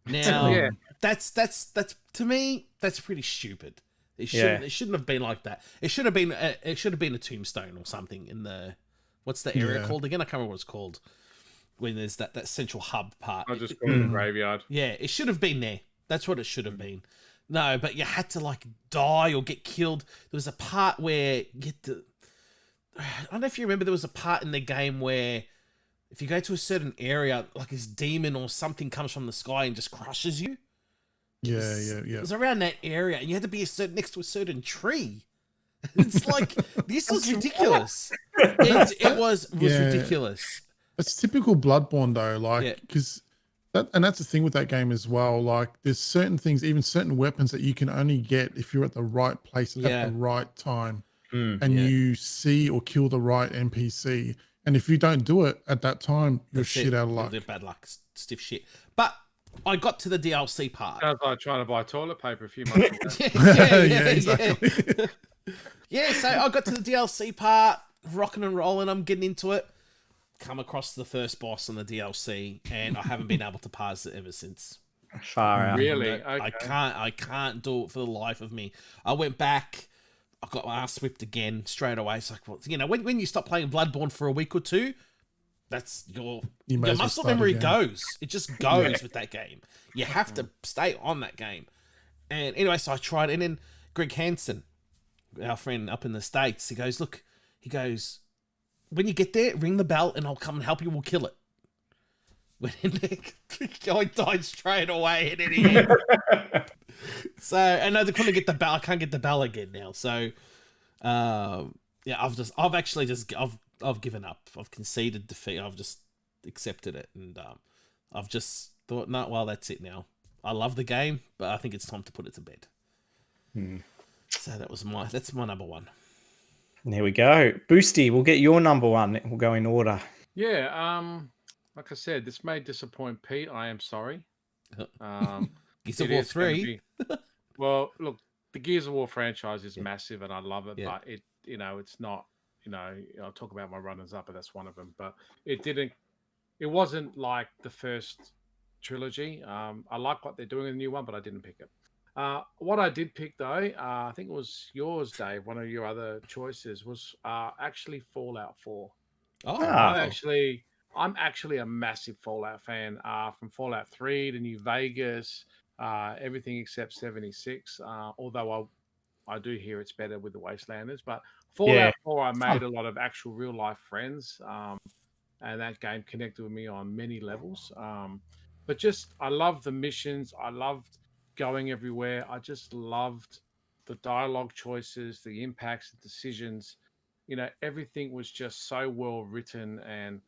Now, that's to me, that's pretty stupid. It shouldn't have been like that. It should have been a tombstone or something in the, what's the area called again? I can't remember what it's called. When there's that central hub part. I just call it the graveyard. Yeah, it should have been there. That's what it should have been. No, but you had to like die or get killed. There was a part where you get to, I don't know if you remember, there was a part in the game where if you go to a certain area, like this demon or something comes from the sky and just crushes you. Yeah. It was around that area, and you had to be next to a certain tree. It's like, this was ridiculous. It was ridiculous. It's typical Bloodborne though, like, because that's the thing with that game as well. Like, there's certain things, even certain weapons that you can only get if you're at the right place at the right time, and you see or kill the right NPC. And if you don't do it at that time, you're shit out of luck. They're bad luck, stiff shit. But I got to the DLC part. Sounds like trying to buy toilet paper a few months ago. Exactly. So I got to the DLC part, rocking and rolling. I'm getting into it. Come across the first boss on the DLC, and I haven't been able to pass it ever since. Far out. Really? Okay. I can't do it for the life of me. I went back. I got my ass whipped again straight away. It's like, well, when you stop playing Bloodborne for a week or two, that's your muscle memory goes. It just goes with that game. You have to stay on that game. And anyway, so I tried, and then Greg Hansen, our friend up in the States, he goes, when you get there, ring the bell and I'll come and help you. We'll kill it. went in there. I died straight away at any end. So, and I couldn't get the bell. I can't get the bell again now. So, yeah, I've given up. I've conceded defeat. I've just accepted it, and I've just thought, no, well, that's it now. I love the game, but I think it's time to put it to bed. So that's my number one. There we go. Boosty, we'll get your number one. We'll go in order. Yeah, like I said, this may disappoint Pete. I am sorry. Gears of It War is gonna 3. well, look, the Gears of War franchise is massive, and I love it. Yeah. But it's not. I'll talk about my runners up, but that's one of them. But it wasn't like the first trilogy. I like what they're doing in the new one, but I didn't pick it. What I did pick though, I think it was yours, Dave. One of your other choices was actually Fallout 4. Oh, I'm actually a massive Fallout fan. From Fallout 3 to New Vegas, everything except 76. Although I do hear it's better with the Wastelanders, but Fallout 4, I made a lot of actual real life friends, and that game connected with me on many levels. But just I loved the missions. I loved going everywhere. I just loved the dialogue choices, the impacts, the decisions. Everything was just so well written, and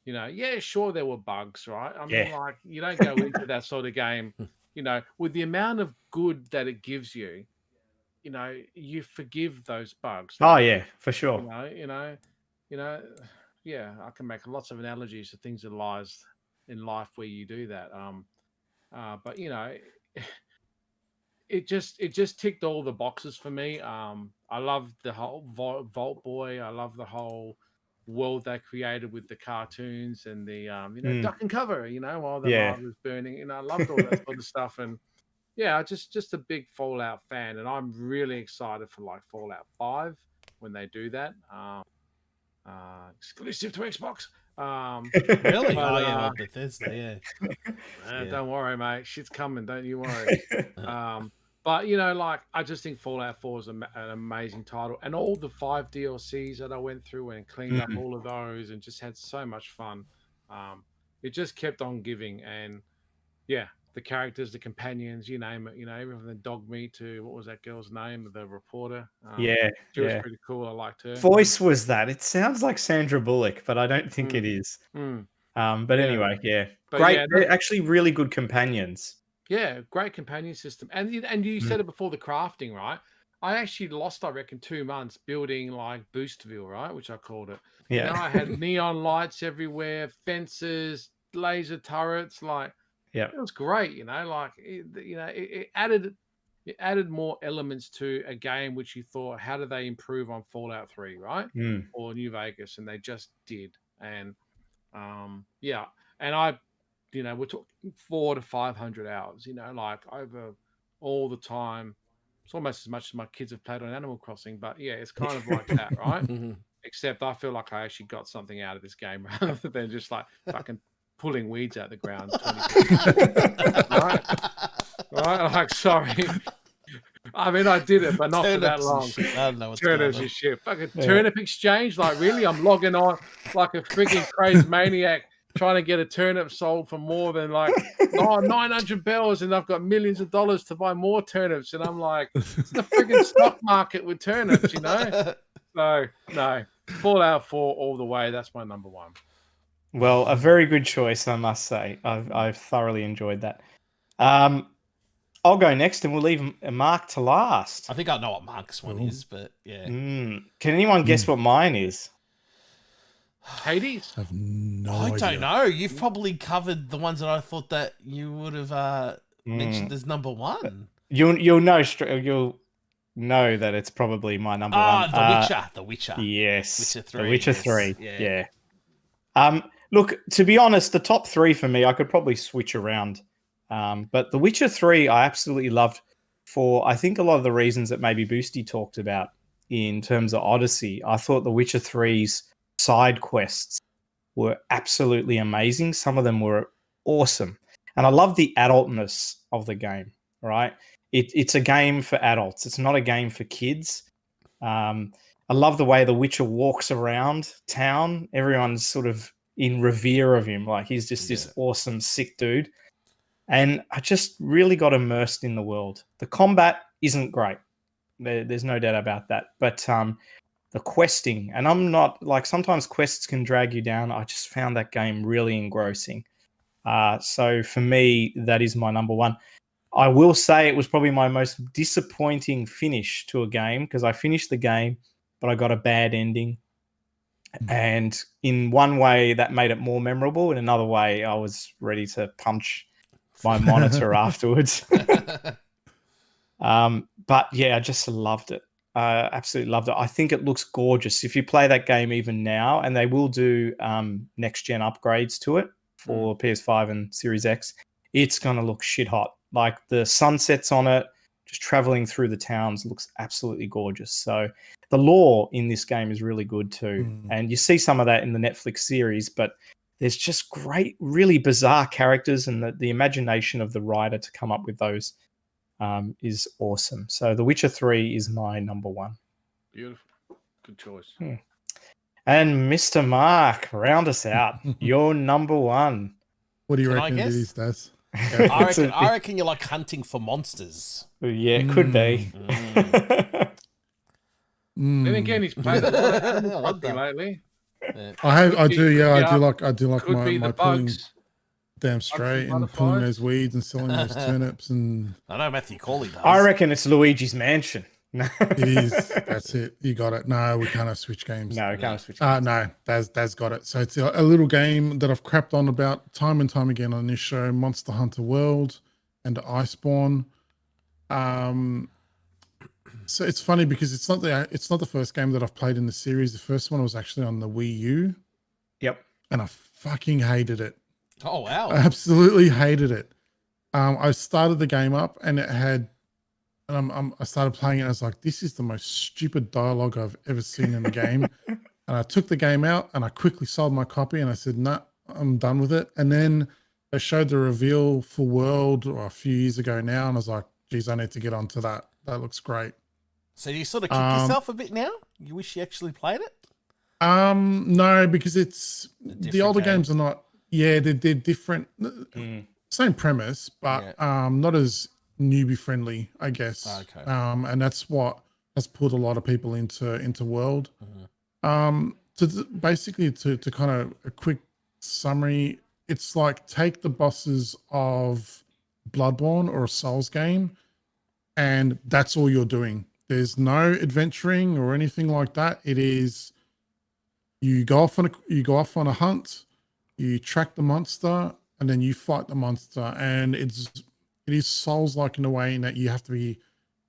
yeah, sure, there were bugs, right? I mean, like, you don't go into that sort of game, with the amount of good that it gives you, you forgive those bugs. Oh yeah, for sure. Yeah, I can make lots of analogies to things in life where you do that. But it just ticked all the boxes for me. I love the whole Vault Boy. I love the whole world they created with the cartoons and the duck and cover, while the lava was burning. I loved all that sort of stuff. And yeah, just a big Fallout fan, and I'm really excited for like Fallout 5 when they do that. Exclusive to Xbox. really? But, yeah, Bethesda, yeah. Don't worry, mate. Shit's coming. Don't you worry. But like, I just think Fallout 4 is an amazing title, and all the 5 DLCs that I went through and cleaned up all of those, and just had so much fun. It just kept on giving, and yeah, the characters, the companions, you name it. Everything from the dog meat to what was that girl's name, the reporter. She was pretty cool. I liked her. Voice was that? It sounds like Sandra Bullock, but I don't think it is. But anyway, yeah, but great. Yeah, they're actually really good companions. Yeah, great companion system. And you said it before, the crafting, right? I actually lost, I reckon, 2 months building like Boostville, right? Which I called it. Yeah. I had neon lights everywhere, fences, laser turrets, like it was great, like it added more elements to a game which you thought, how do they improve on Fallout 3, right? Or New Vegas, and they just did. And yeah, and I we're talking 400 to 500 hours, like over all the time. It's almost as much as my kids have played on Animal Crossing, but yeah, it's kind of like that, right? Except I feel like I actually got something out of this game rather than just like fucking pulling weeds out the ground. right? Like, sorry. I mean, I did it, but not for that long. I don't know what's Turnips and shit. Fucking turnip exchange? Like, really? I'm logging on like a freaking crazy maniac trying to get a turnip sold for more than like 900 bells, and I've got millions of dollars to buy more turnips, and I'm like, it's the freaking stock market with turnips, So no, Fallout 4 all the way. That's my number one. Well, a very good choice, I must say. I've thoroughly enjoyed that. I'll go next, and we'll leave Mark to last. I think I know what Mark's one is, but yeah. Can anyone guess what mine is? Hades? I have no I idea. don't know. You've probably covered the ones that I thought that you would have mentioned as number one. You'll know you'll know that it's probably my number one. The Witcher. Yes, Witcher 3. The Witcher 3. Yeah. Look, to be honest, the top 3 for me, I could probably switch around. But The Witcher 3, I absolutely loved for, I think, a lot of the reasons that maybe Boosty talked about in terms of Odyssey. I thought The Witcher 3's side quests were absolutely amazing. Some of them were awesome. And I love the adultness of the game, right? It's a game for adults. It's not a game for kids. I love the way the Witcher walks around town. Everyone's sort of in revere of him. Like he's just this awesome, sick dude. And I just really got immersed in the world. The combat isn't great. There's no doubt about that. But the questing, and I'm not like sometimes quests can drag you down. I just found that game really engrossing. So for me, that is my number one. I will say it was probably my most disappointing finish to a game because I finished the game, but I got a bad ending. And in one way, that made it more memorable. In another way, I was ready to punch my monitor afterwards. But yeah, I just loved it. Absolutely loved it. I think it looks gorgeous. If you play that game even now, and they will do next gen upgrades to it for PS5 and Series X, it's going to look shit hot. Like the sunsets on it, just traveling through the towns looks absolutely gorgeous. So the lore in this game is really good too. And you see some of that in the Netflix series, but there's just great, really bizarre characters, and the imagination of the writer to come up with those is awesome. So The Witcher 3 is my number one. Beautiful. Good choice. And Mr. Mark, round us out. Your number one. What do you Can I reckon it guess? is, Des? I reckon you like hunting for monsters. Yeah, it could be. Then again, he's played a lot of Animal Crossing lately. I do like Could be my the pulling bugs. damn straight and pulling those weeds and selling those turnips, and I know Matthew Corley does. I reckon it's Luigi's Mansion. it is. That's it. You got it. No, we can't have Switch games. No, we can't have Switch games. No, Daz got it. So it's a little game that I've crapped on about time and time again on this show: Monster Hunter World and Iceborne. So it's funny because it's not the first game that I've played in the series. The first one was actually on the Wii U. Yep. And I fucking hated it. Oh wow! I absolutely hated it. I started the game up and it had, and I started playing it. And I was like, this is the most stupid dialogue I've ever seen in a game. And I took the game out and I quickly sold my copy and I said, nah, I'm done with it. And then they showed the reveal for World a few years ago now. And I was like, geez, I need to get onto that. That looks great. So you sort of kick yourself a bit now? You wish you actually played it? No, because it's the older games are not. Yeah, they're different. Same premise, but not as newbie friendly, I guess. Okay. And that's what has put a lot of people into World. Basically to kind of a quick summary, it's like take the bosses of Bloodborne or a Souls game, and that's all you're doing. There's no adventuring or anything like that. It is you go off on a hunt, you track the monster, and then you fight the monster. And it is Souls-like in a way in that you have to be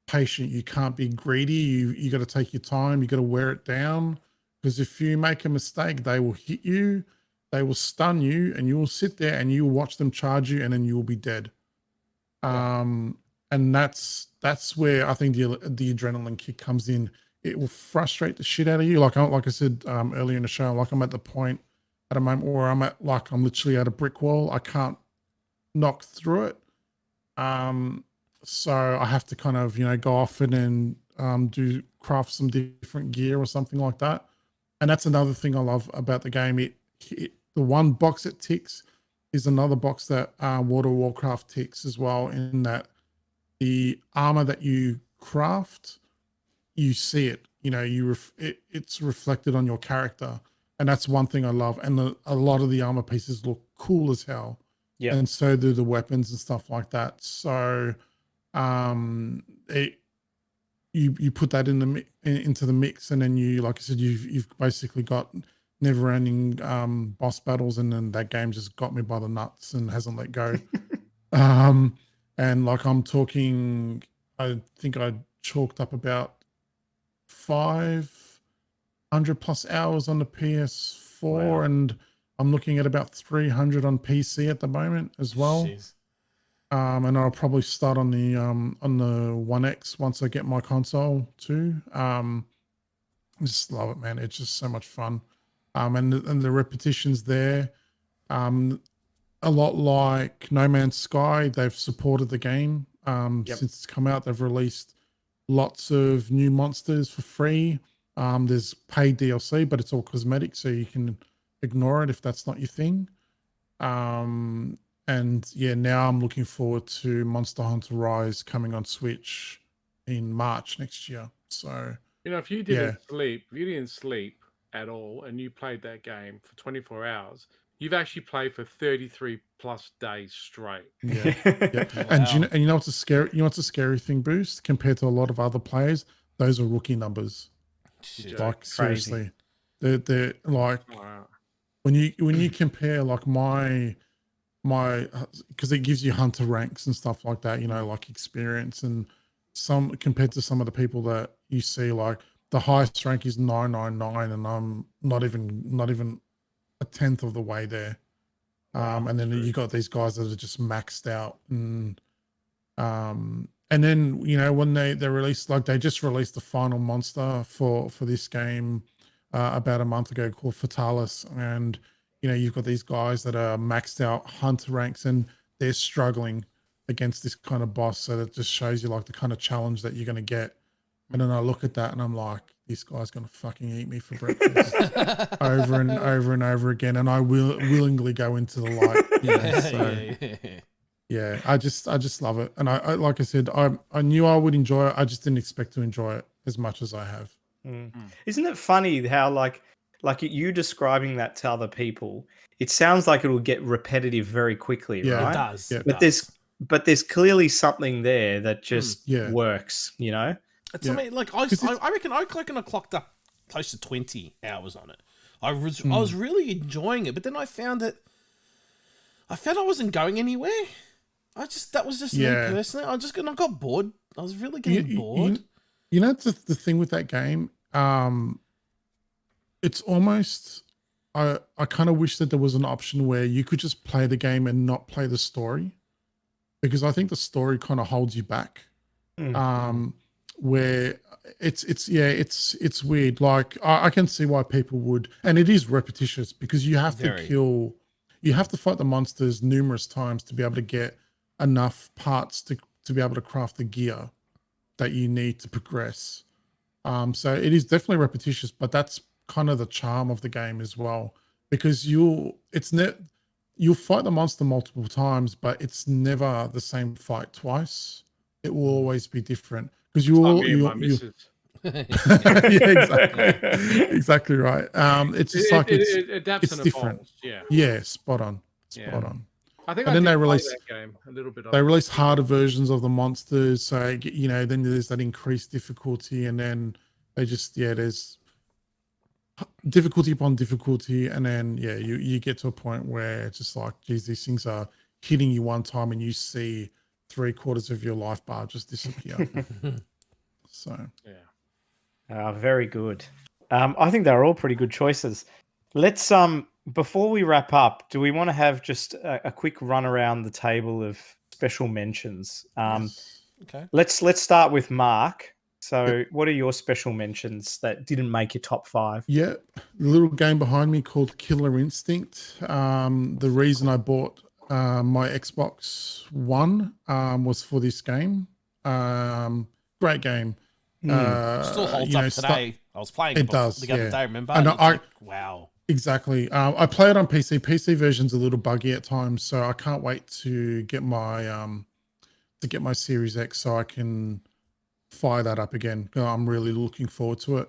patient. You can't be greedy. You got to take your time. You got to wear it down, because if you make a mistake, they will hit you, they will stun you, and you will sit there and you will watch them charge you, and then you will be dead. And that's where I think the adrenaline kick comes in. It will frustrate the shit out of you. Like I said earlier in the show, like I'm at the point at a moment where I'm literally at a brick wall. I can't knock through it. So I have to kind of, go off and then craft some different gear or something like that. And that's another thing I love about the game. The one box it ticks is another box that World of Warcraft ticks as well, in that the armor that you craft, you see it, it's reflected on your character. And that's one thing I love. And a lot of the armor pieces look cool as hell. Yeah. And so do the weapons and stuff like that. So you put that into the mix, and then you, like I said, you've basically got never-ending boss battles, and then that game just got me by the nuts and hasn't let go. And like I'm talking, I think I chalked up about 500 plus hours on the PS4, wow. And I'm looking at about 300 on PC at the moment as well. Jeez. And I'll probably start on the One X once I get my console too. I just love it, man. It's just so much fun. And the repetitions there. A lot like No Man's Sky, they've supported the game since it's come out. They've released lots of new monsters for free. There's paid DLC, but it's all cosmetic, so you can ignore it if that's not your thing. And yeah, now I'm looking forward to Monster Hunter Rise coming on Switch in March next year. So if you didn't sleep at all and you played that game for 24 hours, you've actually played for 33 plus days straight. yeah. Wow. And you know what's a scary thing, Boost, compared to a lot of other players? Those are rookie numbers. Shit. Like Crazy. seriously. They're like Wow. when you compare like my because it gives you hunter ranks and stuff like that, like experience, and some compared to some of the people that you see, like the highest rank is 999 and I'm not even a tenth of the way there. Wow, And then that's you got these guys that are just maxed out, and then when they released, like they just released the final monster for this game about a month ago called Fatalis, and you've got these guys that are maxed out hunter ranks and they're struggling against this kind of boss. So that just shows you like the kind of challenge that you're going to get. And then I look at that and I'm like, this guy's going to fucking eat me for breakfast over and over and over again. And I will willingly go into the light. So yeah, I just love it. And I like I said, I knew I would enjoy it. I just didn't expect to enjoy it as much as I have. Isn't it funny how like you describing that to other people, it sounds like it will get repetitive very quickly, Yeah, right? It does. Yeah. It But there's clearly something there that just Yeah. works, It's something like I reckon I clocked up close to 20 hours on it. I was really enjoying it, but then I found I wasn't going anywhere. That was just me personally. I got bored. I was really getting bored. It's the thing with that game. It's almost I kind of wish that there was an option where you could just play the game and not play the story, because I think the story kind of holds you back. Where it's weird. Like I can see why people would, and it is repetitious because you have to fight the monsters numerous times to be able to get enough parts to be able to craft the gear that you need to progress. So it is definitely repetitious, but that's kind of the charm of the game as well, because you'll fight the monster multiple times, but it's never the same fight twice. It will always be different because exactly right. It's just it adapts it's and different. Evolves. Yeah, spot on. I think And then they play release that game a little bit. They release harder versions of the monsters, so then there's that increased difficulty, and then they just there's difficulty upon difficulty, and then you get to a point where it's just like, geez, these things are hitting you one time and you see 3/4 of your life bar just disappear. So very good. I think they're all pretty good choices. Let's before we wrap up, do we want to have just a quick run around the table of special mentions? yes. Okay. Let's start with Mark. So what are your special mentions that didn't make your top 5? Yeah, the little game behind me called Killer Instinct. The reason I bought my Xbox One was for this game. Great game. Still holds up today. I was playing it the other day, remember? And wow. Exactly. I play it on PC. PC version's a little buggy at times, so I can't wait to get my Series X so I can fire that up again. I'm really looking forward to it.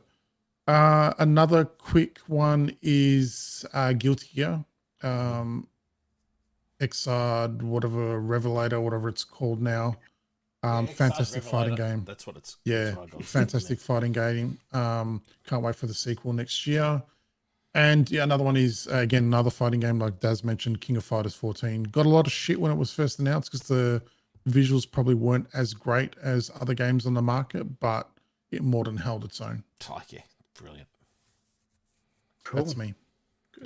Another quick one is Guilty Gear. Xrd, whatever, Revelator, whatever it's called now. Fantastic fighting game. That's what it's. Fantastic fighting game. Can't wait for the sequel next year. And another one is again another fighting game like Daz mentioned, King of Fighters 14. Got a lot of shit when it was first announced because the visuals probably weren't as great as other games on the market, but it more than held its own. Oh yeah, brilliant. Cool. That's me.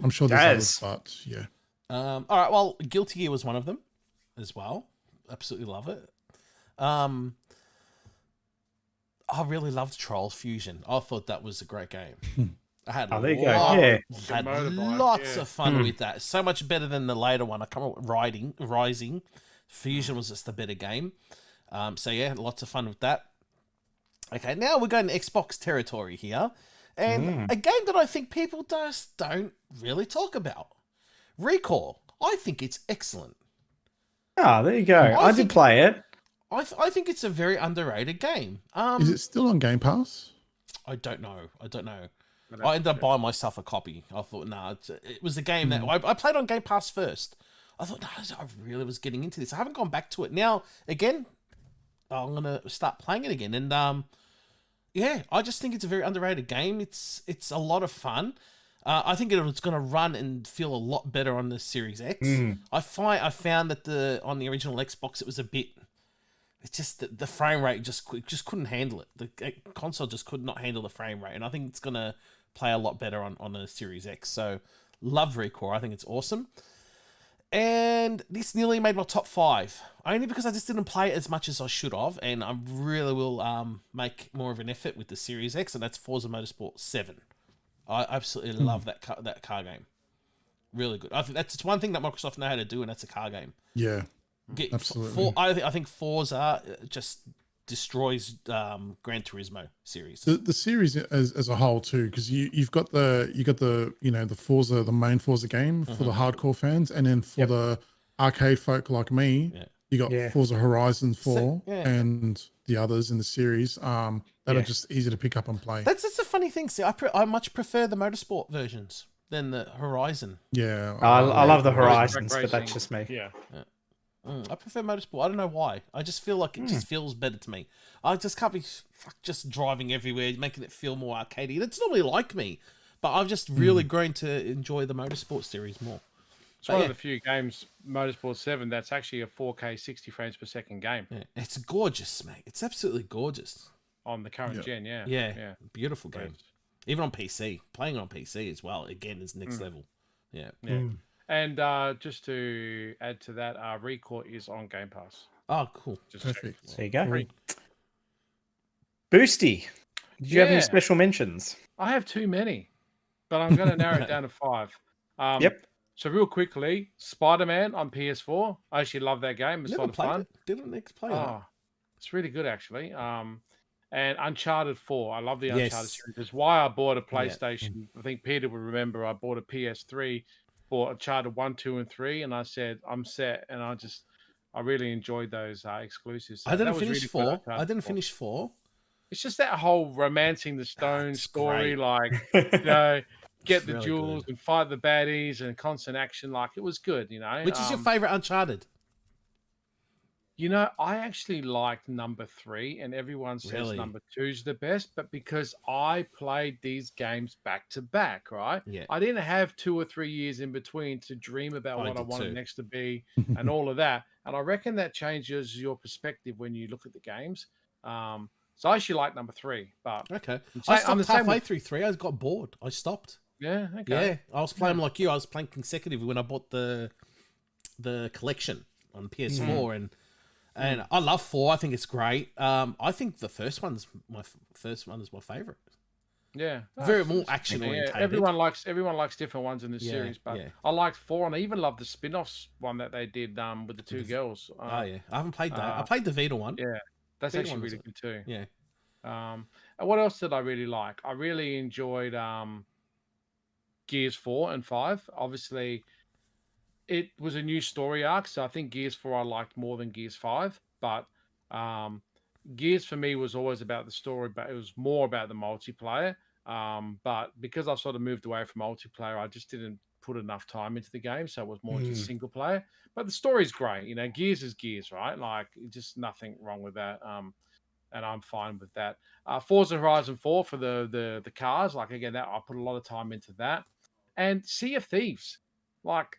I'm sure there's others, but yeah. All right. Well, Guilty Gear was one of them as well. Absolutely love it. I really loved Trolls Fusion. I thought that was a great game. I had lots of fun with that. So much better than the later one. I come up with Rising. Fusion was just a better game. So yeah, lots of fun with that. Okay, now we're going to Xbox territory here. And a game that I think people just don't really talk about. Recall. I think it's excellent. Ah, there you go. I did play it. I think it's a very underrated game. Is it still on Game Pass? I don't know. I ended up buying myself a copy. I thought, nah, it was a game that I played on Game Pass first. I thought, no, I really was getting into this. I haven't gone back to it. Now, again, I'm going to start playing it again. And yeah, I just think it's a very underrated game. It's a lot of fun. I think it's going to run and feel a lot better on the Series X. I found that on the original Xbox, it was a bit... It's just the frame rate just couldn't handle it. The console just could not handle the frame rate. And I think it's going to play a lot better on the Series X. So, love Recore. I think it's awesome. And this nearly made my top 5. Only because I just didn't play it as much as I should have. And I really will make more of an effort with the Series X. And that's Forza Motorsport 7. I absolutely love that car game. Really good. I think that's one thing that Microsoft know how to do, and that's a car game. Yeah, absolutely. I think Forza just destroys Gran Turismo series. The series as a whole too, because you've got the Forza, the main Forza game for the hardcore fans, and then for the arcade folk like me, you got Forza Horizon 4 and the others in the series that are just easy to pick up and play. That's the funny thing. See, I much prefer the motorsport versions than the Horizon. Yeah, I love the Horizons, but that's just me. Yeah. I prefer motorsport. I don't know why. I just feel like it just feels better to me. I just can't be just driving everywhere, making it feel more arcadey. That's normally like me, but I've just really grown to enjoy the motorsport series more. It's one of the few games, Motorsport 7, that's actually a 4K 60 frames per second game. Yeah. It's gorgeous, mate. It's absolutely gorgeous. On the current gen, Yeah. Beautiful game. Even on PC. Playing on PC as well, again, is next level. Yeah. And just to add to that, Recore is on Game Pass. Oh, cool. Just perfect. There you go. Boosty, did you have any special mentions? I have too many, but I'm going to narrow it down to 5. So real quickly, Spider-Man on PS4. I actually love that game. It's a lot of fun. Didn't play that. It's really good, actually. And Uncharted 4. I love the Uncharted series. It's why I bought a PlayStation. I think Peter would remember I bought a PS3, bought Uncharted 1, 2, and 3, and I said, I'm set. And I really enjoyed those exclusives. So I didn't finish 4. I didn't finish 4. It's just that whole romancing the stone story, like, you know, get the really jewels and fight the baddies and constant action. Like, it was good, you know. Which is your favorite Uncharted? You know, I actually liked number 3, and everyone says number 2 is the best, but because I played these games back to back, right? Yeah. I didn't have 2 or 3 years in between to dream about what I wanted next to be and all of that. And I reckon that changes your perspective when you look at the games. So I actually like number 3, but okay. I stopped halfway through 3. I got bored. I stopped. Yeah, okay. Yeah, I was playing like you. I was playing consecutively when I bought the collection on PS4, and I love 4. I think it's great. I think the first one is my favorite. Yeah, very more action oriented. Everyone likes different ones in this series, but I liked 4, and I even love the spin-offs one that they did with the 2 girls. I haven't played that. I played the Vita one. Yeah, that's actually really good too. Yeah. And what else did I really like? I really enjoyed Gears 4 and 5. Obviously, it was a new story arc, so I think Gears 4 I liked more than Gears 5. But Gears for me was always about the story, but it was more about the multiplayer. But because I've sort of moved away from multiplayer, I just didn't put enough time into the game, so it was more just single player. But the story's great. You know, Gears is Gears, right? Like, just nothing wrong with that. And I'm fine with that. Forza Horizon 4 for the cars. Like, again, that I put a lot of time into that. And Sea of Thieves. Like,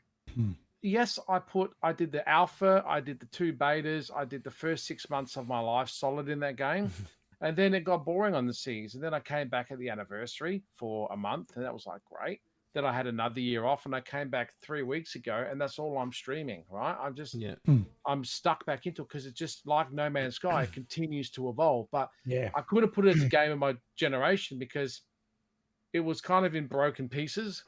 yes, I did the alpha, I did the 2 betas, I did the first 6 months of my life solid in that game. And then it got boring on the seas. And then I came back at the anniversary for a month, and that was like great. Then I had another year off, and I came back 3 weeks ago, and that's all I'm streaming, right? I'm stuck back into it because it's just like No Man's Sky. It continues to evolve. But I could have put it as a game of my generation because it was kind of in broken pieces,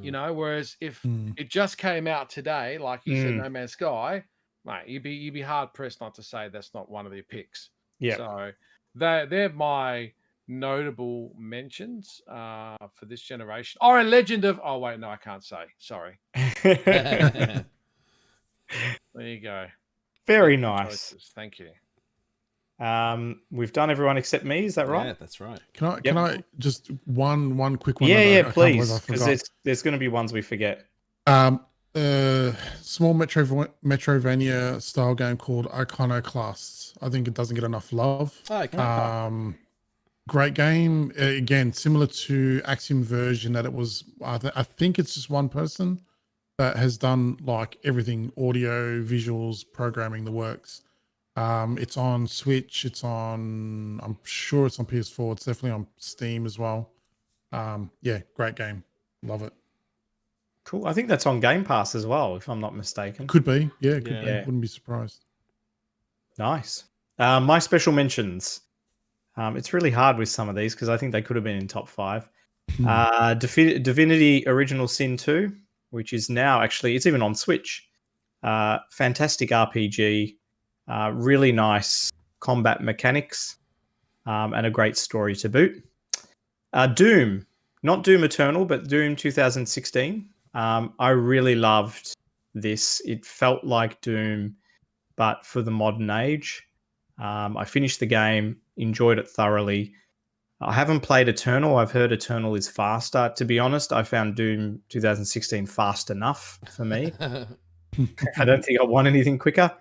you know, whereas if it just came out today, like you said, No Man's Sky, mate, you'd be hard pressed not to say that's not one of your picks. Yeah. So they're my notable mentions for this generation. Oh, and Legend of... Oh, wait, no, I can't say. Sorry. There you go. Very Good nice. choices. Thank you. We've done everyone except me. Is that right? Yeah, that's right. Can I just one quick one? Yeah, that yeah, I can't believe please. I Because forgot. there's going to be ones we forget. Small Metrovania style game called Iconoclasts. I think it doesn't get enough love. Okay. Great game. Again, similar to Axiom version, that it was. I think it's just one person that has done like everything: audio, visuals, programming, the works. It's on Switch. It's on. I'm sure it's on PS4. It's definitely on Steam as well. Yeah, great game. Love it. Cool. I think that's on Game Pass as well, if I'm not mistaken. Could be. Yeah, could be. Yeah. Wouldn't be surprised. Nice. My special mentions. It's really hard with some of these because I think they could have been in top 5. Divinity Original Sin 2, which is now actually, it's even on Switch. Fantastic RPG. Really nice combat mechanics. And a great story to boot. Doom. Not Doom Eternal, but Doom 2016. I really loved this. It felt like Doom, but for the modern age. I finished the game, enjoyed it thoroughly. I haven't played Eternal. I've heard Eternal is faster. To be honest, I found Doom 2016 fast enough for me. I don't think I want anything quicker.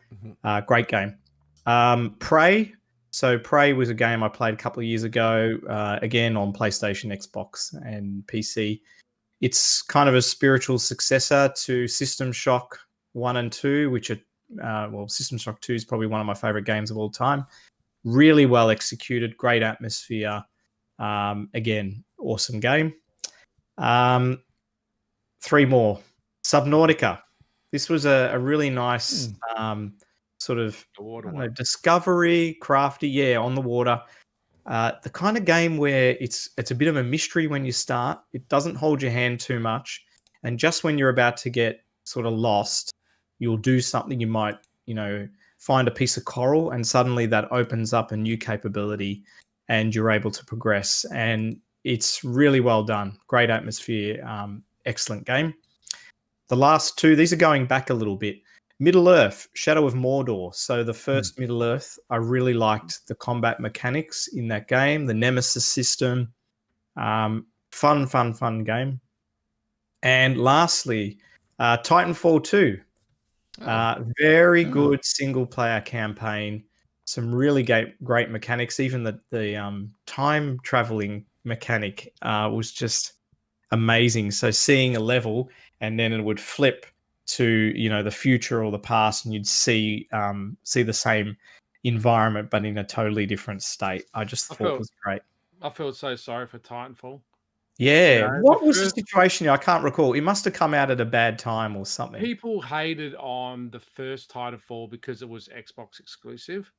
Great game. Prey. So Prey was a game I played a couple of years ago, again on PlayStation, Xbox, and PC. It's kind of a spiritual successor to System Shock 1 and 2, which are, System Shock 2 is probably one of my favorite games of all time. Really well executed, great atmosphere. Again, awesome game. 3 more. Subnautica. This was a really nice sort of discovery, crafty, on the water. The kind of game where it's a bit of a mystery when you start. It doesn't hold your hand too much. And just when you're about to get sort of lost, you'll do something. You might, find a piece of coral and suddenly that opens up a new capability and you're able to progress. And it's really well done. Great atmosphere. Excellent game. The last 2, these are going back a little bit. Middle-earth, Shadow of Mordor. So the first Middle-earth, I really liked the combat mechanics in that game, the Nemesis system. Fun game. And lastly, Titanfall 2. Very good single-player campaign. Some really great mechanics. Even the time traveling mechanic was just amazing. So seeing a level and then it would flip to the future or the past, and you'd see the same environment but in a totally different state. I just thought it was great. I feel so sorry for Titanfall. Yeah, what was the situation? I can't recall. It must have come out at a bad time or something. People hated on the first Titanfall because it was Xbox exclusive,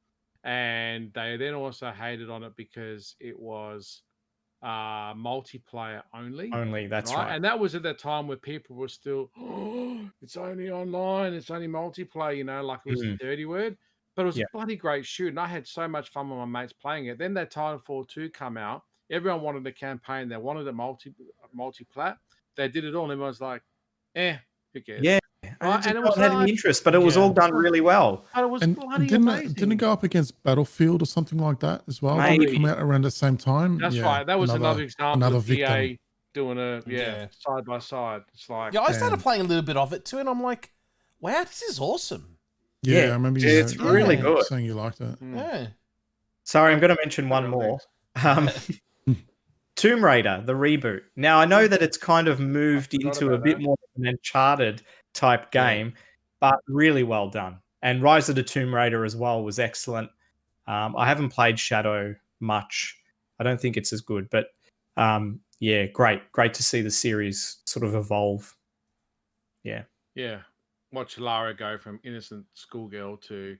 and they then also hated on it because it was multiplayer only. That's right. And that was at that time where people were still, it's only online, it's only multiplayer, like it was the dirty word. But it was a bloody great shoot, and I had so much fun with my mates playing it. Then that Titanfall 2 come out. Everyone wanted a campaign. They wanted a multi-plat. They did it all, and everyone's like, who cares? Yeah. Right? And it was had any interest, but it was all done really well. But it was bloody amazing. Didn't it go up against Battlefield or something like that as well? Maybe. Didn't it come out around the same time? That's right. That was another example of victim. EA doing side by side. It's like I started playing a little bit of it too, and I'm like, wow, this is awesome. Yeah, I remember it's really good. saying you liked it. Yeah. Sorry, I'm going to mention one more. Tomb Raider, the reboot. Now, I know that it's kind of moved into a bit more of an Uncharted type game, but really well done. And Rise of the Tomb Raider as well was excellent. I haven't played Shadow much. I don't think it's as good, but great to see the series sort of evolve. Yeah. Watch Lara go from innocent schoolgirl to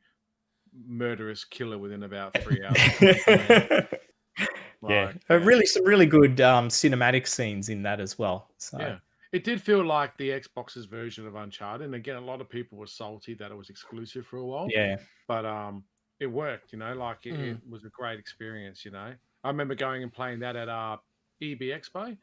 murderous killer within about 3 hours. Some really good cinematic scenes in that as well. So it did feel like the Xbox's version of Uncharted. And again, a lot of people were salty that it was exclusive for a while. Yeah. But it worked, it was a great experience, I remember going and playing that at EB Expo,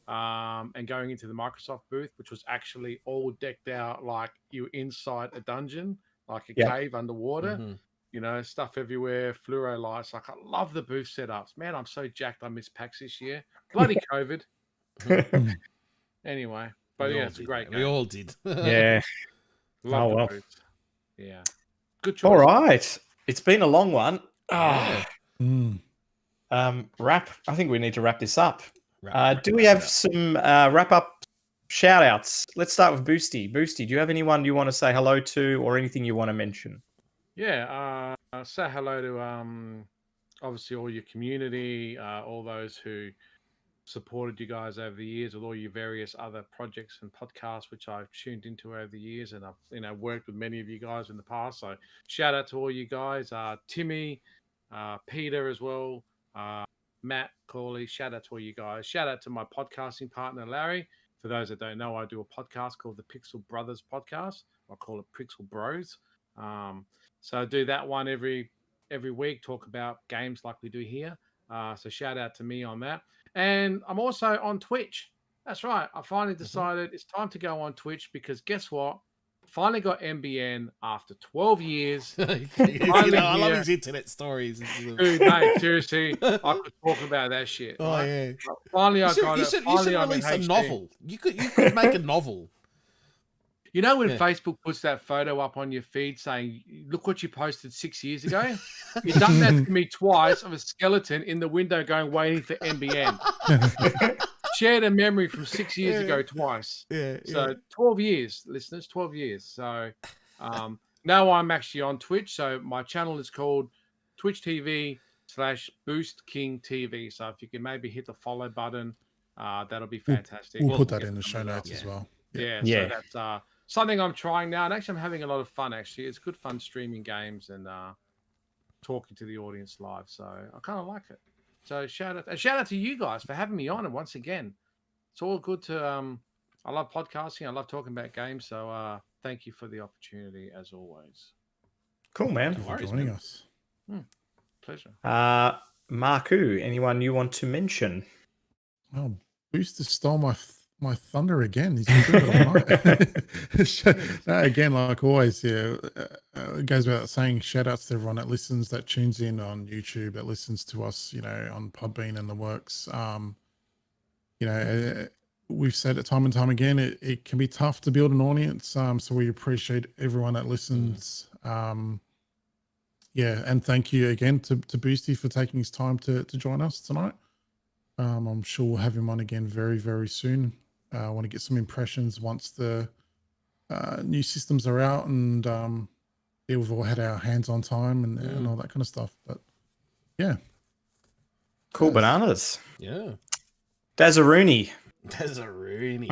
and going into the Microsoft booth, which was actually all decked out like you were inside a dungeon, like a Yep. cave underwater. Mhm. You know, stuff everywhere, fluoro lights. Like, I love the booth setups. Man, I'm so jacked I missed PAX this year. Bloody COVID. Anyway, but We yeah, all it's a did, great mate. game. We all did. Yeah. Love Oh, the well. booths. Yeah. Good choice. All right. It's been a long one. Yeah. Wrap. I think we need to wrap this up. Do we wrap have it up. some wrap up shout outs? Let's start with Boosty. Boosty, do you have anyone you want to say hello to or anything you want to mention? Yeah. Say hello to obviously all your community, all those who supported you guys over the years with all your various other projects and podcasts which I've tuned into over the years, and I've worked with many of you guys in the past. So shout out to all you guys, Timmy, Peter as well, Matt, Corley. Shout out to all you guys. Shout out to my podcasting partner Larry. For those that don't know, I do a podcast called the Pixel Brothers Podcast. I call it Pixel Bros. So I do that one every week, talk about games like we do here. So shout out to me on that. And I'm also on Twitch. That's right. I finally decided it's time to go on Twitch because guess what? Finally got MBN after 12 years. I love his internet stories. Dude, mate, seriously, I could talk about that shit. Oh, right? yeah. Finally, I got You it. should Finally, I'm in release a HD. novel. You could make a novel. You know when Yeah. Facebook puts that photo up on your feed saying, look what you posted 6 years ago? You've done that to me twice of a skeleton in the window going, waiting for NBN. Shared a memory from 6 years ago twice. Yeah. So 12 years, listeners, 12 years. So now I'm actually on Twitch. So my channel is called Twitch TV /BoostKingTV. So if you can maybe hit the follow button, that'll be fantastic. We'll put that get in the some show of that. notes as well. Yeah, Yeah. so that's something I'm trying now, and actually I'm having a lot of fun. Actually, it's good fun streaming games and talking to the audience live. So I kind of like it. So shout out to you guys for having me on. And once again, it's all good to. I love podcasting. I love talking about games. So thank you for the opportunity as always. Cool, man. Thank you for joining us. Pleasure. Marku, anyone you want to mention? Oh, Booster stole my thunder again. He's been doing it all night. No, again, like always, yeah. It goes without saying, shout outs to everyone that listens, that tunes in on YouTube, that listens to us, on Podbean and the works. We've said it time and time again, it can be tough to build an audience. So we appreciate everyone that listens. And thank you again to Boosty for taking his time to join us tonight. I'm sure we'll have him on again very, very soon. I want to get some impressions once the new systems are out and we've all had our hands on time and all that kind of stuff. But yeah. Cool bananas. Yeah. Dazzarooney. Dazzarooney.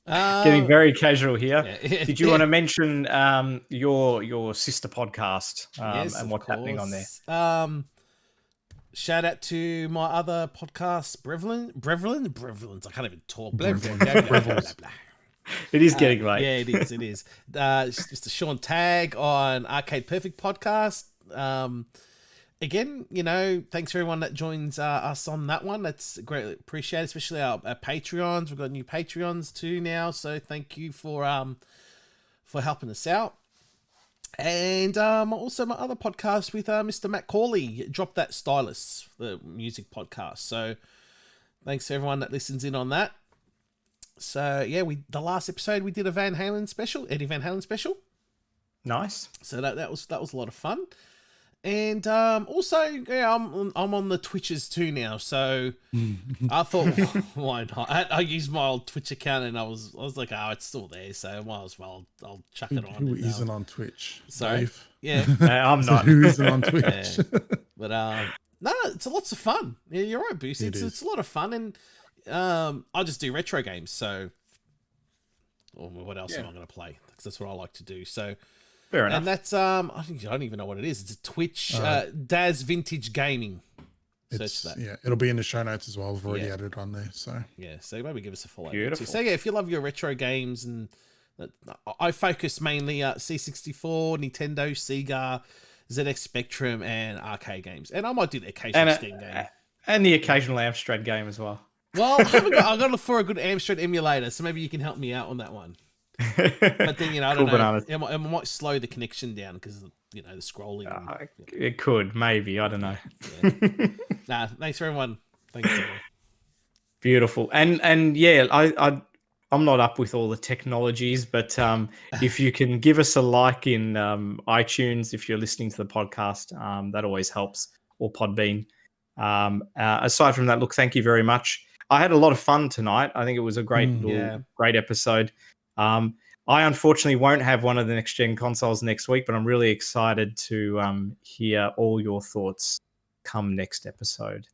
Getting very casual here. Yeah. Did you want to mention your sister podcast Yes, and of what's happening on there? course. Shout out to my other podcast, Brevlins. I can't even talk. Blah, blah, blah, blah, blah, blah. It is getting late. Yeah, it is. It is. Mr. Sean Tagg on Arcade Perfect podcast. Again, thanks for everyone that joins us on that one. That's greatly appreciated, especially our Patreons. We've got new Patreons too now, so thank you for helping us out. And also my other podcast with Mr. Matt Corley, Drop That Stylus, the music podcast. So thanks to everyone that listens in on that. So yeah, the last episode we did a Eddie Van Halen special. Nice. So that was a lot of fun. And also, yeah, I'm on the Twitches too now. So I thought, why not? I used my old Twitch account, and I was like, oh, it's still there, so might as well. I'll chuck it on. Who isn't on Twitch? Sorry. Dave? Yeah, I'm not. Who isn't on Twitch? yeah. But no, it's lots of fun. Yeah, you're right, Boost. It's a lot of fun, and I just do retro games. So, what else am I going to play? Because that's what I like to do. So. Fair enough. And that's I don't even know what it is. It's a Twitch Daz Vintage Gaming. Search that. Yeah, it'll be in the show notes as well. I've already added it on there. So yeah, so maybe give us a follow. Beautiful. So yeah, if you love your retro games, and I focus mainly C64, Nintendo, Sega, ZX Spectrum and arcade games, and I might do the occasional Steam game. And the occasional Amstrad game as well. Well, I've got to look for a good Amstrad emulator, so maybe you can help me out on that one. But then, I don't know. It might slow the connection down because, the scrolling. It could, maybe. I don't know. Yeah. Nah, thanks for everyone. Thanks. Everyone. Beautiful. And yeah, I'm not up with all the technologies, but if you can give us a like in iTunes, if you're listening to the podcast, that always helps, or Podbean. Aside from that, look, thank you very much. I had a lot of fun tonight. I think it was a great episode. I unfortunately won't have one of the next-gen consoles next week, but I'm really excited to hear all your thoughts come next episode.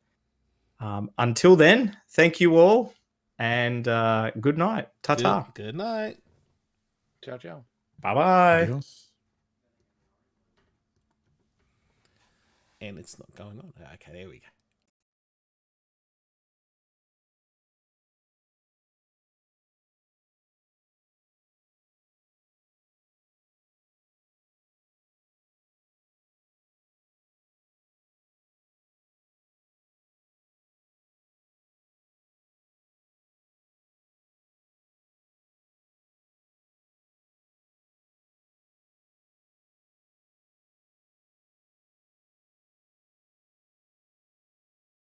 Until then, thank you all, and good night. Ta-ta. Good night. Ciao, ciao. Bye-bye. Adios. And it's not going on. Okay, there we go.